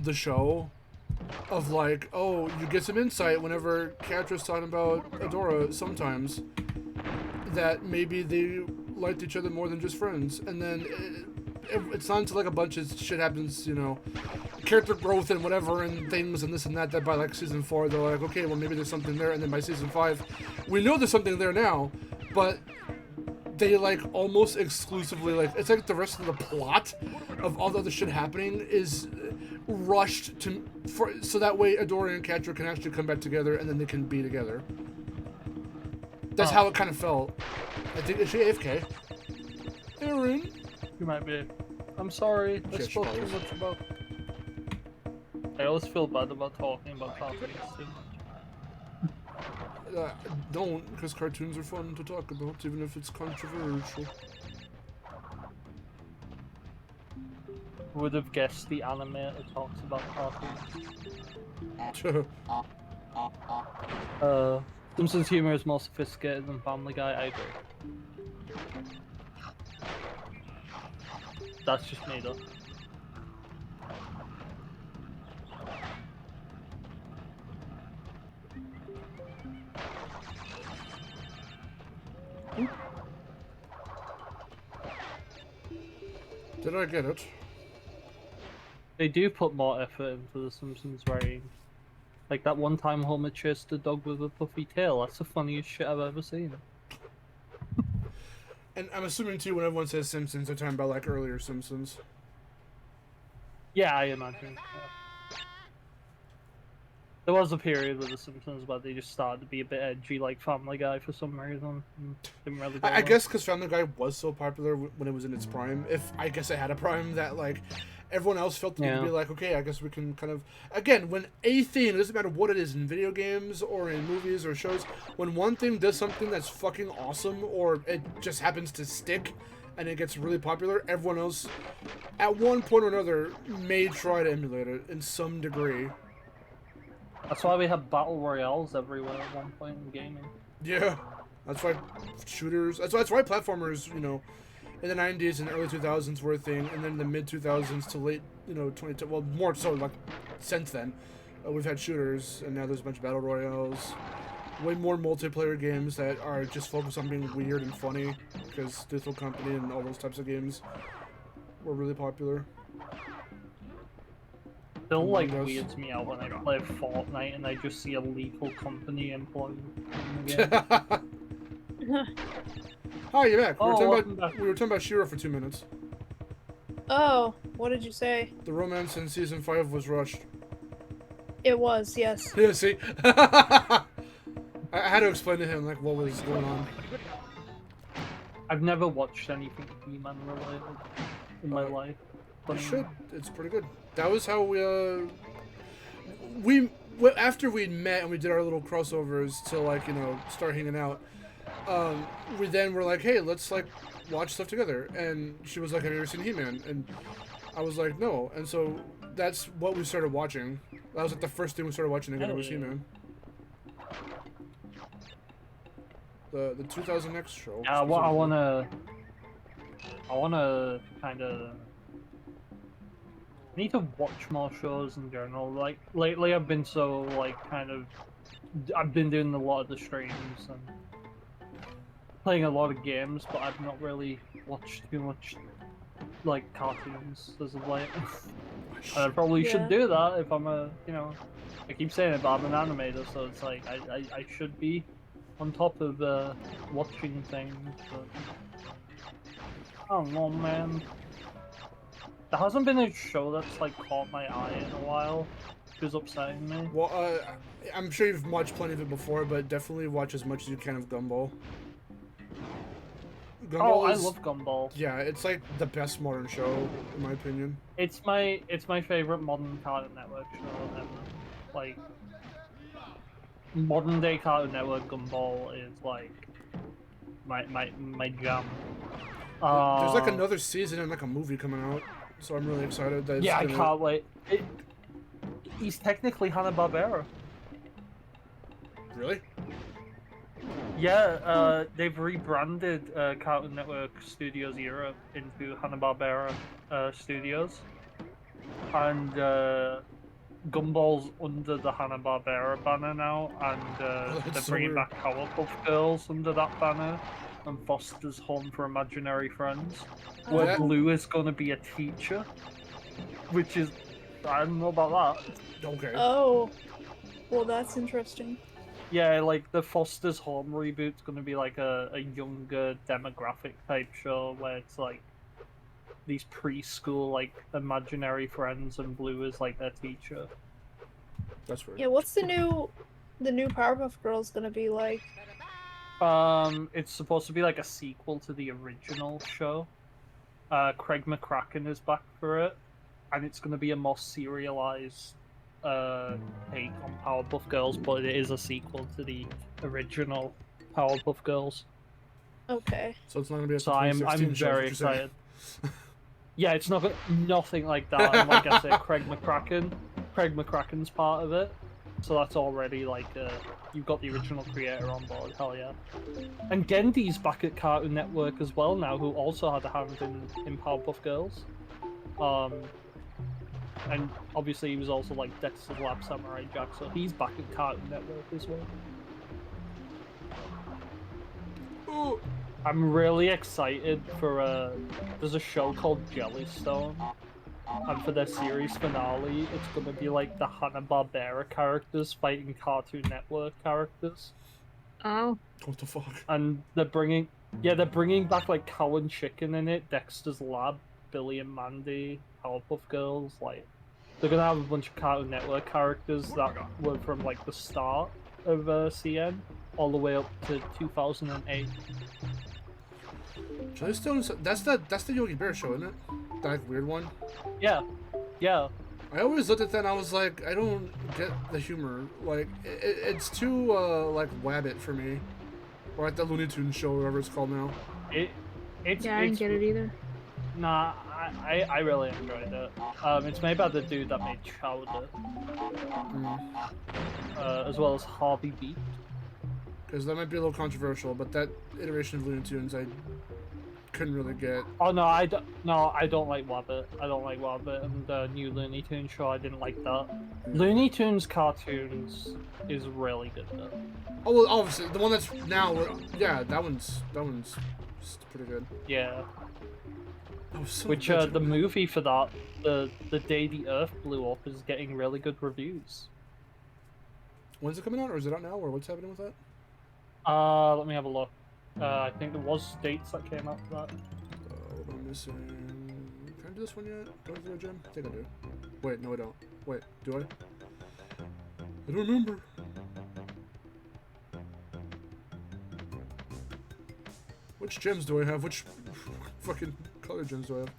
the show of like, oh, you get some insight whenever Catra's talking about Adora sometimes that maybe they liked each other more than just friends, and then it's not until like a bunch of shit happens, you know, character growth and whatever and things and this and that by like season 4 they're like, okay, well maybe there's something there, and then by season 5 we know there's something there now, but they like almost exclusively, like, it's like the rest of the plot of all the other shit happening is rushed so that way Adora and Catra can actually come back together and then they can be together. That's how it kind of felt. I think, is she AFK? Aaron? You might be. I'm sorry, I spoke too much about... I always feel bad about talking about cartoons too much. Don't, because cartoons are fun to talk about, even if it's controversial. Who would have guessed the animator talks about cartoons? Simpsons humor is more sophisticated than Family Guy, I agree. That's just me though. Did I get it? They do put more effort into the Simpsons writing. Like that one time Homer chased a dog with a puffy tail. That's the funniest shit I've ever seen. And I'm assuming too, when everyone says Simpsons, they're talking about like earlier Simpsons. Yeah, I imagine. Yeah. There was a period with the Simpsons where they just started to be a bit edgy, like Family Guy for some reason. Didn't really go I well. guess because Family Guy was so popular when it was in its prime. If I guess it had a prime that like everyone else felt the need to be like, okay, I guess we can kind of, again, when a thing, it doesn't matter what it is in video games or in movies or shows, when one thing does something that's fucking awesome or it just happens to stick and it gets really popular, everyone else at one point or another may try to emulate it in some degree. That's why we have battle royales everywhere at one point in gaming. Yeah, that's why shooters, that's why platformers, you know, in the 90s and early 2000s were a thing, and then in the mid 2000s to late, you know, 2010, well, more so like since then, we've had shooters, and now there's a bunch of battle royales, way more multiplayer games that are just focused on being weird and funny, because Lethal Company and all those types of games were really popular. Still like weirds me out when I play Fortnite and I just see a Lethal Company employee in the game. Hi, you're back. Oh, we were talking about Shiro for 2 minutes. Oh, what did you say? The romance in season 5 was rushed. It was, yes. Yeah, see? I had to explain to him like what was going on. I've never watched anything He-Man related in my life. You should. It's pretty good. That was how we after we'd met and we did our little crossovers to like, you know, start hanging out. We then were like, hey, let's like watch stuff together. And she was like, have you ever seen He-Man? And I was like, no. And so that's what we started watching. That was like the first thing we started watching together was He-Man. The 2000X show. Yeah, well, I wanna kind of. I need to watch more shows in general. Like lately, I've been so like I've been doing a lot of the streams and playing a lot of games, but I've not really watched too much like cartoons as of late. And I probably should do that if I'm a, you know, I keep saying it, but I'm an animator, so it's like I should be on top of watching things. But I don't know, man. There hasn't been a show that's like caught my eye in a while, which is upsetting me. Well, I'm sure you've watched plenty of it before, but definitely watch as much as you can of Gumball. I love Gumball. Yeah, it's like the best modern show, in my opinion. It's my favorite modern Cartoon Network show ever. Like, modern day Cartoon Network Gumball is like my jam. There's like another season and like a movie coming out, so I'm really excited. That I can't wait. He's technically Hanna-Barbera. Really? Yeah, they've rebranded Cartoon Network Studios Europe into Hanna-Barbera Studios. and Gumball's under the Hanna-Barbera banner now, and that's they're so bringing weird. back Powerpuff Girls under that banner, and Foster's Home for Imaginary Friends, where That- Blue is going to be a teacher, which is, I don't know about that. Okay. Oh, well, that's interesting. Yeah, like the Foster's Home reboot's going to be like a younger demographic type show where it's like these preschool like imaginary friends, and Blue is like their teacher. That's weird. Yeah, what's the new Powerpuff Girls gonna be like? It's supposed to be like a sequel to the original show. Craig McCracken is back for it, and it's going to be a more serialized take on Powerpuff Girls, but it is a sequel to the original Powerpuff Girls. Okay. So it's not gonna be a So I'm 2016 show, very is what you're saying. excited. Yeah, it's not nothing like that. And like I said, Craig McCracken's part of it, so that's already like you've got the original creator on board. Hell yeah! And Gendy's back at Cartoon Network as well now, who also had a hand in Powerpuff Girls. And obviously he was also like Dexter's Lab Samurai Jack, so he's back at Cartoon Network as well. Oh, I'm really excited for there's a show called Jellystone, and for their series finale, it's gonna be like the Hanna-Barbera characters fighting Cartoon Network characters, Oh. what the fuck? and they're bringing back like Cow and Chicken in it, Dexter's Lab, Billy and Mandy, Powerpuff Girls. Like they're gonna have a bunch of Cartoon Network characters that were from like the start of CN all the way up to 2008. Jellystone, that's the Yogi Bear show, isn't it? That like, weird one. Yeah. I always looked at that and I was like, I don't get the humor. Like, it's too like Wabbit for me, or like the Looney Tunes show, or whatever it's called now. It's Yeah, I didn't get it either. Nah, I really enjoyed it. It's made by the dude that made Chowder, as well as Harvey Beat. Because that might be a little controversial, but that iteration of Looney Tunes I couldn't really get. Oh no, I don't like Wabbit. I don't like Wabbit, and the new Looney Tunes show, I didn't like that. Looney Tunes cartoons is really good though. Oh well, obviously the one that's now, yeah, that one's pretty good. Yeah. I was so Which bitchin'. the movie for that, the Day the Earth Blew Up, is getting really good reviews. When's it coming out, or is it out now, or what's happening with that? Let me have a look. I think there was dates that came out for that. What am I missing? Can I do this one yet? Do I do a gym? I think I do. Wait, no I don't. Wait, do I? I don't remember. Which gems do I have? Which fucking color gems do I have?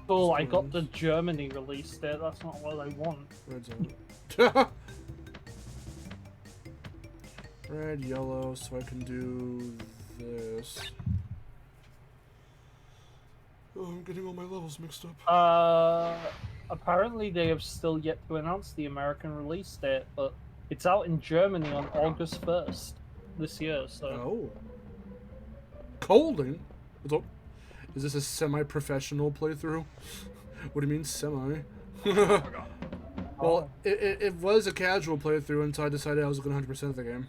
Oh, I got the Germany release date. That's not what I want. Red's out. Red, yellow, so I can do this. Oh, I'm getting all my levels mixed up. Apparently they have still yet to announce the American release date, but it's out in Germany on August 1st this year. So Oh. Colding? What's up? Is this a semi-professional playthrough? What do you mean semi? Well, it was a casual playthrough until I decided I was going to 100% the game.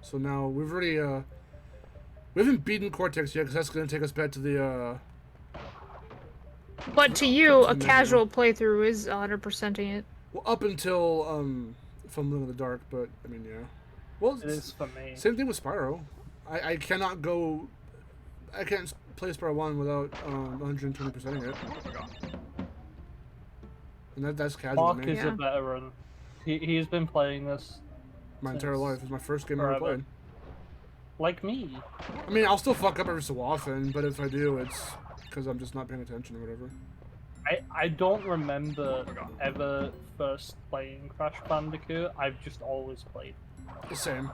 So now we've already we haven't beaten Cortex yet because that's going to take us back to the But to you, a casual playthrough is 100%ing it. well, up until Fumbling in the Dark, but I mean, yeah. Well, it is for me. same thing with Spyro. I cannot go. I can't play Spyro 1 without 120%ing it. And that's casual. Mark Man. is a veteran. He's been playing this My entire life. It's my first game I ever forever. played. Like me. I mean, I'll still fuck up every so often, but if I do, it's because I'm just not paying attention or whatever. I don't remember ever first playing Crash Bandicoot. I've just always played. The same.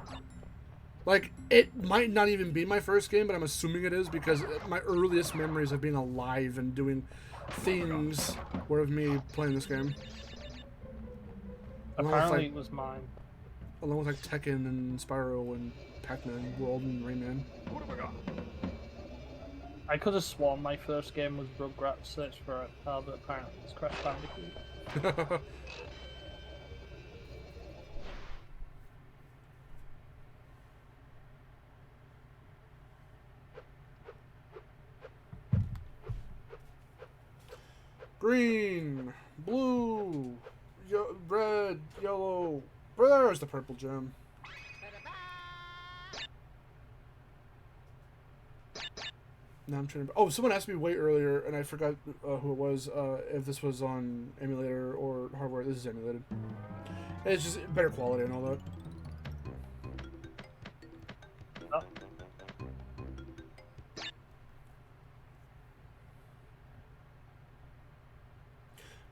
Like, it might not even be my first game, but I'm assuming it is because my earliest memories of being alive and doing things were of me playing this game. Apparently it was mine. Along with like Tekken and Spyro and Pac-Man World and Rayman. I could have sworn my first game was Rugrats Search for a Car, but apparently it's Crash Bandicoot. Green, blue, red, yellow. There's the purple gem. Now I'm trying to. Oh, someone asked me way earlier, and I forgot who it was. If this was on emulator or hardware. This is emulated. It's just better quality and all that. Oh.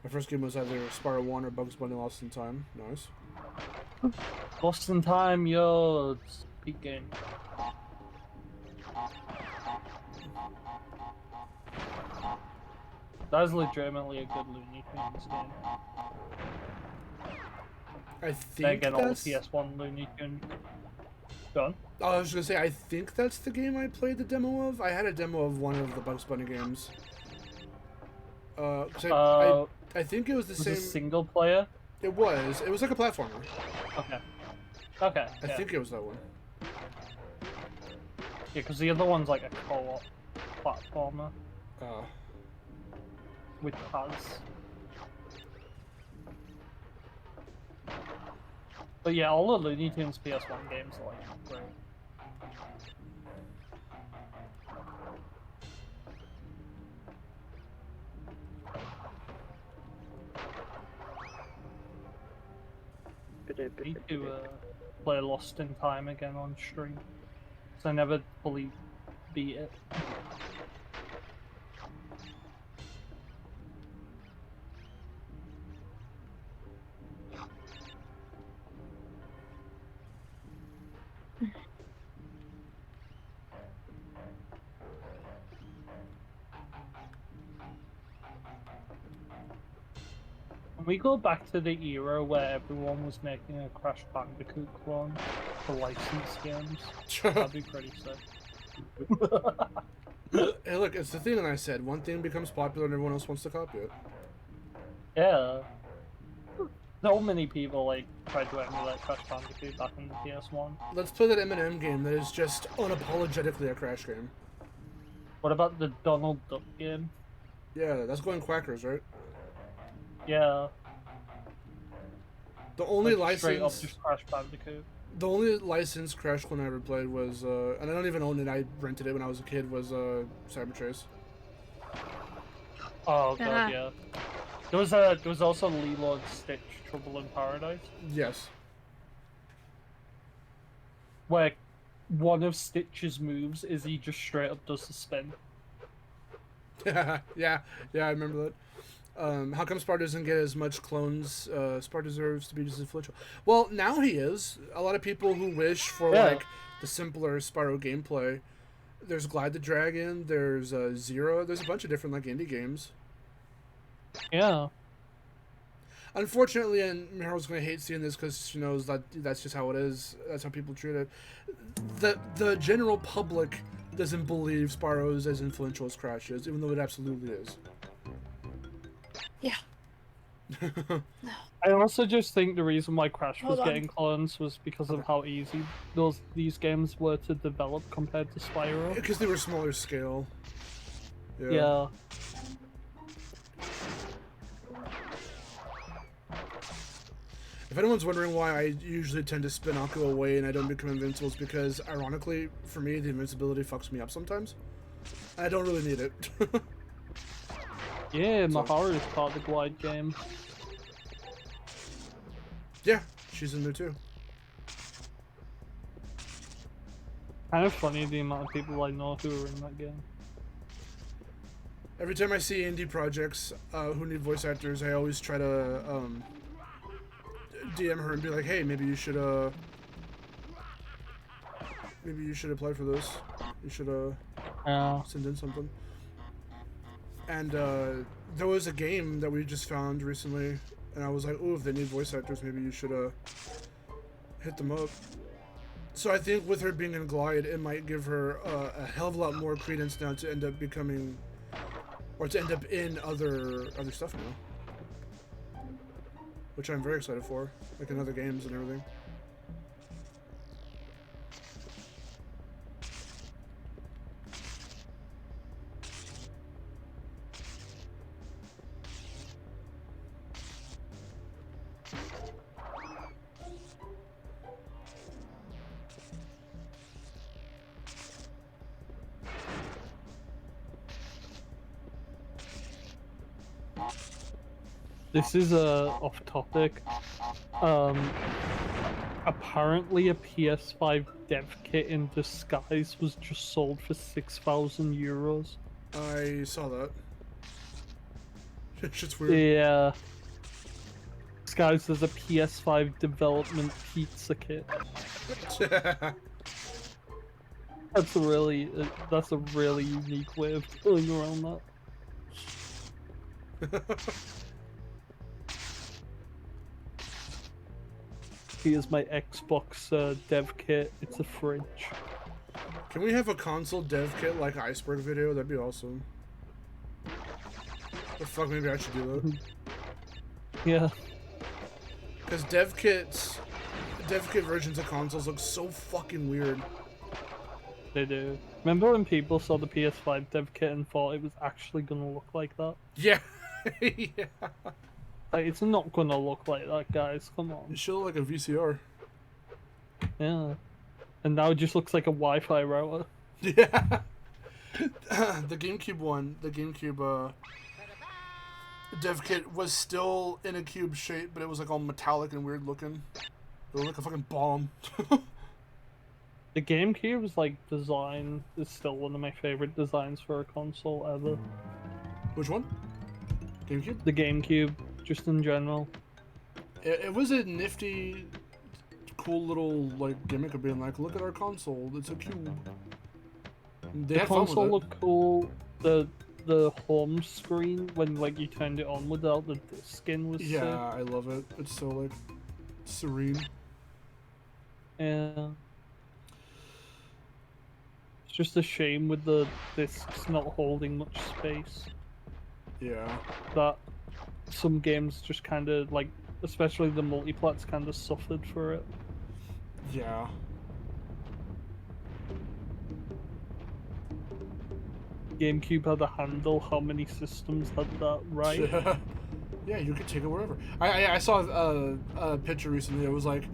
My first game was either Spyro 1 or Bugs Bunny Lost in Time. Nice. Lost in Time, yo, it's a peak game. That is legitimately a good Looney Tunes game. I Then think again, all the that's... PS1 Looney Tunes. Done. Oh, I was gonna say, I think that's the game I played the demo of. I had a demo of one of the Bugs Bunny games. 'Cause I think it was the Was same... it single player? It was. It was like a platformer. Okay. Okay. I think it was that one. Yeah, because the other one's like a co-op platformer with paths. But yeah, all the Looney Tunes PS1 games are like great. Need to play Lost in Time again on stream, so I never fully beat it. Can we go back to the era where everyone was making a Crash Bandicoot clone for licensed games? That'd be pretty sick. Hey, look, it's the thing that I said. One thing becomes popular and everyone else wants to copy it. Yeah. So many people like tried to emulate Crash Bandicoot back in the PS1. Let's play that M&M game that is just unapologetically a Crash game. What about the Donald Duck game? Yeah, that's going Quackers, right? Yeah. The only Like, straight up license... just Crash Bandicoot. The only licensed Crash clone I ever played was, and I don't even own it, I rented it when I was a kid, was, Cyber Chase. Oh god, yeah. There was also Lilo and Stitch Trouble in Paradise, Yes. where one of Stitch's moves is he just straight up does the spin. yeah, I remember that. How come Spyro doesn't get as much clones? Spyro deserves to be just influential. Well, now he is. A lot of people who wish for, like, the simpler Spyro gameplay. There's Glide the Dragon, there's Zero, there's a bunch of different, like, indie games. Yeah. Unfortunately, and Miharu's going to hate seeing this because she knows that that's just how it is. That's how people treat it. The general public doesn't believe Spyro is as influential as Crash is, even though it absolutely is. Yeah. I also just think the reason why Crash was Hold on. getting clones was because of how easy these games were to develop compared to Spyro. Because they were smaller scale. Yeah. If anyone's wondering why I usually tend to spin Akko away and I don't become invincible, it's because, ironically, for me, the invincibility fucks me up sometimes. I don't really need it. Yeah, Maharu is part of the Glide game. Yeah, she's in there too. Kind of funny the amount of people I know who are in that game. Every time I see indie projects who need voice actors, I always try to DM her and be like, hey, maybe you should apply for this. You should send in something. And there was a game that we just found recently, and I was like, oh, if they need voice actors, maybe you should hit them up. So I think with her being in Glide, it might give her a hell of a lot more credence now to end up becoming, or to end up in other stuff now, which I'm very excited for, like in other games and everything. This is off topic. Apparently a PS5 dev kit in disguise was just sold for 6,000 euros. I saw that. It's just weird. Yeah. Disguised as a PS5 development pizza kit. That's a really unique way of going around that. Here's my Xbox dev kit. It's a fridge. Can we have a console dev kit like Iceberg video? That'd be awesome. The fuck, maybe I should do that. Yeah. Because dev kit versions of consoles look so fucking weird. They do. Remember when people saw the PS5 dev kit and thought it was actually gonna look like that? Yeah. Yeah. Like, it's not gonna look like that, guys. Come on. It should look like a VCR. Yeah. And now it just looks like a Wi-Fi router. Yeah. The GameCube dev kit was still in a cube shape, but it was like all metallic and weird looking. It looked like a fucking bomb. The GameCube's like design is still one of my favorite designs for a console ever. Which one? GameCube? The GameCube, just in general. It was a nifty, cool little like gimmick of being like, look at our console, it's a cube. They The had fun with console it. looked cool. The home screen when like you turned it on without the skin was sick. Yeah, I love it. It's so like serene. Yeah. It's just a shame with the discs not holding much space. Yeah. That some games just kind of like, especially the multiplats, kind of suffered for it. Yeah. GameCube had a handle. How many systems had that, right? Yeah, you could take it wherever. I saw a picture recently. It was like,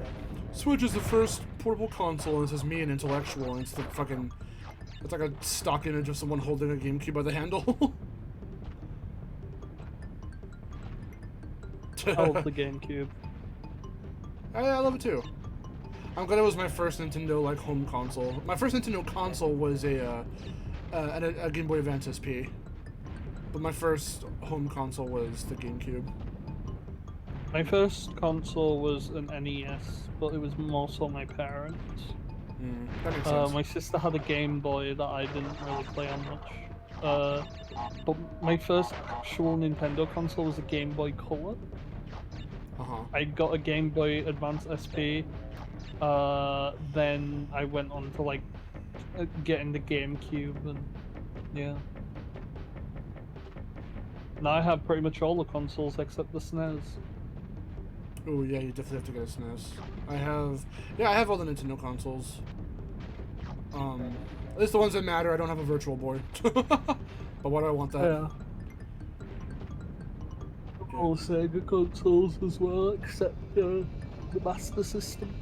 Switch is the first portable console, and it says me, an intellectual, and it's the fucking, it's like a stock image of someone holding a GameCube by the handle. I love the GameCube. I love it too. I'm glad it was my first Nintendo like home console. My first Nintendo console was a Game Boy Advance SP, but my first home console was the GameCube. My first console was an NES, but it was more so my parents. That makes sense. My sister had a Game Boy that I didn't really play on much. But my first actual Nintendo console was a Game Boy Color. I got a Game Boy Advance SP. Then I went on to like getting the GameCube, and yeah. Now I have pretty much all the consoles except the SNES. Oh yeah, you definitely have to get a SNES. I have all the Nintendo consoles. At least the ones that matter. I don't have a Virtual Boy, but why do I want that? Yeah. All Sega consoles as well, except the Master System.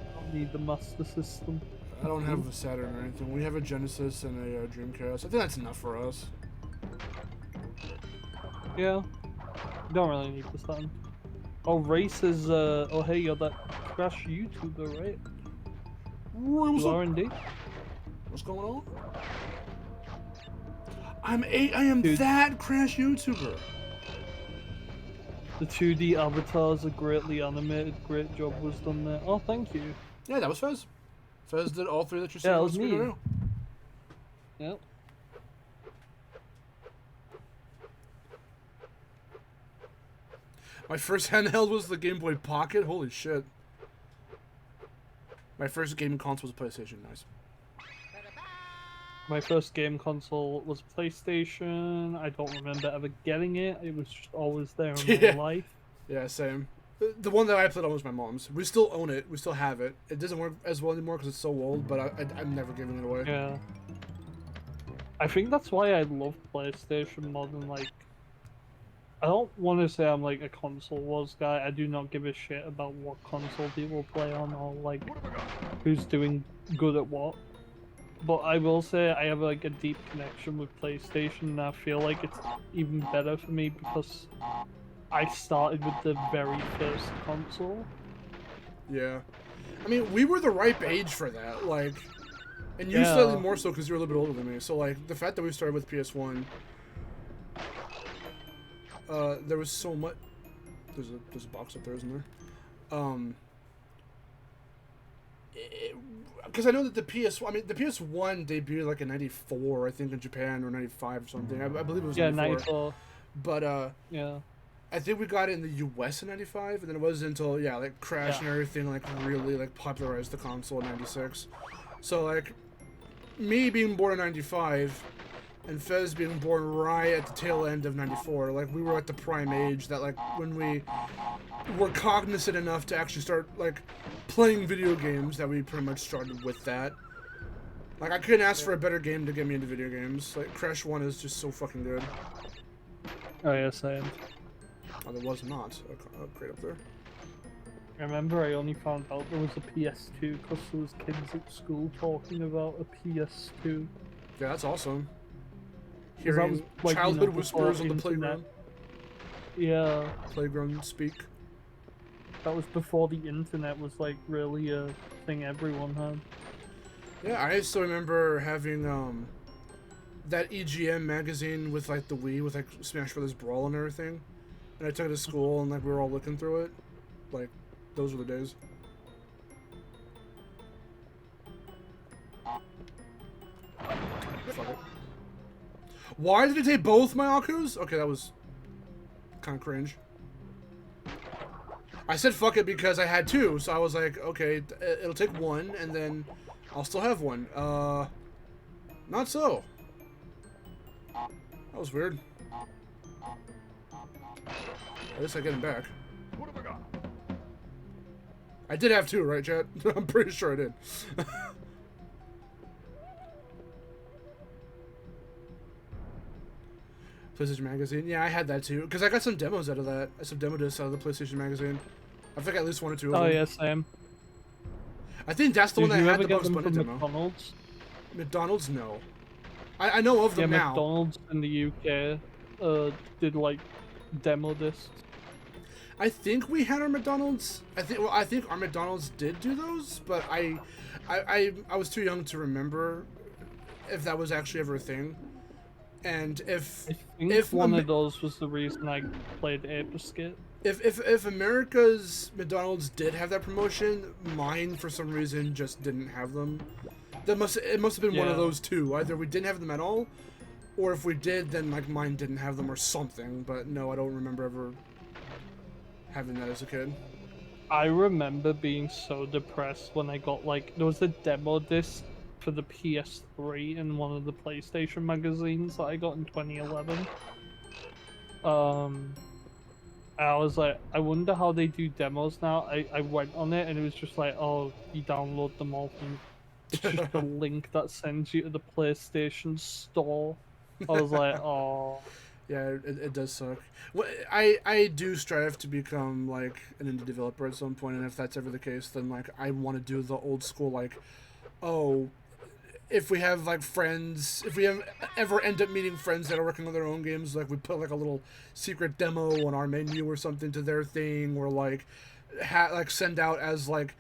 I don't need the Master System. I don't have a Saturn or anything. We have a Genesis and a Dreamcast. I think that's enough for us. Yeah. Don't really need the Saturn. Oh, Race is, oh hey, you're that Crash YouTuber, right? What's You up? are indeed. What's going on? I am Dude. that Crash YouTuber. The 2D avatars are greatly animated. Great job was done there. Oh, thank you. Yeah, that was Fez. Fez did all three that you Yeah, said it on was screen me. right now. Yep. My first handheld was the Game Boy Pocket. Holy shit. My first gaming console was a PlayStation. Nice. My first game console was PlayStation. I don't remember ever getting it. It was just always there in my life. Yeah, same. The one that I played on was my mom's. We still own it. We still have it. It doesn't work as well anymore because it's so old, but I'm never giving it away. Yeah. I think that's why I love PlayStation more than, like... I don't want to say I'm, like, a console wars guy. I do not give a shit about what console people play on or, like, who's doing good at what. But I will say I have, like, a deep connection with PlayStation, and I feel like it's even better for me because I started with the very first console. Yeah. I mean, we were the ripe age for that, like... And you slightly more so because you're a little bit older than me. So, like, the fact that we started with PS1... there was so much... There's a box up there, isn't there? Because I know that the PS1 debuted, like, in 94, I think, in Japan, or 95 or something. I believe it was 94. But, yeah. I think we got it in the US in 95, and then it wasn't until, like, Crash and everything, like, really, like, popularized the console in 96. So, like, me being born in 95, and Fez being born right at the tail end of 94, like, we were at the prime age that, like, when we were cognizant enough to actually start, like, playing video games, that we pretty much started with that. Like, I couldn't ask for a better game to get me into video games. Like, Crash 1 is just so fucking good. Oh, yeah, same. Oh, there was not a crate up there. I remember I only found out there was a PS2 because there was kids at school talking about a PS2. Yeah, that's awesome. That was, Hearing like, childhood before whispers on the internet. playground. Yeah. Playground speak. That was before the internet was, like, really a thing everyone had. Yeah, I still remember having, that EGM magazine with, like, the Wii, with, like, Smash Brothers Brawl and everything. And I took it to school, and, like, we were all looking through it. Like, those were the days. Fuck it. Why did it take both my Akus? Okay, that was kind of cringe. I said fuck it because I had two, so I was like, okay, it'll take one, and then I'll still have one. Not so. That was weird. At least I get him back. What have I got? I did have two, right, chat? I'm pretty sure I did. PlayStation Magazine. Yeah, I had that too. Because I got some demos out of that. Some demo discs out of the PlayStation Magazine. I think at least one or two of them. Oh, yeah, same. I think that's the Did one that you had ever the get Bugs them Bunny from demo. McDonald's? McDonald's, no. I know of them now. McDonald's in the UK did, like, demo discs. I think we had our McDonald's. I think our McDonald's did do those, but I was too young to remember if that was actually ever a thing. And I think one of those was the reason I played Ape-Escape. If America's McDonald's did have that promotion, mine for some reason just didn't have them. It must have been one of those two. Either we didn't have them at all, or if we did, then like mine didn't have them or something. But no, I don't remember ever having that as a kid. I remember being so depressed when I got, like, there was a demo disc for the PS3 in one of the PlayStation magazines that I got in 2011. I was like, I wonder how they do demos now. I went on it and it was just like, oh, you download them all from... It's just a link that sends you to the PlayStation Store. I was like, oh... Yeah, it does suck. Well, I do strive to become, like, an indie developer at some point, and if that's ever the case, then, like, I want to do the old school, like, oh, if we have, like, friends, if we ever end up meeting friends that are working on their own games, like, we put, like, a little secret demo on our menu or something to their thing, or, like, send out as, like,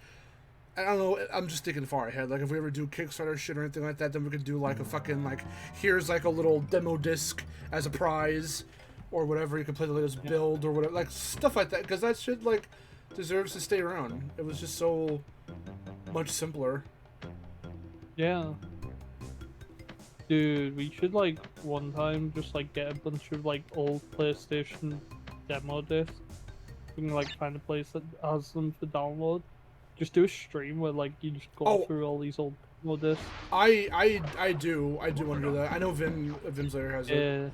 I don't know, I'm just thinking far ahead. Like, if we ever do Kickstarter shit or anything like that, then we could do, like, a fucking, like, here's, like, a little demo disc as a prize, or whatever. You can play the latest build, or whatever. Like, stuff like that, because that shit, like, deserves to stay around. It was just so much simpler. Yeah. Dude, we should, like, one time just, like, get a bunch of, like, old PlayStation demo discs can like find a place that has them for download, just do a stream where like you just go Oh. through all these old demo discs. I do want to do that. I know Vim's Lair has it.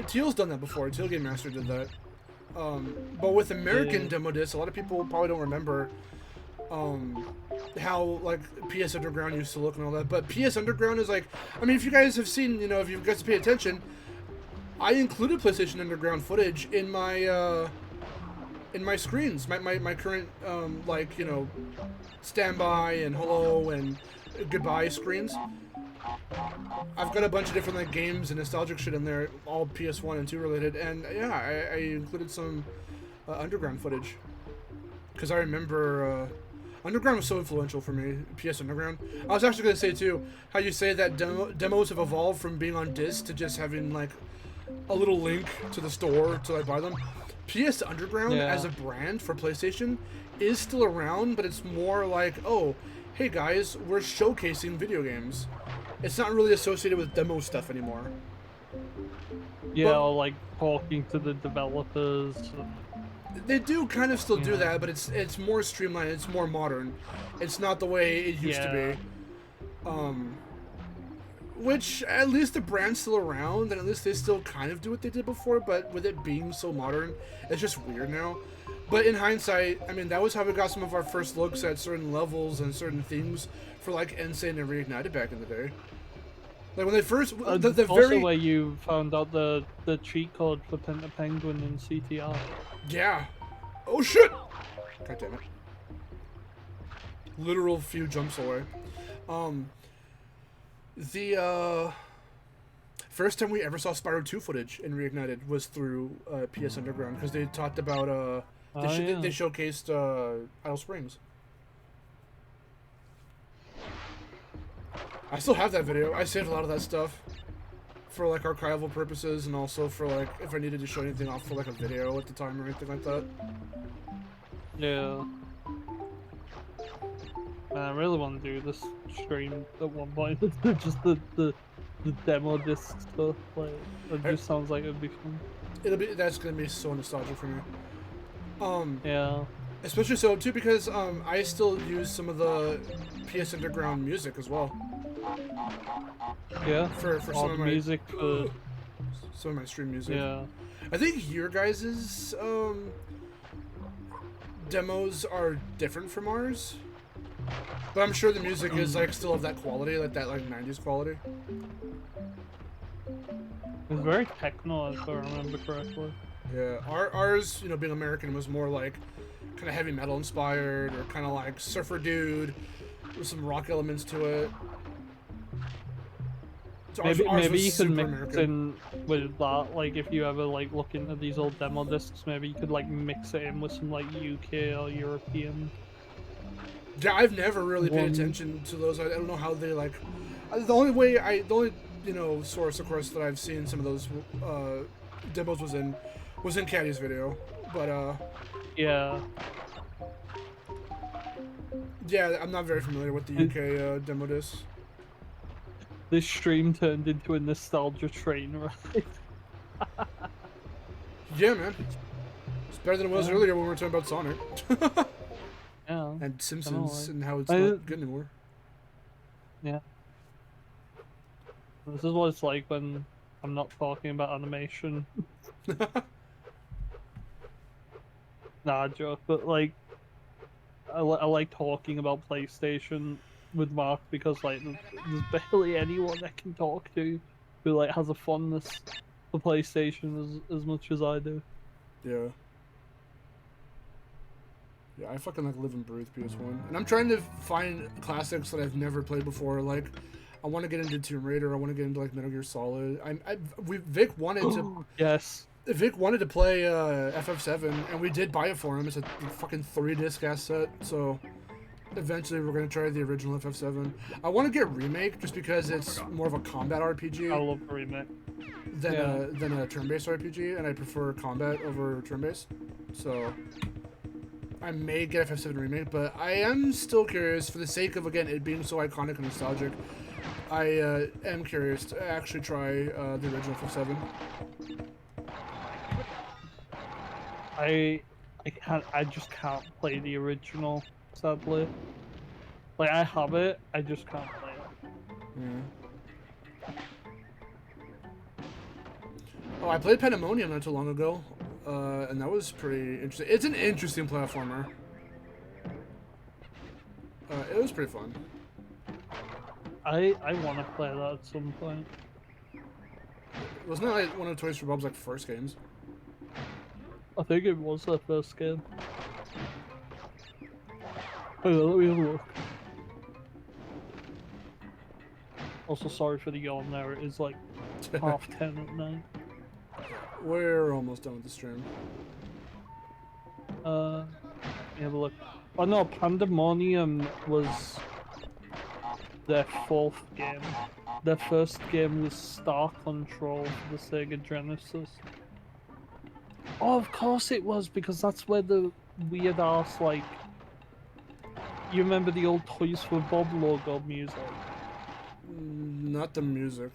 Teal's done that before. Teal Game Master did that. But with American demo discs, a lot of people probably don't remember how like PS Underground used to look and all that. But PS Underground is like, I mean, if you guys have seen, you know, if you guys pay attention, I included PlayStation Underground footage in my screens, my current like, you know, standby and hello and goodbye screens. I've got a bunch of different like games and nostalgic shit in there, all PS1 and 2 related, and yeah, I included some Underground footage because I remember Underground was so influential for me. PS Underground. I was actually gonna say too how you say that demos have evolved from being on disc to just having like a little link to the store to like buy them. PS Underground as a brand for PlayStation is still around, but it's more like, oh, hey guys, we're showcasing video games. It's not really associated with demo stuff anymore. Yeah, or like talking to the developers. They do kind of still do that, but it's more streamlined. It's more modern. It's not the way it used to be. Which at least the brand's still around, and at least they still kind of do what they did before. But with it being so modern, it's just weird now. But in hindsight, I mean, that was how we got some of our first looks at certain levels and certain things for like Insane and Reignited back in the day. Like when they first, the also very where you found out the cheat code for Pinta Penguin in CTR. Yeah. Oh shit! God damn it. Literal few jumps away. The first time we ever saw Spyro 2 footage in Reignited was through PS Underground because they talked about they showcased Idle Springs. I still have that video. I saved a lot of that stuff for like archival purposes and also for like if I needed to show anything off for like a video at the time or anything like that. Yeah. Man, I really want to do this stream at one point. Just the demo disc stuff. Like it just sounds like it'd be fun. That's gonna be so nostalgic for me. Yeah. Especially so too because I still use some of the PS Underground music as well. Yeah. For some of my music. Some of my stream music. Yeah. I think your guys's demos are different from ours, but I'm sure the music is like still of that quality, like that like 90s quality. It's very techno, if I remember correctly. Yeah, ours, you know, being American, was more like kind of heavy metal inspired, or kind of like Surfer Dude, with some rock elements to it. So maybe you could mix in with that, like if you ever like look into these old demo discs, maybe you could like mix it in with some like UK or European. Yeah, I've never really paid attention to those. I don't know how they like. The only you know source, of course, that I've seen some of those demos was in Caddy's video, but yeah, I'm not very familiar with the UK demo discs. This stream turned into a nostalgia train, right? Yeah, man. It's better than it was earlier when we were talking about Sonic. Yeah. And Simpsons and how it's not good anymore. Yeah. This is what it's like when I'm not talking about animation. Nah, joke, but like, I like talking about PlayStation with Mark because like there's barely anyone I can talk to who like has a fondness for PlayStation as much as I do. Yeah. Yeah, I fucking like live and breathe PS1, and I'm trying to find classics that I've never played before. Like, I want to get into Tomb Raider. I want to get into like Metal Gear Solid. Vic wanted to. Yes. Vic wanted to play FF7, and we did buy it for him. It's a fucking 3-disc ass set, so eventually we're gonna try the original FF7. I want to get Remake just because it's more of a combat RPG. I love Remake. Than a turn-based RPG, and I prefer combat over turn-based. So I may get FF7 Remake, but I am still curious for the sake of, again, it being so iconic and nostalgic. I am curious to actually try the original FF7. I just can't play the original, sadly. Like, I have it, I just can't play it. Yeah. Oh, I played Pandemonium not too long ago, and that was pretty interesting. It's an interesting platformer. It was pretty fun. I want to play that at some point. Wasn't that like one of Toys for Bob's like first games? I think it was their first game. Hang on, let me have a look. Also, sorry for the yawn there, it is like 10:30 at night. We're almost done with the stream. Let me have a look. Oh no, Pandemonium was their 4th game. Their first game was Star Control for the Sega Genesis. Oh, of course it was, because that's where the weird ass, like... You remember the old Toys for Bob logo music? Not the music.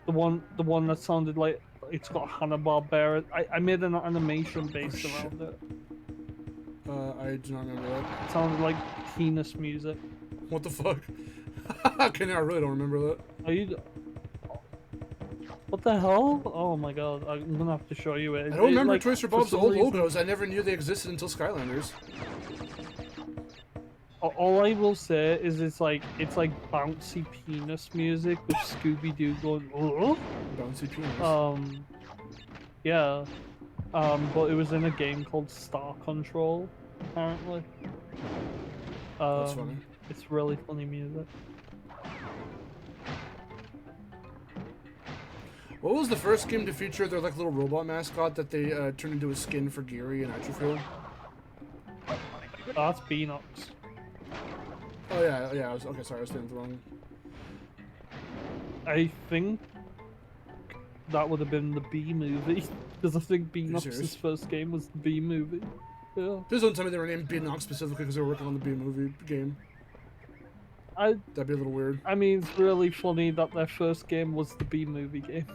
The one that sounded like it's got Hanna-Barbera. I made an animation based around it. I do not remember that. It sounded like penis music. What the fuck? Okay, now I really don't remember that. Are you... What the hell? Oh my god, I'm gonna have to show you it. I don't remember like, Toys for Bob's old logos. I never knew they existed until Skylanders. All I will say is it's like bouncy penis music with Scooby-Doo going, oh? Bouncy penis. Yeah. But it was in a game called Star Control, apparently. That's funny. It's really funny music. What was the first game to feature their like little robot mascot that they turned into a skin for Geary and Atrophield? Oh, that's Beanox. Oh yeah. Okay, sorry, I was saying it wrong. I think that would have been the B movie, because I think Beanox's first game was the B movie. Yeah. Please don't tell me they were named Beanox specifically because they were working on the B movie game. That'd be a little weird. I mean, it's really funny that their first game was the B movie game.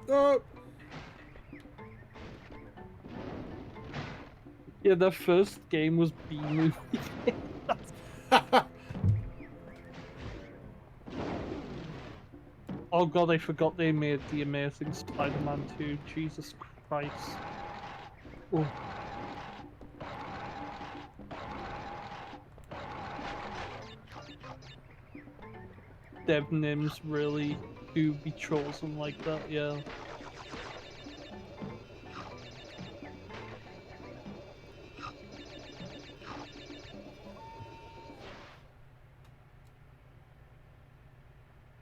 Oh. Yeah, their first game was B movie. Oh god, I forgot they made the Amazing Spider-Man 2. Jesus Christ. Oh. Dev names really do be chosen like that, yeah.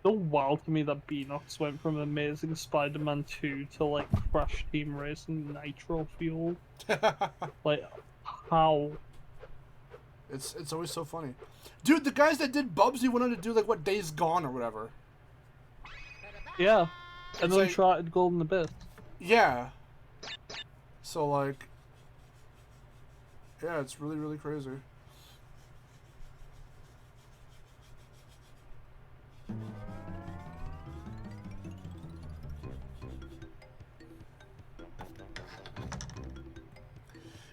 So wild to me that Beanox went from Amazing Spider-Man 2 to like Crash Team Racing Nitro Fuel. Like, how? It's always so funny. Dude, the guys that did Bubsy went on to do like what, Days Gone or whatever. Yeah. And It's then like- Uncharted Golden Abyss. Yeah. So like, yeah, it's really, really crazy.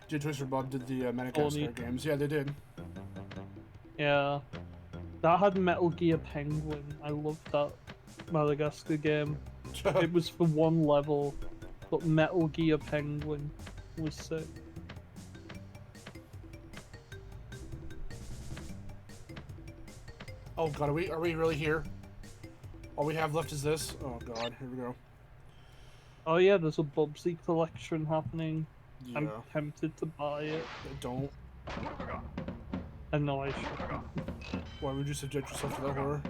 Did Toys for Bob did the Madagascar games? Yeah, they did. Yeah. That had Metal Gear Penguin. I loved that Madagascar game. It was for one level, but Metal Gear Penguin was sick. Oh god, are we really here? All we have left is this? Oh god, here we go. Oh yeah, there's a Bubsy collection happening. Yeah. I'm tempted to buy it. Don't. I know I should. Why would you subject yourself to that horror?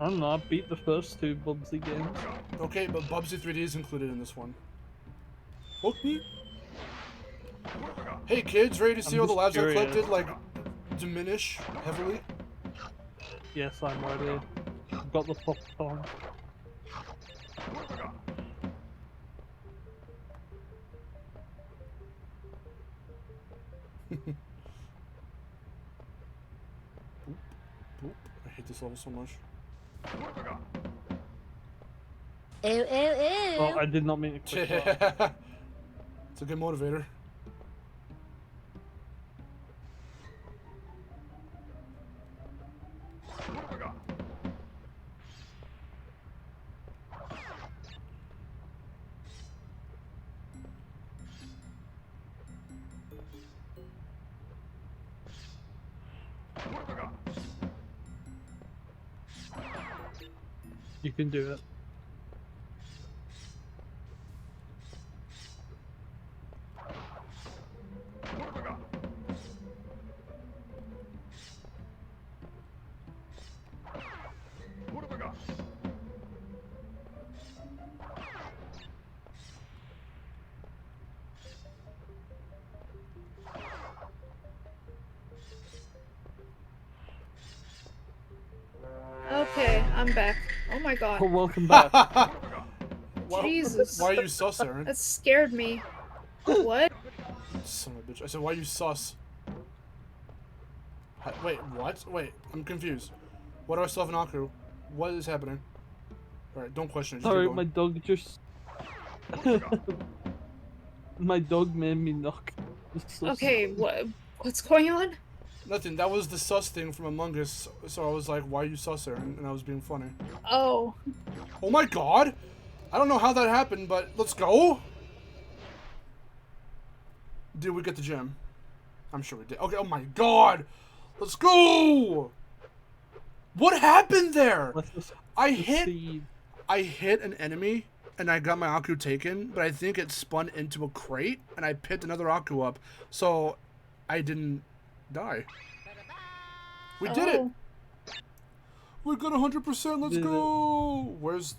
I don't know, I beat the first 2 Bubsy games. Okay, but Bubsy 3D is included in this one. Okay. Hey kids, ready to see how the lives I collected, like, diminish heavily? Yes, I'm ready. I've got the popcorn. Oop, I hate this level so much. Ew, ew, ew. Oh, I did not mean to click that. It's a good motivator. You can do it. Okay, I'm back. Oh my god. Oh, welcome back. Jesus. Why are you sus, Aaron? That scared me. What? Son of a bitch. I said, why are you sus? Wait, what? Wait, I'm confused. Why do I still have an Aku? What is happening? Alright, don't question it. Just Sorry, keep my going. dog just... My dog made me knock. Okay, what's going on? Nothing. That was the sus thing from Among Us. So I was like, why are you sus, Aaron? And I was being funny. Oh. Oh my god! I don't know how that happened, but let's go! Did we get the gem? I'm sure we did. Okay, oh my god! Let's go! What happened there? I hit an enemy and I got my Aku taken, but I think it spun into a crate and I picked another Aku up, so I didn't die. We did it! We got 100%, let's go! Where's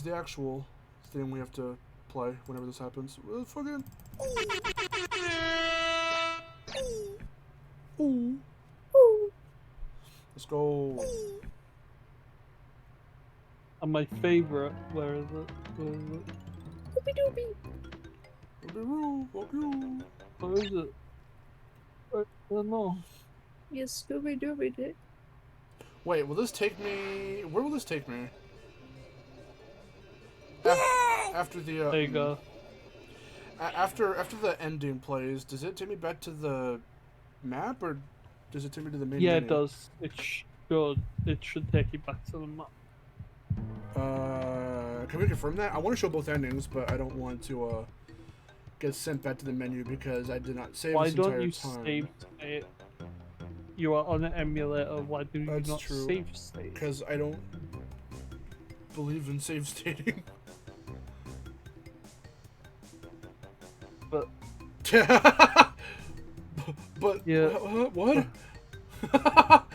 the actual thing we have to play whenever this happens? Fucking... Ooh. Let's go. And my favorite, where is it? Doopy doopy. Fuck you. Where is it? I don't know. Yes, Scooby Dooby did. Wait, will this take me? Where will this take me? After the There you go. After the ending plays, does it take me back to the map or does it take me to the main Yeah, menu? it does. It should take you back to the map. Can we confirm that? I want to show both endings, but I don't want to get sent back to the menu because I did not save Why this don't entire you time. save state? You are on an emulator. Why do you That's not true. save state? Because I don't believe in save stating. But but yeah, what?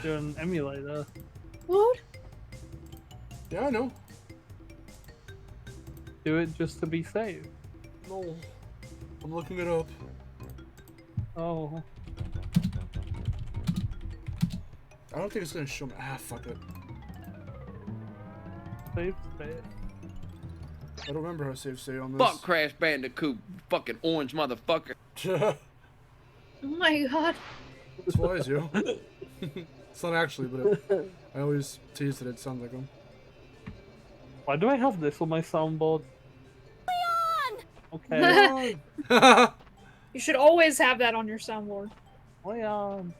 you're an emulator. What? Yeah, I know. Do it just to be safe. No, I'm looking it up. Oh. I don't think it's gonna show me. Ah, fuck it. Save state. I don't remember how to save state on this. Fuck Crash Bandicoot, fucking orange motherfucker. Oh my god. That's wise, yo. It's not actually, but I always tease that it sounds like him. Why do I have this on my soundboard? Okay. You should always have that on your soundboard. Leon.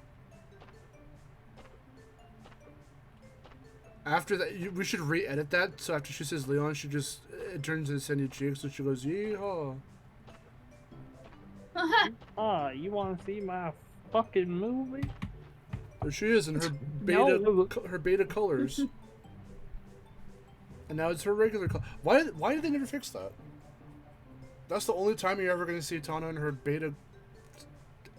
After that, we should re-edit that. So after she says Leon, she just it turns into Sandy Cheeks, and she goes, "Yeehaw." Ah, you want to see my fucking movie? There she is in her beta colors. And now it's her regular color. Why did they never fix that? That's the only time you're ever going to see Tana in her beta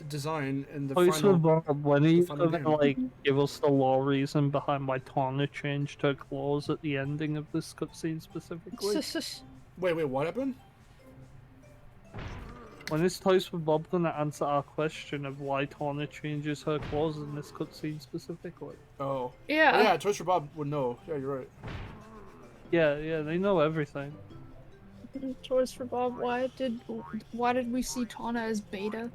design in the final. When he's final gonna game. like give us the lore reason behind why Tana changed her claws at the ending of this cutscene specifically. Wait, what happened? When is Toys for Bob gonna answer our question of why Tawna changes her claws in this cutscene specifically? Oh. Yeah. Oh, yeah, Toys for Bob would know. Yeah, you're right. Yeah, they know everything. Toys for Bob. Why did we see Tawna as Beta?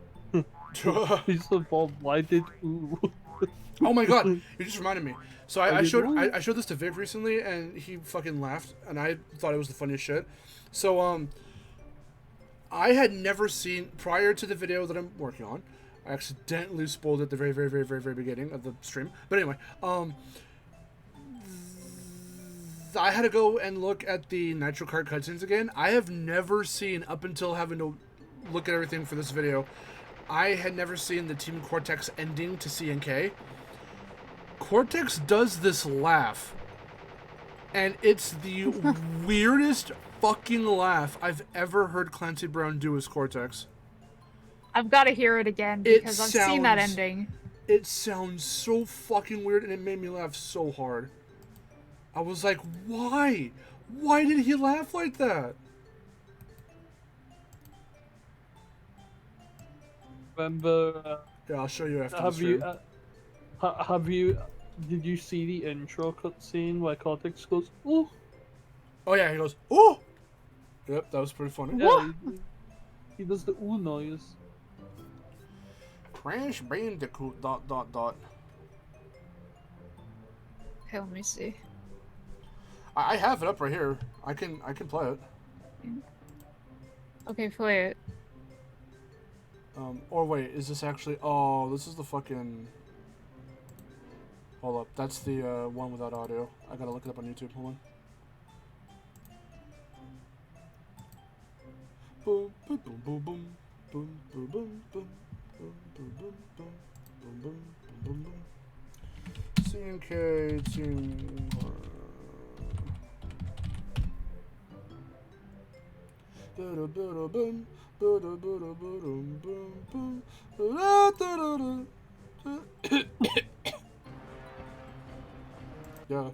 Toys for Bob, why did ooh? Oh my god, you just reminded me. So I did showed what? I showed this to Vic recently, and he fucking laughed, and I thought it was the funniest shit. So I had never seen, prior to the video that I'm working on, I accidentally spoiled it at the very beginning of the stream. But anyway, I had to go and look at the Nitro Kart cutscenes again. I have never seen, up until having to look at everything for this video, I had never seen the Team Cortex ending to CNK. Cortex does this laugh, and it's the weirdest fucking laugh I've ever heard Clancy Brown do as Cortex. I've got to hear it again because I've seen that ending. It sounds so fucking weird, and it made me laugh so hard. I was like, why? Why did he laugh like that? Remember? Yeah, I'll show you after the stream. Did you see the intro cutscene where Cortex goes, "Ooh"? Oh yeah, he goes, "Ooh." Yep, that was pretty funny. Yeah, he does the "ooh" noise. Crash Bandicoot ... Okay, let me see. I have it up right here. I can play it. Okay, play it. Or wait, is this actually? Oh, this is the fucking. Hold up, that's the one without audio. I gotta look it up on YouTube. Hold on. Boom, boom, boom, boom, boom, boom, boom, boom, boom, boom, boom, boom, boom, boom, boom, boom, boom. CNK team. Yeah.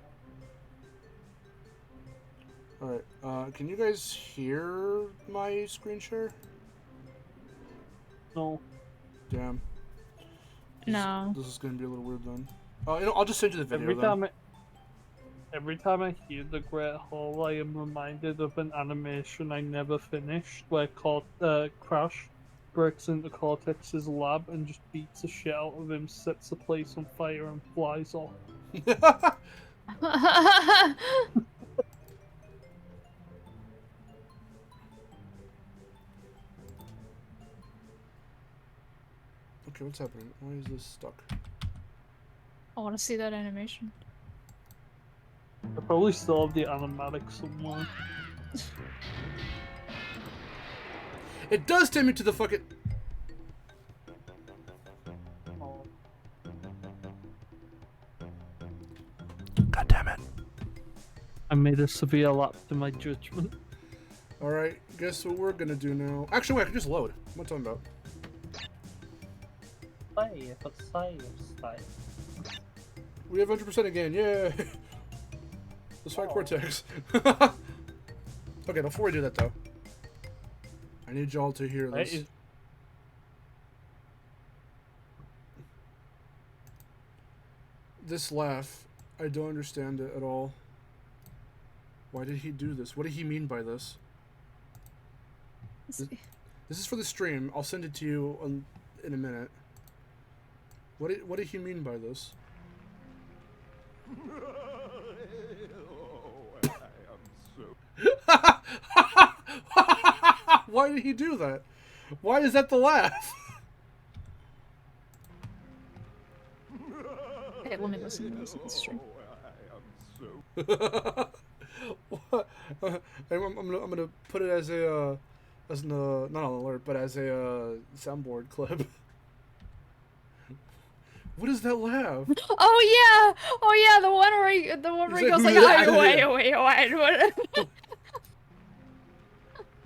Alright, can you guys hear my screen share? No. Damn. No. This is gonna be a little weird then. You know, I'll just send you the video then. Every time I hear the Great Hall, I am reminded of an animation I never finished, where Crash breaks into Cortex's lab and just beats the shit out of him, sets the place on fire, and flies off. Okay, what's happening? Why is this stuck? I want to see that animation. I probably still have the animatic somewhere. It does take me to the fucking... Oh. God damn it. I made a severe lapse in my judgment. Alright, guess what we're gonna do now? Actually, wait, I can just load. What am I talking about? We have 100% again, yeah! Let's fight Cortex. Okay, before we do that though, I need y'all to hear this. This laugh, I don't understand it at all. Why did he do this? What did he mean by this? This is for the stream. I'll send it to you in a minute. What did he mean by this? Why did he do that? Why is that the laugh? Okay, let me listen to this stream. What? I'm gonna put it as a not an alert, but as a soundboard clip. What is that laugh? Oh yeah, the one where he goes like, wait.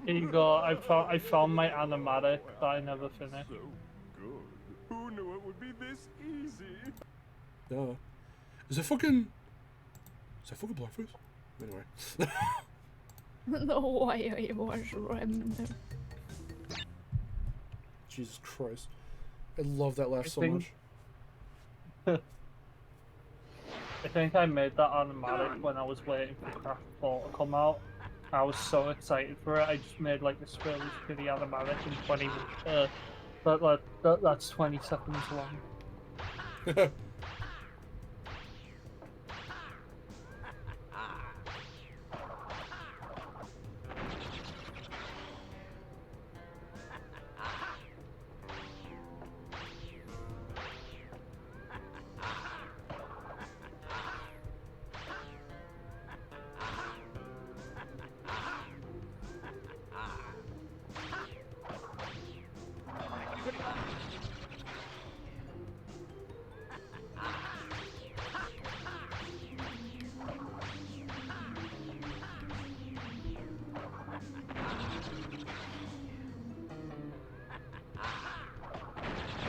Here you go. I found my animatic that I never finished. So good. Who knew it would be this easy? Yeah. Is that fucking blackface? Anyway. The way I was running. Jesus Christ. I love that laugh so think- much. I think I made that animatic when I was waiting for Craft 4 to come out. I was so excited for it. I just made like this really shitty animatic in 20 minutes. That's 20 seconds long.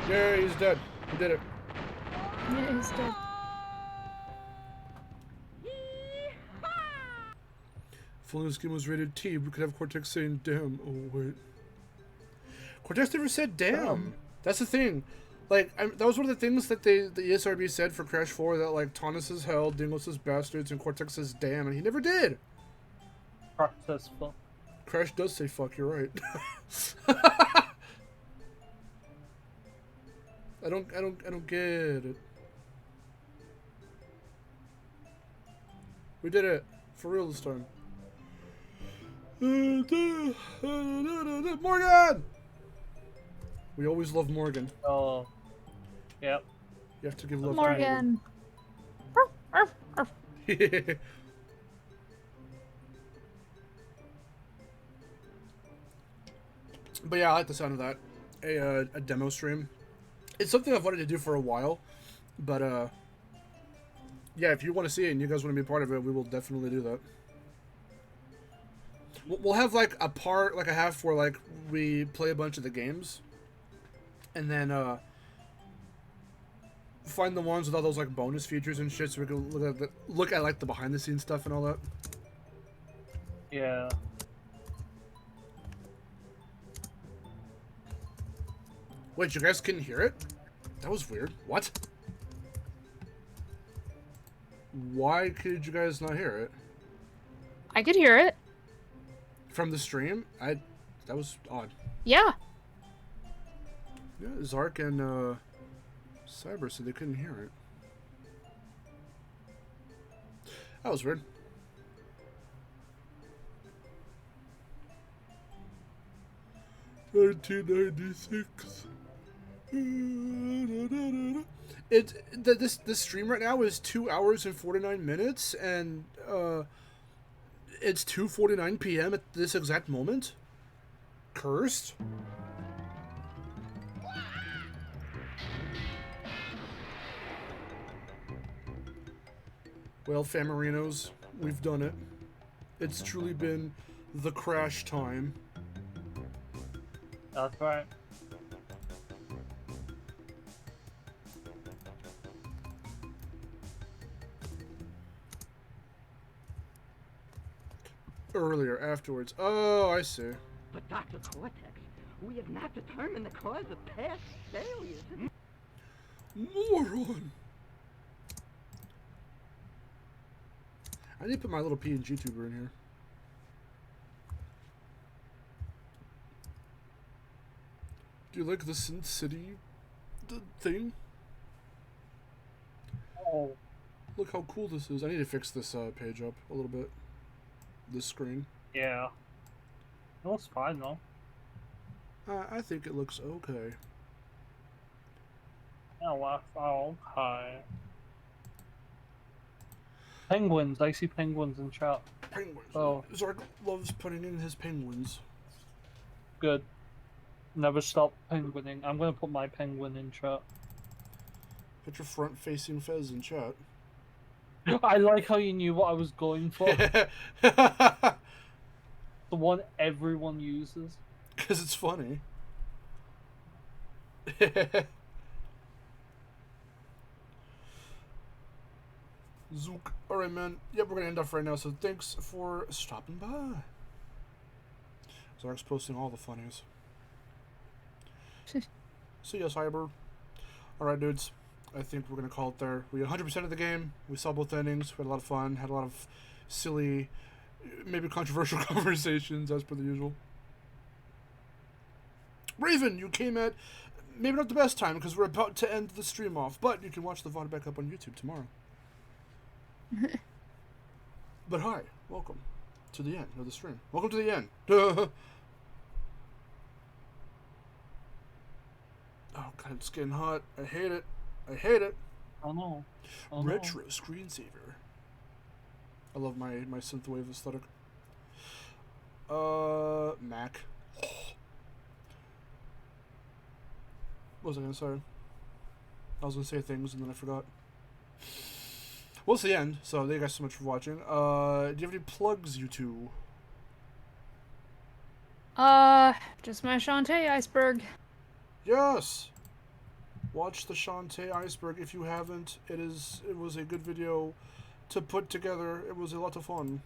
Yeah, he's dead. He did it. Yeah, he's dead. If only this game was rated T, we could have Cortex saying damn. Oh, wait. Cortex never said damn. That's the thing. Like, that was one of the things that the ESRB said for Crash 4, that, like, Tonus is hell, Dingo says bastards, and Cortex says damn, and he never did. Practice fuck. Crash does say fuck, you're right. I don't get it. We did it. For real this time. Morgan! We always love Morgan. Oh. Yep. You have to give love Morgan. Arf, arf, arf. to Morgan. But yeah, I like the sound of that. A demo stream. It's something I've wanted to do for a while, but yeah, if you want to see it and you guys want to be a part of it, we will definitely do that. We'll have like a part, like a half where like we play a bunch of the games, and then find the ones with all those like bonus features and shit, so we can look at like the behind the scenes stuff and all that. Yeah. Wait, you guys couldn't hear it? That was weird. What? Why could you guys not hear it? I could hear it. From the stream? That was odd. Yeah. Yeah, Zark and Cyber said they couldn't hear it. That was weird. $19.96. This stream right now is 2 hours and 49 minutes, and it's 2:49 p.m. at this exact moment. Cursed. Well, Famarinos, we've done it. It's truly been the crash time. That's right. Earlier, afterwards. Oh, I see. But Dr. Cortex, we have not determined the cause of past failures. Moron! I need to put my little PNG tuber in here. Do you like the Sin City thing? Oh. Look how cool this is. I need to fix this page up a little bit. This screen. Yeah. It looks fine though. I think it looks okay. Yeah, laugh out high. Penguins. I see penguins in chat. Penguins. Oh. Zark loves putting in his penguins. Good. Never stop penguining. I'm gonna put my penguin in chat. Put your front-facing fez in chat. I like how you knew what I was going for. The one everyone uses. Because it's funny. Zook. Alright, man. Yep, we're gonna end off right now, so thanks for stopping by. Zark's posting all the funnies. See ya, Cyber. Alright, dudes. I think we're going to call it there. We 100% of the game. We saw both endings. We had a lot of fun. Had a lot of silly, maybe controversial conversations, as per the usual. Raven, you came at maybe not the best time because we're about to end the stream off, but you can watch the VOD back up on YouTube tomorrow. But hi, welcome to the end of the stream. Welcome to the end. Oh god, it's getting hot. I hate it. I hate it. Oh no. Oh, Retro screensaver. I love my synthwave aesthetic. Mac. What was I gonna say? I was gonna say things and then I forgot. Well, it's the end, so thank you guys so much for watching. Do you have any plugs, you two? Just my Shantae iceberg. Yes! Watch the Shantae iceberg if you haven't. It was a good video to put together. It was a lot of fun.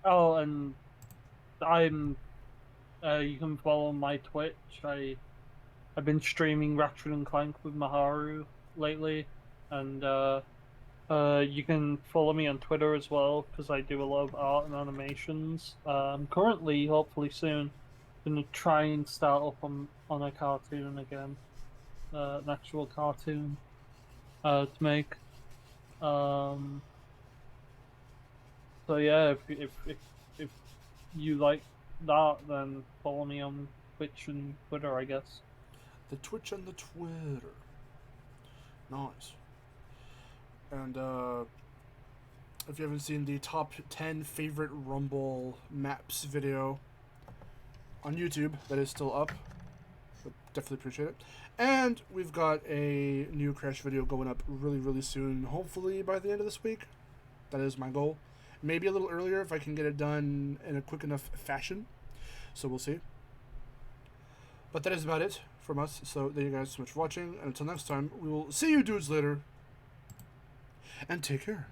Oh, and you can follow my Twitch. I've been streaming Ratchet and Clank with Maharu lately, and you can follow me on Twitter as well because I do a lot of art and animations. Currently, hopefully soon, gonna try and start up on a cartoon again, an actual cartoon to make. So yeah, if you like that, then follow me on Twitch and Twitter, I guess. The Twitch and the Twitter. Nice. And if you haven't seen the top 10 favorite Rumble maps video on YouTube, that is still up. But definitely appreciate it. And we've got a new Crash video going up really, really soon. Hopefully by the end of this week. That is my goal. Maybe a little earlier if I can get it done in a quick enough fashion. So we'll see. But that is about it from us. So thank you guys so much for watching. And until next time, we will see you dudes later. And take care.